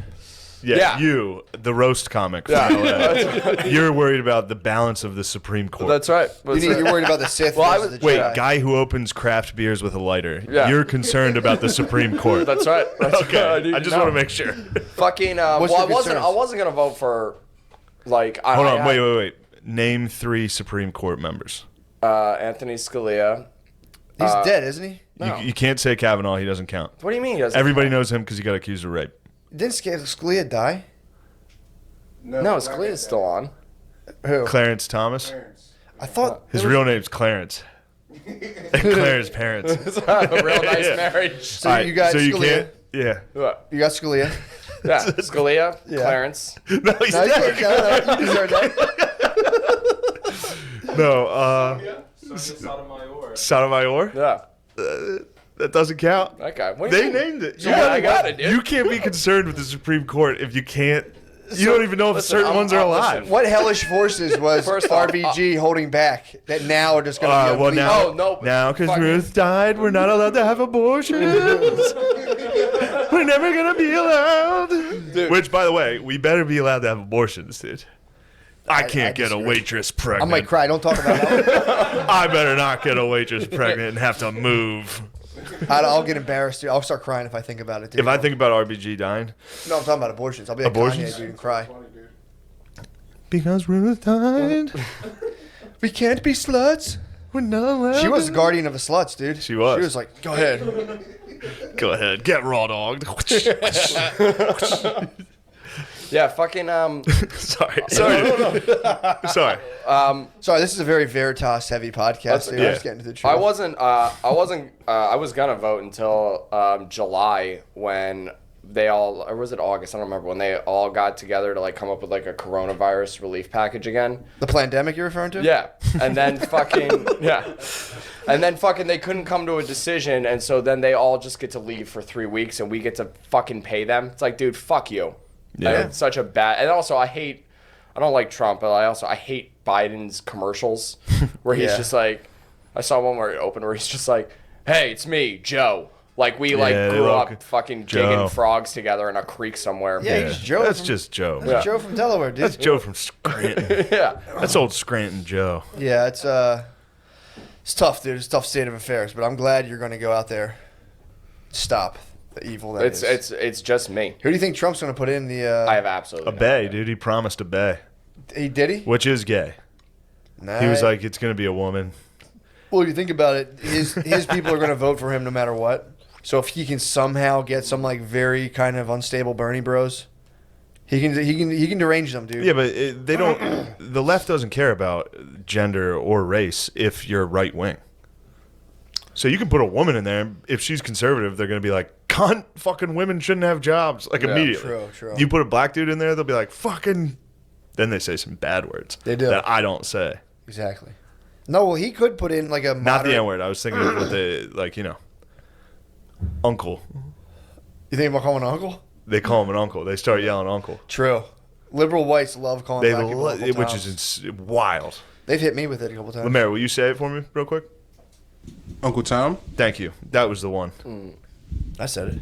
Yeah. You, the roast comic from Yeah. LA. You're worried about the balance of the Supreme Court. That's right. You're worried about the Sith. Well, I versus was- the Wait, Jedi. guy who opens craft beers with a lighter. Yeah. You're concerned about the Supreme Court. That's right. That's Okay, right. I just want to make sure. Fucking. What's Well, your I concerns? wasn't gonna vote for. Like. Hold on, wait. Name 3 Supreme Court members. Anthony Scalia. He's dead, isn't he? No. You can't say Kavanaugh. He doesn't count. What do you mean? He doesn't Everybody knows him because he got accused of rape. Didn't Scalia die? No, Scalia's still on. Who? Clarence Thomas. I thought His real name's Clarence. And Claire's parents. It's a real nice Yeah. marriage. So you got so you Scalia. can't. Yeah. What? You got Scalia. Yeah, Scalia, Yeah. Clarence. No, he's No, you dead. can't. No, you deserve that. No. Sotomayor. Yeah. That doesn't count. That guy. What do you They mean? named it. Yeah, I got it, dude. You can't be concerned with the Supreme Court if you can't. You don't even know if listen, certain I'm- ones are I'm alive. listening. What hellish forces was First off, RBG holding back that now are just going to be Well, unleashed? now, Oh, no, now because fucking- Ruth died, we're not allowed to have abortions. We're never gonna be allowed. Dude. Which, by the way, we better be allowed to have abortions, dude. I can't I get a disagree. waitress I pregnant. might cry. Don't talk about that. I better not get a waitress pregnant and have to move. I'll get embarrassed, dude. I'll start crying if I think about it, dude. If I think about RBG dying, No, I'm talking about abortions. I'll be like Abortions? Kanye, dude, and cry. because Ruth died, We can't be sluts. we're not allowed. She was the guardian of the sluts, dude. She was. She was like, go ahead. Go ahead, get raw dogged. Yeah, fucking. Sorry. Sorry, this is a very Veritas heavy podcast, dude. yeah. I'm just getting to the truth. I was gonna vote until July when they all, or was it August? I don't remember, when they all got together to like come up with like a coronavirus relief package again. The pandemic you're referring to? Yeah, and then fucking and then fucking they couldn't come to a decision, and so then they all just get to leave for 3 weeks, and we get to fucking pay them. It's like, dude, fuck you. Yeah. It's such a bad. And also, I don't like Trump, but I hate Biden's commercials where he's Yeah. just like, I saw one where it opened where he's just like, hey, it's me, Joe. Like we like Yeah, they grew all up could- fucking Joe. digging frogs together in a creek somewhere. Yeah, he's Joe. That's from, just Joe. that's Joe from Delaware, dude. That's Joe from Scranton. Yeah. That's old Scranton Joe. Yeah, it's tough, dude. It's a tough state of affairs, but I'm glad you're going to go out there, stop the evil that is. It's just me. Who do you think Trump's going to put in the? I have absolutely A no bay, idea. dude. He promised a bay, He did he? which is gay. Nah, He was like, it's going to be a woman. well, if you think about it, his people are going to vote for him no matter what. So if he can somehow get some like very kind of unstable Bernie bros, he can derange them, dude. Yeah, but they don't. The left doesn't care about gender or race if you're right wing. So you can put a woman in there. If she's conservative, they're going to be like, cunt, fucking women shouldn't have jobs. Like immediately. True. You put a black dude in there, they'll be like, fucking. Then they say some bad words. They do. That I don't say. Exactly. No, well, he could put in like a Not moderate, the N word. I was thinking of what they, like, uncle. You think about calling an uncle? They call him an uncle. They start yelling uncle. True. Liberal whites love calling They black people Uncle which Toms. is wild. They've hit me with it a couple times. Lemaire, will you say it for me real quick? Uncle Tom. Thank you. That was the one. I said it.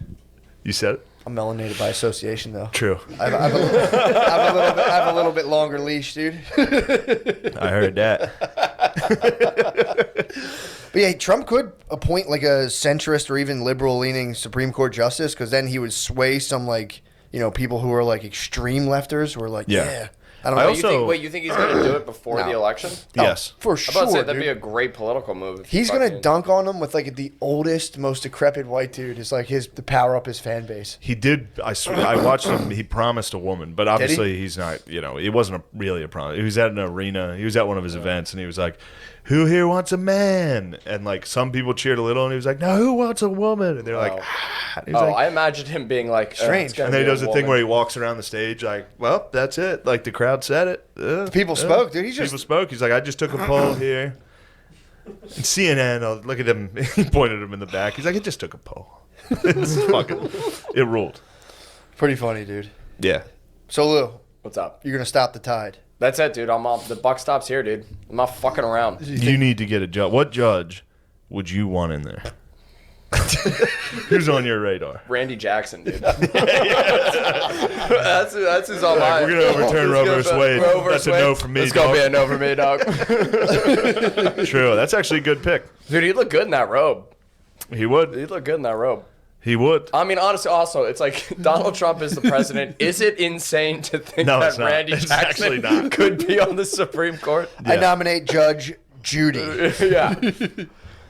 You said it? I'm melanated by association, though. True. I have a little bit longer leash, dude. I heard that. But yeah, Trump could appoint like a centrist or even liberal-leaning Supreme Court justice, because then he would sway some like people who are like extreme lefters who are like, Yeah. I don't I know. also- You think he's gonna do it before No. the election? Yes. For I'm sure, about to say that'd dude. be a great political move. if he He's gonna fucking- dunk on him with like the oldest, most decrepit white dude. It's like to power up his fan base. He did. I swear, I watched him. He promised a woman, but obviously he's not. It wasn't really a promise. He was at an arena. He was at one of his events, and he was like, "Who here wants a man?" And like some people cheered a little, and he was like, "No, who wants a woman?" And they're like, Oh. "Ah." And he was Oh, like, I imagined him being like Strange. it's gonna and then he be a does the thing woman. where he walks around the stage like, "Well, that's it." Like the crowd said it. People spoke, dude. He's People just spoke. He's like, "I just took a poll here." And CNN, look at him. He pointed him in the back. He's like, "I just took a poll." It's fucking. It ruled. pretty funny, dude. Yeah. So Lou, What's up? you're gonna stop the tide. That's it, dude. I'm off. The buck stops here, dude. I'm not fucking around. You need to get a judge. What judge would you want in there? Who's on your radar? Randy Jackson, dude. that's who's on Like, my. we're gonna overturn Roe versus Wade. That's a no for me. It's gonna be a no for me, dog. True. That's actually a good pick. Dude, he'd look good in that robe. He would. He'd look good in that robe. He would. I mean, honestly, also, it's like Donald Trump is the president. Is it insane to think No, that it's not. Randy It's Jackson actually not. could be on the Supreme Court? I nominate Judge Judy. Yeah.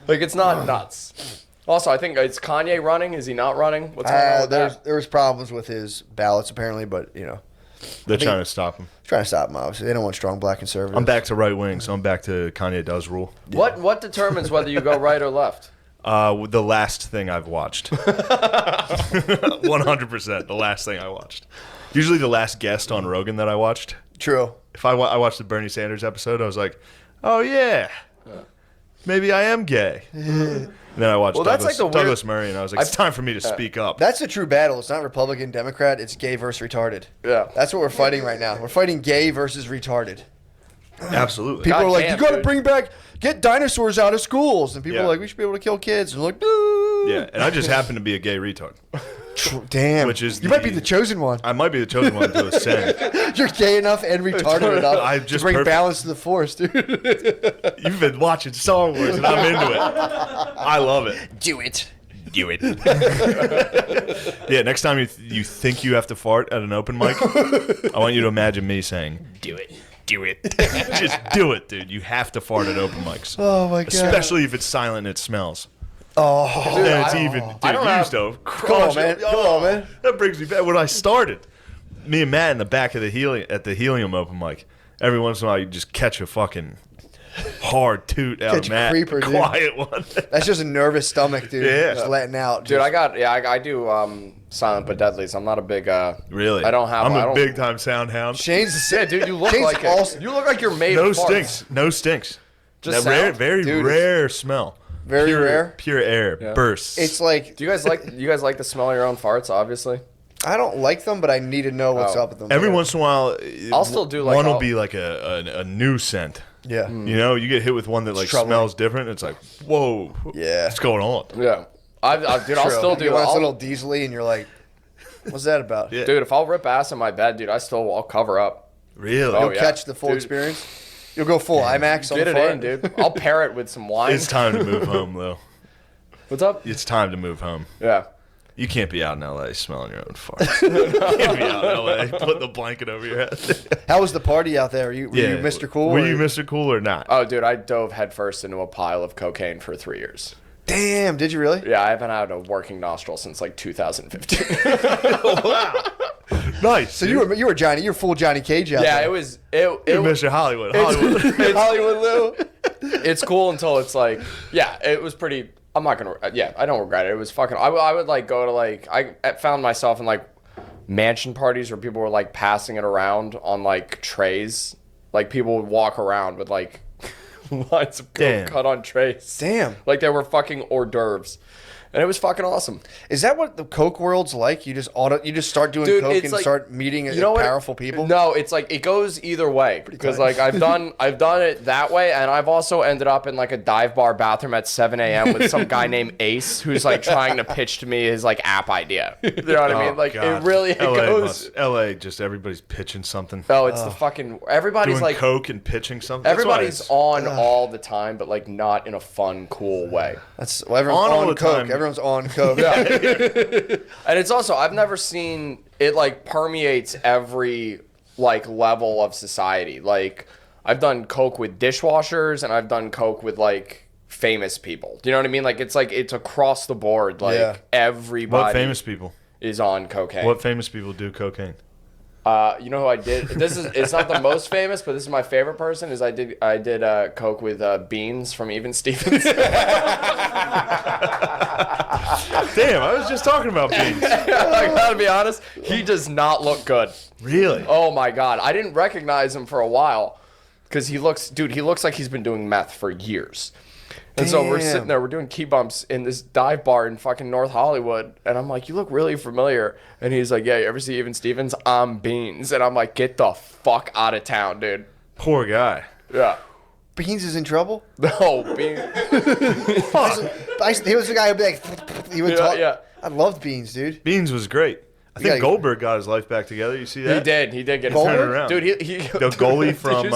Like, it's not nuts. Also, I think it's Kanye running. Is he not running? What's going on with that? There was problems with his ballots apparently, but you know, They're trying to stop him. trying to stop him. Obviously, they don't want strong black conservatives. I'm back to right wing, so I'm back to Kanye does rule. What determines whether you go right or left? The last thing I've watched. 100%. The last thing I watched. Usually the last guest on Rogan that I watched. True. If I watched the Bernie Sanders episode, I was like, oh yeah, maybe I am gay. And then I watched Well, that's Douglas, like the weird- Douglas Murray, and I was like, it's time for me to speak up. That's the true battle. It's not Republican, Democrat. It's gay versus retarded. Yeah. That's what we're fighting right now. We're fighting gay versus retarded. Absolutely. People God are like, damn, you got to dude. bring back, get dinosaurs out of schools. And people Yeah. are like, we should be able to kill kids. And they're like, no. Yeah, and I just happen to be a gay retard. Damn. Which is you might be the chosen one. I might be the chosen one to ascend. You're gay enough and retarded enough I'm to just bring perfect. balance to the force, dude. You've been watching Star Wars, and I'm into it. I love it. Do it. Do it. Yeah, next time you think you have to fart at an open mic, I want you to imagine me saying, do it. Do it. Just do it, dude. You have to fart at open mics. Oh, my God. Especially if it's silent and it smells. Oh. And it's even. Dude, I don't you have- used to Come on, man. Come on, man. That brings me back when I started. Me and Matt in the back of the Helium open mic. Every once in a while, you just catch a fucking hard toot out Catch of a Matt. creeper, dude. Quiet one. That's just a nervous stomach, dude. Yeah. Just letting out. Dude, Just- I do silent but deadlies. I'm not a big Really? I don't have. I'm I a don't, big time sound hound. Shane's the Yeah, dude, you look Shane's like awesome. you look like you're made. No of farts. stinks. No stinks. Just That rare, sound? very Dude, rare smell. very pure, rare. Pure air bursts. It's like, Do you guys like the smell of your own farts? Obviously. I don't like them, but I need to know what's Oh. up with them. every Yeah. once in a while. I'll still do, like, one will I'll- be like a new scent. Yeah. You know, you get hit with one that like troubling. smells different. It's like, whoa, Yeah. what's going on? Yeah. Dude, I'll True. still You do. get one that's a I'll- little diesely, and you're like, what's that about? Yeah. Dude, if I'll rip ass in my bed, dude, I'll cover up. Really? Oh, You'll yeah. catch the full Dude. experience. You'll go full IMAX on Get the it fart. in, dude. I'll pair it with some wine. It's time to move home, though. What's up? It's time to move home. Yeah. You can't be out in LA smelling your own farts. You can't be out in LA putting the blanket over your head. How was the party out there? Were you Mr. Cool? Were or- you Mr. Cool or not? Oh, dude, I dove headfirst into a pile of cocaine for 3 years. Damn, did you really? Yeah, I haven't had a working nostril since like 2015. Nice. So you were Johnny. You were full Johnny Cage out yeah, there. it was. You're Mr. Hollywood. Hollywood. Hollywood Lou. It's cool until it's like, yeah, it was pretty. I'm not gonna. Yeah, I don't regret it. It was fucking. I would like go to like. I found myself in like mansion parties where people were like passing it around on like trays. Like people would walk around with like lines of Damn. coke cut on trays. Damn. Like they were fucking hors d'oeuvres. And it was fucking awesome. Is that what the coke world's like? You just start doing Dude, coke it's and like- start meeting what? powerful people. No, it's like it goes either way because tight. like I've done it that way, and I've also ended up in like a dive bar bathroom at 7 a.m. with some guy named Ace who's like trying to pitch to me his like app idea. You know what I mean? Like God. it really LA goes. LA, just everybody's pitching something. Oh, it's the fucking everybody's Doing like coke and pitching something. That's why everybody's it's- on all the time, but like not in a fun, cool way. That's everyone's On all on the coke. time. Everyone's on coke. And it's also I've never seen it like permeates every like level of society. Like I've done coke with dishwashers and I've done coke with like famous people. Do you know what I mean? Like it's across the board. Like Yeah. everybody What famous people? is on cocaine. What famous people do cocaine? You know who I did? It's not the most famous, but this is my favorite person. Is I did coke with Beans from Even Stevens. Damn, I was just talking about beans. I gotta be honest, he does not look good. Really? Oh my god, I didn't recognize him for a while because he looks like he's been doing meth for years. And so we're Damn. sitting there, we're doing key bumps in this dive bar in fucking North Hollywood, and I'm like, "You look really familiar." And he's like, "Yeah, you ever see Even Stevens? I'm Beans." And I'm like, "Get the fuck out of town, dude." Poor guy. Yeah. Beans is in trouble. No, Beans. He was the guy who'd be like, He would Yeah, talk. yeah. I loved Beans, dude. Beans was great. I think gotta- Goldberg got his life back together. You see that? He did get Goldberg? his Turn it around. Dude, he The goalie Did from you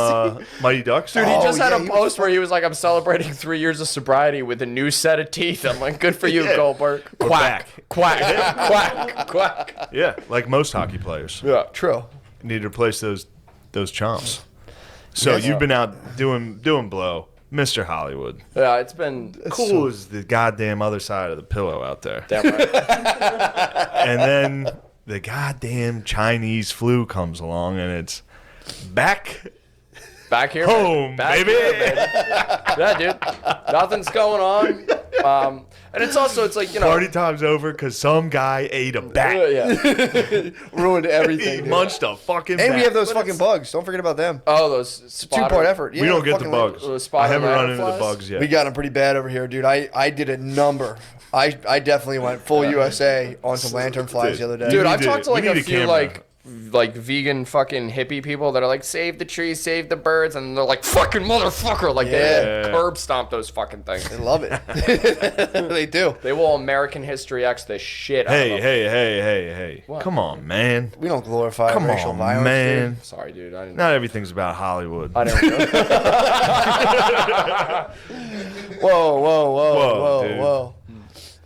see? Mighty Ducks. Dude, he Oh, just had yeah, a he post where he was like, "I'm celebrating 3 years of sobriety with a new set of teeth." I'm like, "Good for you, Yeah. Goldberg." We're Quack, back. quack, quack, quack. Yeah, like most hockey players. Yeah. True. Need to replace those chomps. So Yes. you've been out doing blow, Mr. Hollywood. Yeah, it's been Cool as the goddamn other side of the pillow out there. damn right. And then the goddamn Chinese flu comes along, and it's back Back here, home, Back baby. here, yeah, dude. Nothing's going on. And it's like, you know. Party time's over because some guy ate a bat. Yeah. Ruined He everything. dude. munched a fucking And bat. we have those fucking bugs. Don't forget about them. Oh, those spotter. Two-part effort. Yeah, We don't get the fucking bugs. spider I haven't run into the lanternflies? bugs yet. We got them pretty bad over here, dude. I did a number. I definitely went full USA on some lantern flies the other day. Dude, We I've need talked to we like need a a few camera. like vegan fucking hippie people that are like, save the trees, save the birds, and they're like, fucking motherfucker, like Yeah. they curb stomp those fucking things. They love it. They do. They will American History X the shit out Hey, of them. hey. What? Come on, man. We don't glorify Come racial on, violence, man. dude. Sorry, dude. I didn't. Not everything's about Hollywood. I didn't. Whoa, dude. whoa.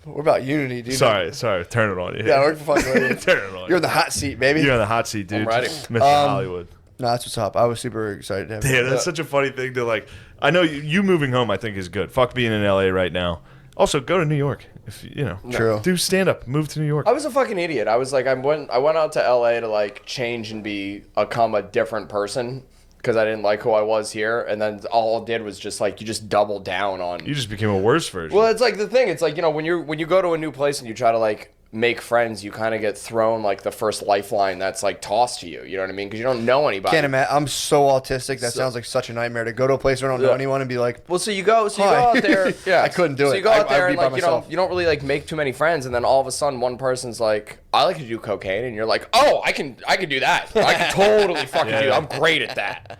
We're about unity, dude. Sorry. Turn it on you. Yeah, we're fucking with you. Turn it on You're in the hot seat, baby. You're on the hot seat, dude. ready. Mr. Hollywood. No, that's what's up. I was super excited to have you. Yeah, that's such a funny thing to like. I know you moving home. I think is good. Fuck being in LA right now. Also, go to New York. If you know, True. do stand up. Move to New York. I was a fucking idiot. I was like, I went out to LA to like change and become a different person because I didn't like who I was here, and then all it did was just like you just double down on. You just became a worse version. Well, it's like the thing. It's like, you know, when you go to a new place and you try to like make friends, you kind of get thrown like the first lifeline that's like tossed to you. You know what I mean? Because you don't know anybody. Can't imagine. I'm so autistic. That sounds like such a nightmare to go to a place where I don't know Yeah. anyone and be like, Well, so you go Hi. out there. Yeah, I couldn't do So it. you go out I'd there be and by like myself. you don't really like make too many friends, and then all of a sudden one person's like, I like to do cocaine, and you're like, oh, I can do that. I can totally fucking do. I'm great at that.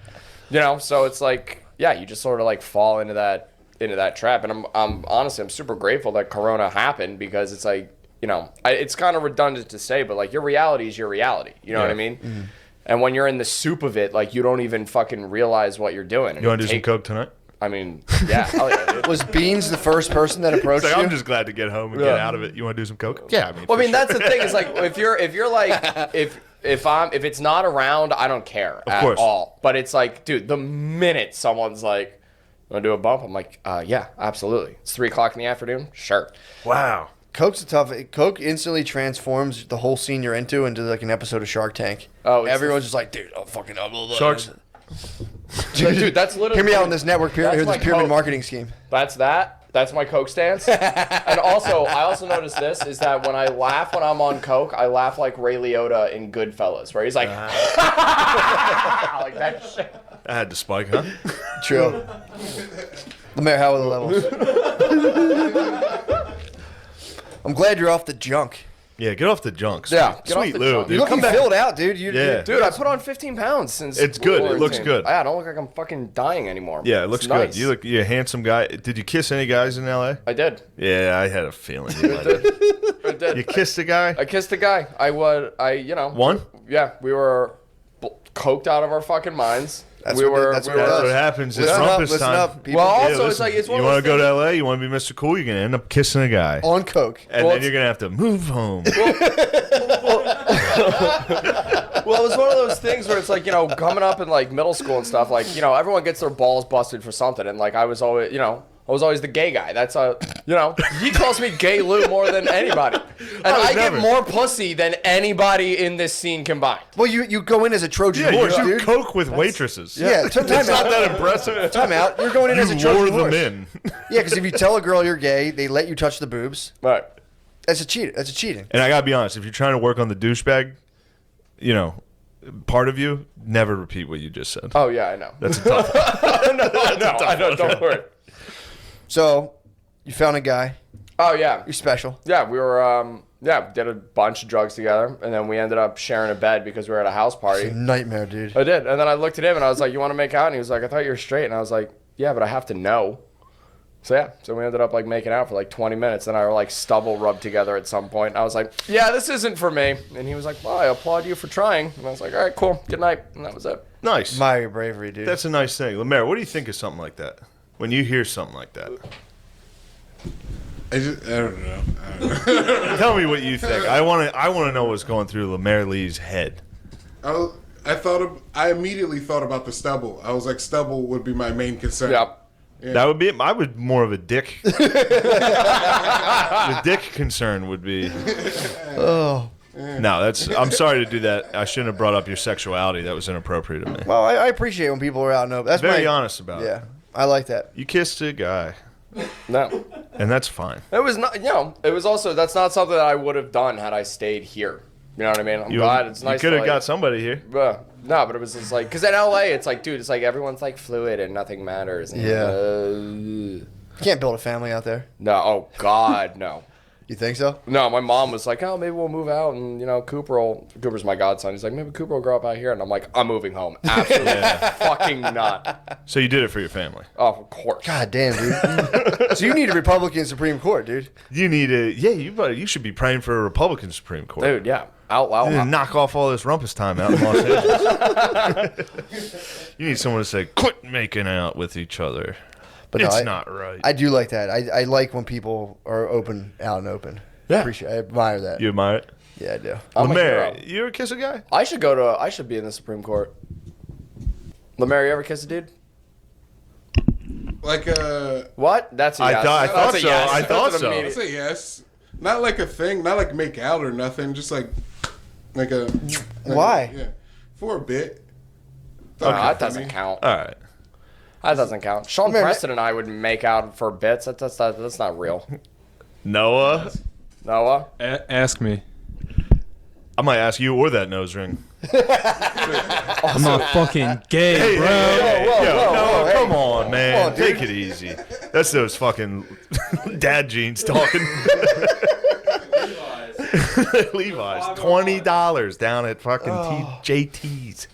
You know, so it's like, yeah, you just sort of like fall into that trap, and I'm honestly I'm super grateful that Corona happened because it's like, you know, it's kind of redundant to say, but like your reality is your reality. You know what I mean? Mm-hmm. And when you're in the soup of it, like you don't even fucking realize what you're doing. And you want to do some take- coke tonight? I mean, yeah, hell yeah, dude. was Beans the first person that approached It's like, you? I'm just glad to get home and get out of it. You want to do some coke? Yeah, I mean. Well, I for mean, that's the thing. Is like if you're like if it's not around, I don't care at course. all. But it's like, dude, the minute someone's like, "Want to do a bump?" I'm like, yeah, absolutely. It's 3:00 in the afternoon. Sure. sure. Wow. Coke's a tough. Coke instantly transforms the whole scene you're into like an episode of Shark Tank. Oh, it's everyone's just like, dude, oh fucking blah, blah, blah. Sharks. Dude, that's literally. Hear me out on this network That's pyramid, my this pyramid Coke. marketing scheme. That's my Coke stance. And also, I also noticed this is that when I laugh when I'm on Coke, I laugh like Ray Liotta in Goodfellas, where he's like, like that shit. I had to spike, huh? True. Lemaire, how are the levels? I'm glad you're off the junk. Yeah, get off the junk. Yeah, get off Sweet the Lou, junk. dude. You look Come back. filled out, dude. Yeah. Dude, I put on 15 pounds since. It's good. It looks quarantine. good. Yeah, I don't look like I'm fucking dying anymore. Yeah, it It's looks nice. good. You're a handsome guy. Did you kiss any guys in LA? I did. Yeah, I had a feeling you might. I did. You kissed a guy? I kissed a guy. You know. One? Yeah, we were coked out of our fucking minds. That's we what were. that's we what it were- That's does. what happens. It's Listen up, rumpus listen time. up, people. Well, Yeah, also, it's listen, like it's one you of want those to go things- to LA? You want to be Mr. Cool? You're gonna end up kissing a guy, On Coke. and Well, then you're gonna have to move home. Well, it was one of those things where it's like, you know, coming up in like middle school and stuff, like, you know, everyone gets their balls busted for something, and like I was always, you know, I was always the gay guy. That's you know, he calls me Gay Lou more than anybody, and I never. get more pussy than anybody in this scene combined. Well, you go in as a Trojan Yeah, you horse, do dude. coke with waitresses. Yeah, time It's not out. that impressive. Time out. You're going in as a You Trojan lure them horse. in. Yeah, because if you tell a girl you're gay, they let you touch the boobs. Right. That's a cheat. That's a cheating. And I gotta be honest, if you're trying to work on the douchebag, you know, part of you, never repeat what you just said. Oh yeah, I know. That's a tough one. I know. Don't worry. So, you found a guy. Oh yeah. You're special. Yeah, we were did a bunch of drugs together, and then we ended up sharing a bed because we were at a house party. Nightmare, dude. I did, and then I looked at him and I was like, "You want to make out?" And he was like, "I thought you were straight," and I was like, "Yeah, but I have to know." So we ended up like making out for like 20 minutes, and our like stubble rubbed together at some point. And I was like, yeah, this isn't for me. And he was like, well, I applaud you for trying. And I was like, all right, cool, good night. And that was it. Nice. Admire your bravery, dude. That's a nice thing. Lemaire, what do you think of something like that? When you hear something like that, I don't know. tell me what you think. I want to know what's going through Lemaire Lee's head. I immediately thought about the stubble. I was like, stubble would be my main concern. Yep. Yeah. That would be. I would more of a dick. The dick concern would be. Oh. No, that's. I'm sorry to do that. I shouldn't have brought up your sexuality. That was inappropriate of me. Well, I appreciate when people are out and open. That's Very my, honest about it. Yeah, I like that. You kissed a guy, No. and that's fine. It was not, it was also, that's not something that I would have done had I stayed here. You know what I mean? I'm glad it's nice. You could have to, got somebody here. No, but it was just like, because in LA, it's like, dude, it's like everyone's like fluid and nothing matters. And, Yeah. Can't build a family out there. no, oh, God, no. You think so? No, my mom was like, oh, maybe we'll move out and, Cooper's my godson. He's like, maybe Cooper will grow up out here. And I'm like, I'm moving home. Absolutely fucking not. So you did it for your family. Oh, of course. God damn, dude. So you need a Republican Supreme Court, dude. You need a you should be praying for a Republican Supreme Court. Dude, yeah. Out loud. You need to knock off all this rumpus time out in Los Angeles. You need someone to say, quit making out with each other. But no, it's not right. I do like that. I like when people are open, out and open. Yeah. I admire that. You admire it? Yeah, I do. I'm a Lemaire, hero. you ever kiss a guy? I should be in the Supreme Court. Lemaire, you ever kiss a dude? Like What? That's a I yes. thought That's a so. yes. I thought That's an so. I immediate- say yes. Not like a thing. Not like make out or nothing. Just like a. Why? Yeah. For a bit. No, Okay. that doesn't count. All right. That doesn't count. Sean Man, Preston and I would make out for bits. That's not real. Noah, Noah? Ask me. I might ask you or that nose ring. I'm not fucking gay, bro. Noah, come on, man. Come on, dude. Take it easy. That's those fucking dad jeans talking. Levi's. $20 down at fucking JT's.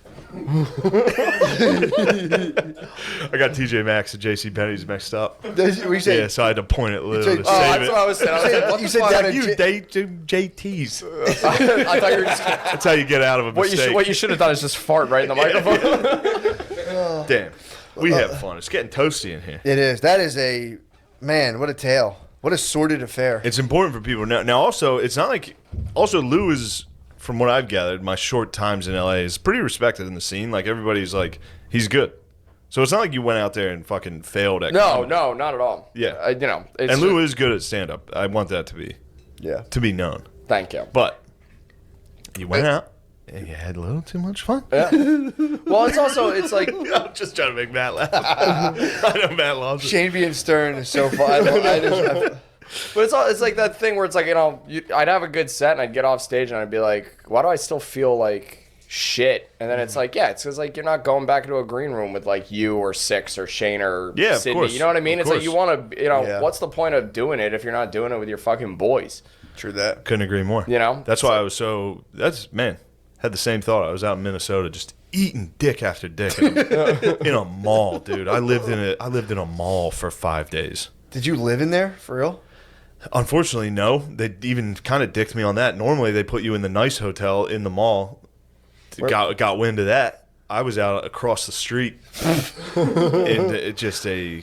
I got TJ Maxx and JC Penney's mixed up. We say, Yeah, so I had to point at Lou said- to Oh, save That's it. what I was saying. I was like, what you the said fuck? down at You date JT's. I thought you were just... That's how you get out of a mistake. What you should have done is just fart right in the microphone. Damn. We have fun. It's getting toasty in here. it is. That is a, man, what a tale. What a sordid affair. It's important for people to know. Now, also, it's not like... Also, Lou is, from what I've gathered, my short times in L.A. is pretty respected in the scene. Like, everybody's like, he's good. So it's not like you went out there and fucking failed at No, comedy. no, not at all. Yeah. It's And Lou is good at stand-up. I want that to Yeah. be known. Thank you. But you went out and you had a little too much fun. Yeah. Well, it's also, it's like... I'm just trying to make Matt laugh. I know Matt loves it. Shane being stern is so fun. But it's like that thing where it's like, I'd have a good set and I'd get off stage and I'd be like, why do I still feel like shit? And then it's like, yeah, it's because like you're not going back into a green room with like you or Six or Shane or Yeah, of Sydney. course. You know what I mean? Of It's like course. you want to, Yeah. what's the point of doing it if you're not doing it with your fucking boys? True that. Couldn't agree more. You know? That's why I was so. Had the same thought. I was out in Minnesota just eating dick after dick in a mall, dude. I lived in a mall for 5 days. Did you live in there for real? Unfortunately, no. They even kind of dicked me on that. Normally, they put you in the nice hotel in the mall. Got wind of that. I was out across the street in just a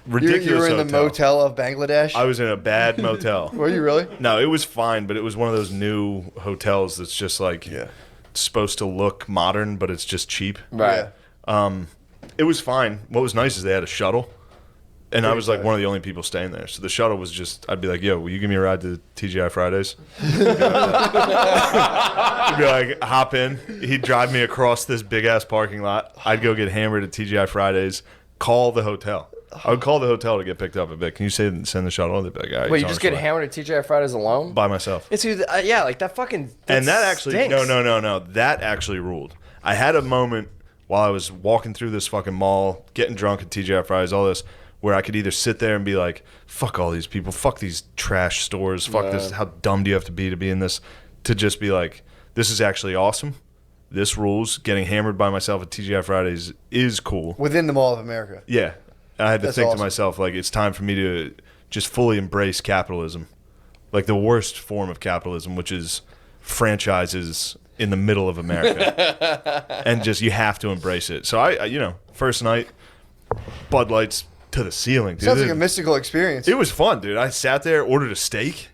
ridiculous You were in the hotel. motel of Bangladesh? I was in a bad motel. Were you really? No, it was fine, but it was one of those new hotels that's just like supposed to look modern, but it's just cheap. Right. It was fine. What was nice is they had a shuttle. And I was like nice. one of the only people staying there. So the shuttle was just, I'd be like, yo, will you give me a ride to TGI Fridays? He'd be like, hop in. He'd drive me across this big ass parking lot. I'd go get hammered at TGI Fridays, call the hotel. I would call the hotel to get picked up a bit. Can you send the shuttle? They'd be like, all right, Wait, he's you on just his get way. hammered at TGI Fridays alone? By myself. It's either, yeah, like that fucking. And that actually, stinks. no. That actually ruled. I had a moment while I was walking through this fucking mall, getting drunk at TGI Fridays, all this, where I could either sit there and be like, fuck all these people, fuck these trash stores, fuck this, how dumb do you have to be in this, to just be like, this is actually awesome. This rules. Getting hammered by myself at TGI Fridays is cool. Within the Mall of America. Yeah. And I had to That's think awesome. to myself, like, it's time for me to just fully embrace capitalism. Like the worst form of capitalism, which is franchises in the middle of America. And just, you have to embrace it. So first night, Bud Lights to the ceiling, dude. Sounds like a mystical experience. It was fun, dude. I sat there, ordered a steak.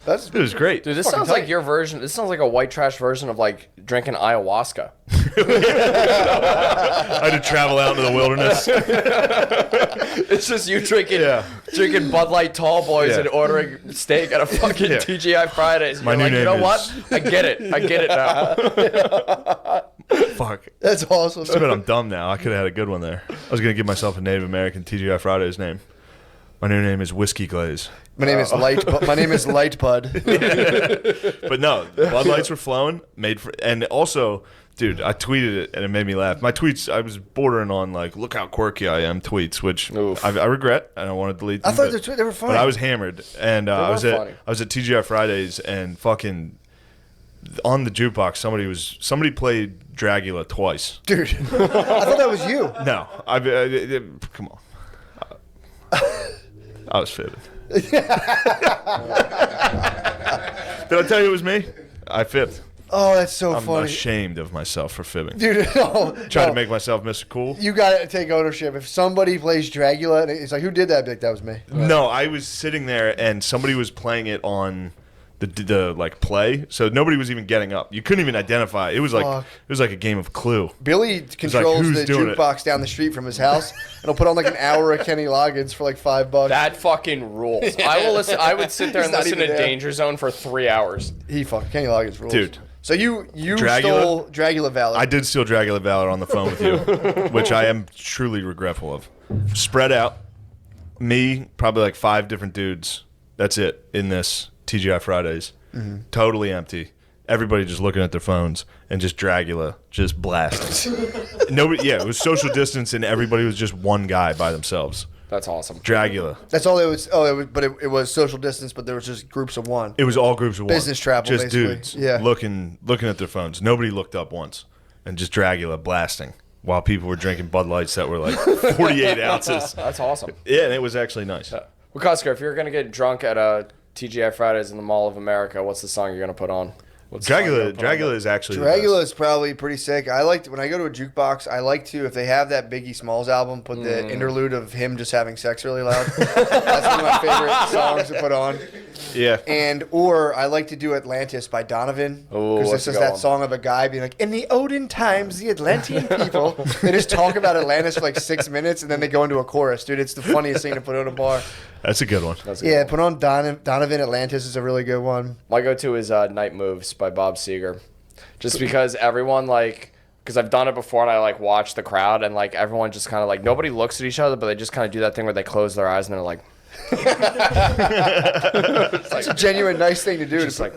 That's It was great. Dude, this Fucking sounds tight. like your version. This sounds like a white trash version of like drinking ayahuasca. I had to travel out into the wilderness. It's just you drinking Bud Light Tall Boys Yeah. and ordering steak at a fucking Yeah. TGI Fridays. And My you're new like, you name know is- what? I get it now. Fuck. That's awesome. I bet I'm dumb now. I could have had a good one there. I was going to give myself a Native American TGI Fridays name. My new name is Whiskey Glaze. My name is Light. My name is Light Bud. But no, Bud Lights were flowing. And also, dude, I tweeted it and it made me laugh. My tweets, I was bordering on like, look how quirky I am tweets, which Oof. I regret. And I want to delete them. I thought but- they were funny. But I was hammered, and I were was funny. at TGI Fridays, and fucking on the jukebox, somebody played Dragula twice. Dude, I thought that was you. No, come on. I was fibbing. Did I tell you it was me? I fibbed. Oh, that's so I'm funny. ashamed of myself for fibbing. Dude, no. Try no. to make myself Mr. Cool. You got to take ownership. If somebody plays Dragula, and it's like, who did that? I'd be like, that was me. No, I was sitting there and somebody was playing it on the like play, so nobody was even getting up. You couldn't even identify. It was like Fuck. a game of Clue. Billy controls who's the doing it? jukebox down the street from his house, and he'll put on like an hour of Kenny Loggins for like $5. That fucking rules. I will listen. I would sit there He's and not listen to even there. Danger Zone for 3 hours. Kenny Loggins rules. Dude. So you Dragula? stole Dragula Valley. I did steal Dragula Valor on the phone with you, which I am truly regretful of. Spread out, me, probably like 5 different dudes. That's it in this TGI Fridays. Totally empty. Everybody just looking at their phones and just Dragula just blasting. Nobody. Yeah, it was social distance and everybody was just one guy by themselves. That's awesome. Dragula. That's all it was. But it was social distance, but there was just groups of one. It was all groups of one. Business travel, just basically. dudes. Yeah. looking at their phones. Nobody looked up once, and just Dragula blasting while people were drinking Bud Lights that were like 48 ounces. That's awesome. Yeah, and it was actually nice. Well, Cusker, if you're gonna get drunk at a TGI Fridays in the Mall of America, what's the song you're gonna put on? What's the song you're gonna put on? Dragula is actually the Dragula best. is probably pretty sick. I like when I go to a jukebox. I like to, if they have that Biggie Smalls album, put the interlude of him just having sex really loud. That's one of my favorite songs to put on. Yeah. Or I like to do Atlantis by Donovan, Ooh, because that's it's a just good that one. song of a guy being like, in the olden times, the Atlantean people. They just talk about Atlantis for like 6 minutes, and then they go into a chorus. Dude, it's the funniest thing to put on a bar. That's a good one. That's a good Yeah, one. put on Donovan Atlantis is a really good one. My go-to is Night Moves by Bob Seger. Just because everyone, like, because I've done it before and I, like, watch the crowd and, like, everyone just kind of, like, nobody looks at each other, but they just kind of do that thing where they close their eyes and they're like, It's a genuine nice thing to do. just To like,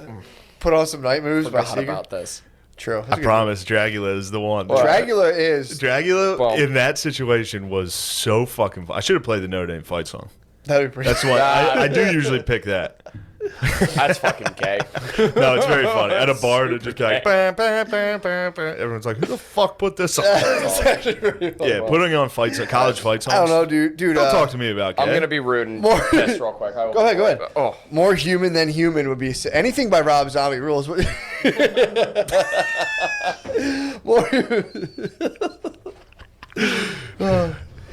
put on some night moves by forgot Seeger. about this. True. That's I a good promise Dragula is the one. Well, Dragula is. Dragula Well- in that situation was so fucking fun. I should have played the Notre Dame fight song. That'd be pretty. That's what I do usually pick that. That's fucking gay. No, it's very funny. At a bar to just Okay. like bam, bam, bam, bam, bam. Everyone's like, who the fuck put this on? It's actually pretty fun. Yeah, putting on fights, college fight songs. I don't know, dude. Don't talk to me about I'm gay. going to be rude and More- piss real quick. Go ahead. Oh, More human than human would be anything by Rob Zombie rules. More.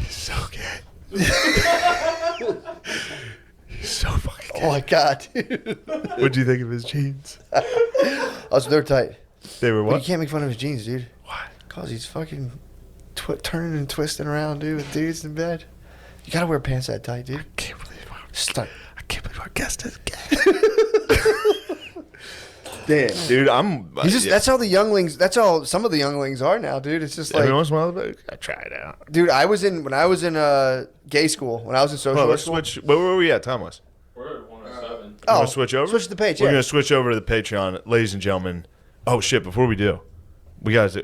so gay. He's so fucking gay. Oh my god, dude. What'd you think of his jeans? Oh, so they're tight. They were You what? can't make fun of his jeans, dude. Why? Cause he's fucking turning and twisting around, dude, with dudes in bed. You gotta wear pants that tight, dude. Can't believe Start. I can't believe our guest is gay. Damn. Dude, I'm. He's just, yeah. That's how the younglings. That's how some of the younglings are now, dude. It's just like, Every once in a while, I try it out. dude. When I was in gay school, when I was in social Well, work let's school. switch. Where were we at, Thomas? We're at 107. Oh, Wanna switch over? Switch to the page. We're Yeah. gonna switch over to the Patreon, ladies and gentlemen. Oh shit! Before we do, we guys,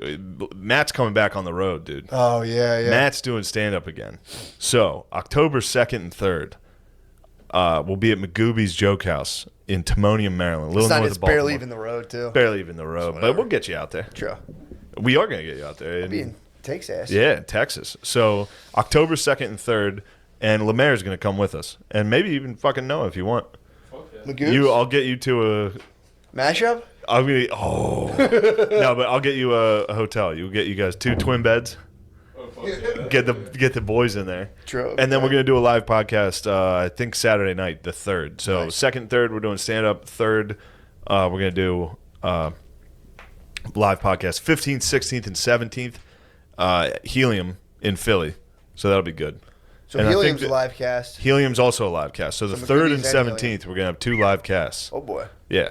Matt's coming back on the road, dude. Oh yeah. Matt's doing stand up again. So October 2nd and 3rd, we'll be at McGooby's Joke House in Timonium, Maryland. A little north It's of Baltimore. barely even the road too. Barely even the road, but we'll get you out there. True. We are gonna get you out there. Be in takes ass. Yeah, Texas. So October 2nd and 3rd, and Lemaire's going to come with us, and maybe even fucking Noah if you want. Magoo's? I'll get you to a. Mashup? I'll get no, but I'll get you a hotel. You'll get you guys 2 twin beds. Get the boys in there. True. And then we're gonna do a live podcast. I think Saturday night, the 3rd. So Nice. 2nd, 3rd, we're doing stand up. 3rd, we're gonna do live podcast. 15th, 16th, and 17th, Helium in Philly. So that'll be good. So and I think Helium's that- a live cast. Helium's also a live cast. So the So 3rd and McGoody's and 17th, we're gonna have 2 live casts. Oh boy. Yeah,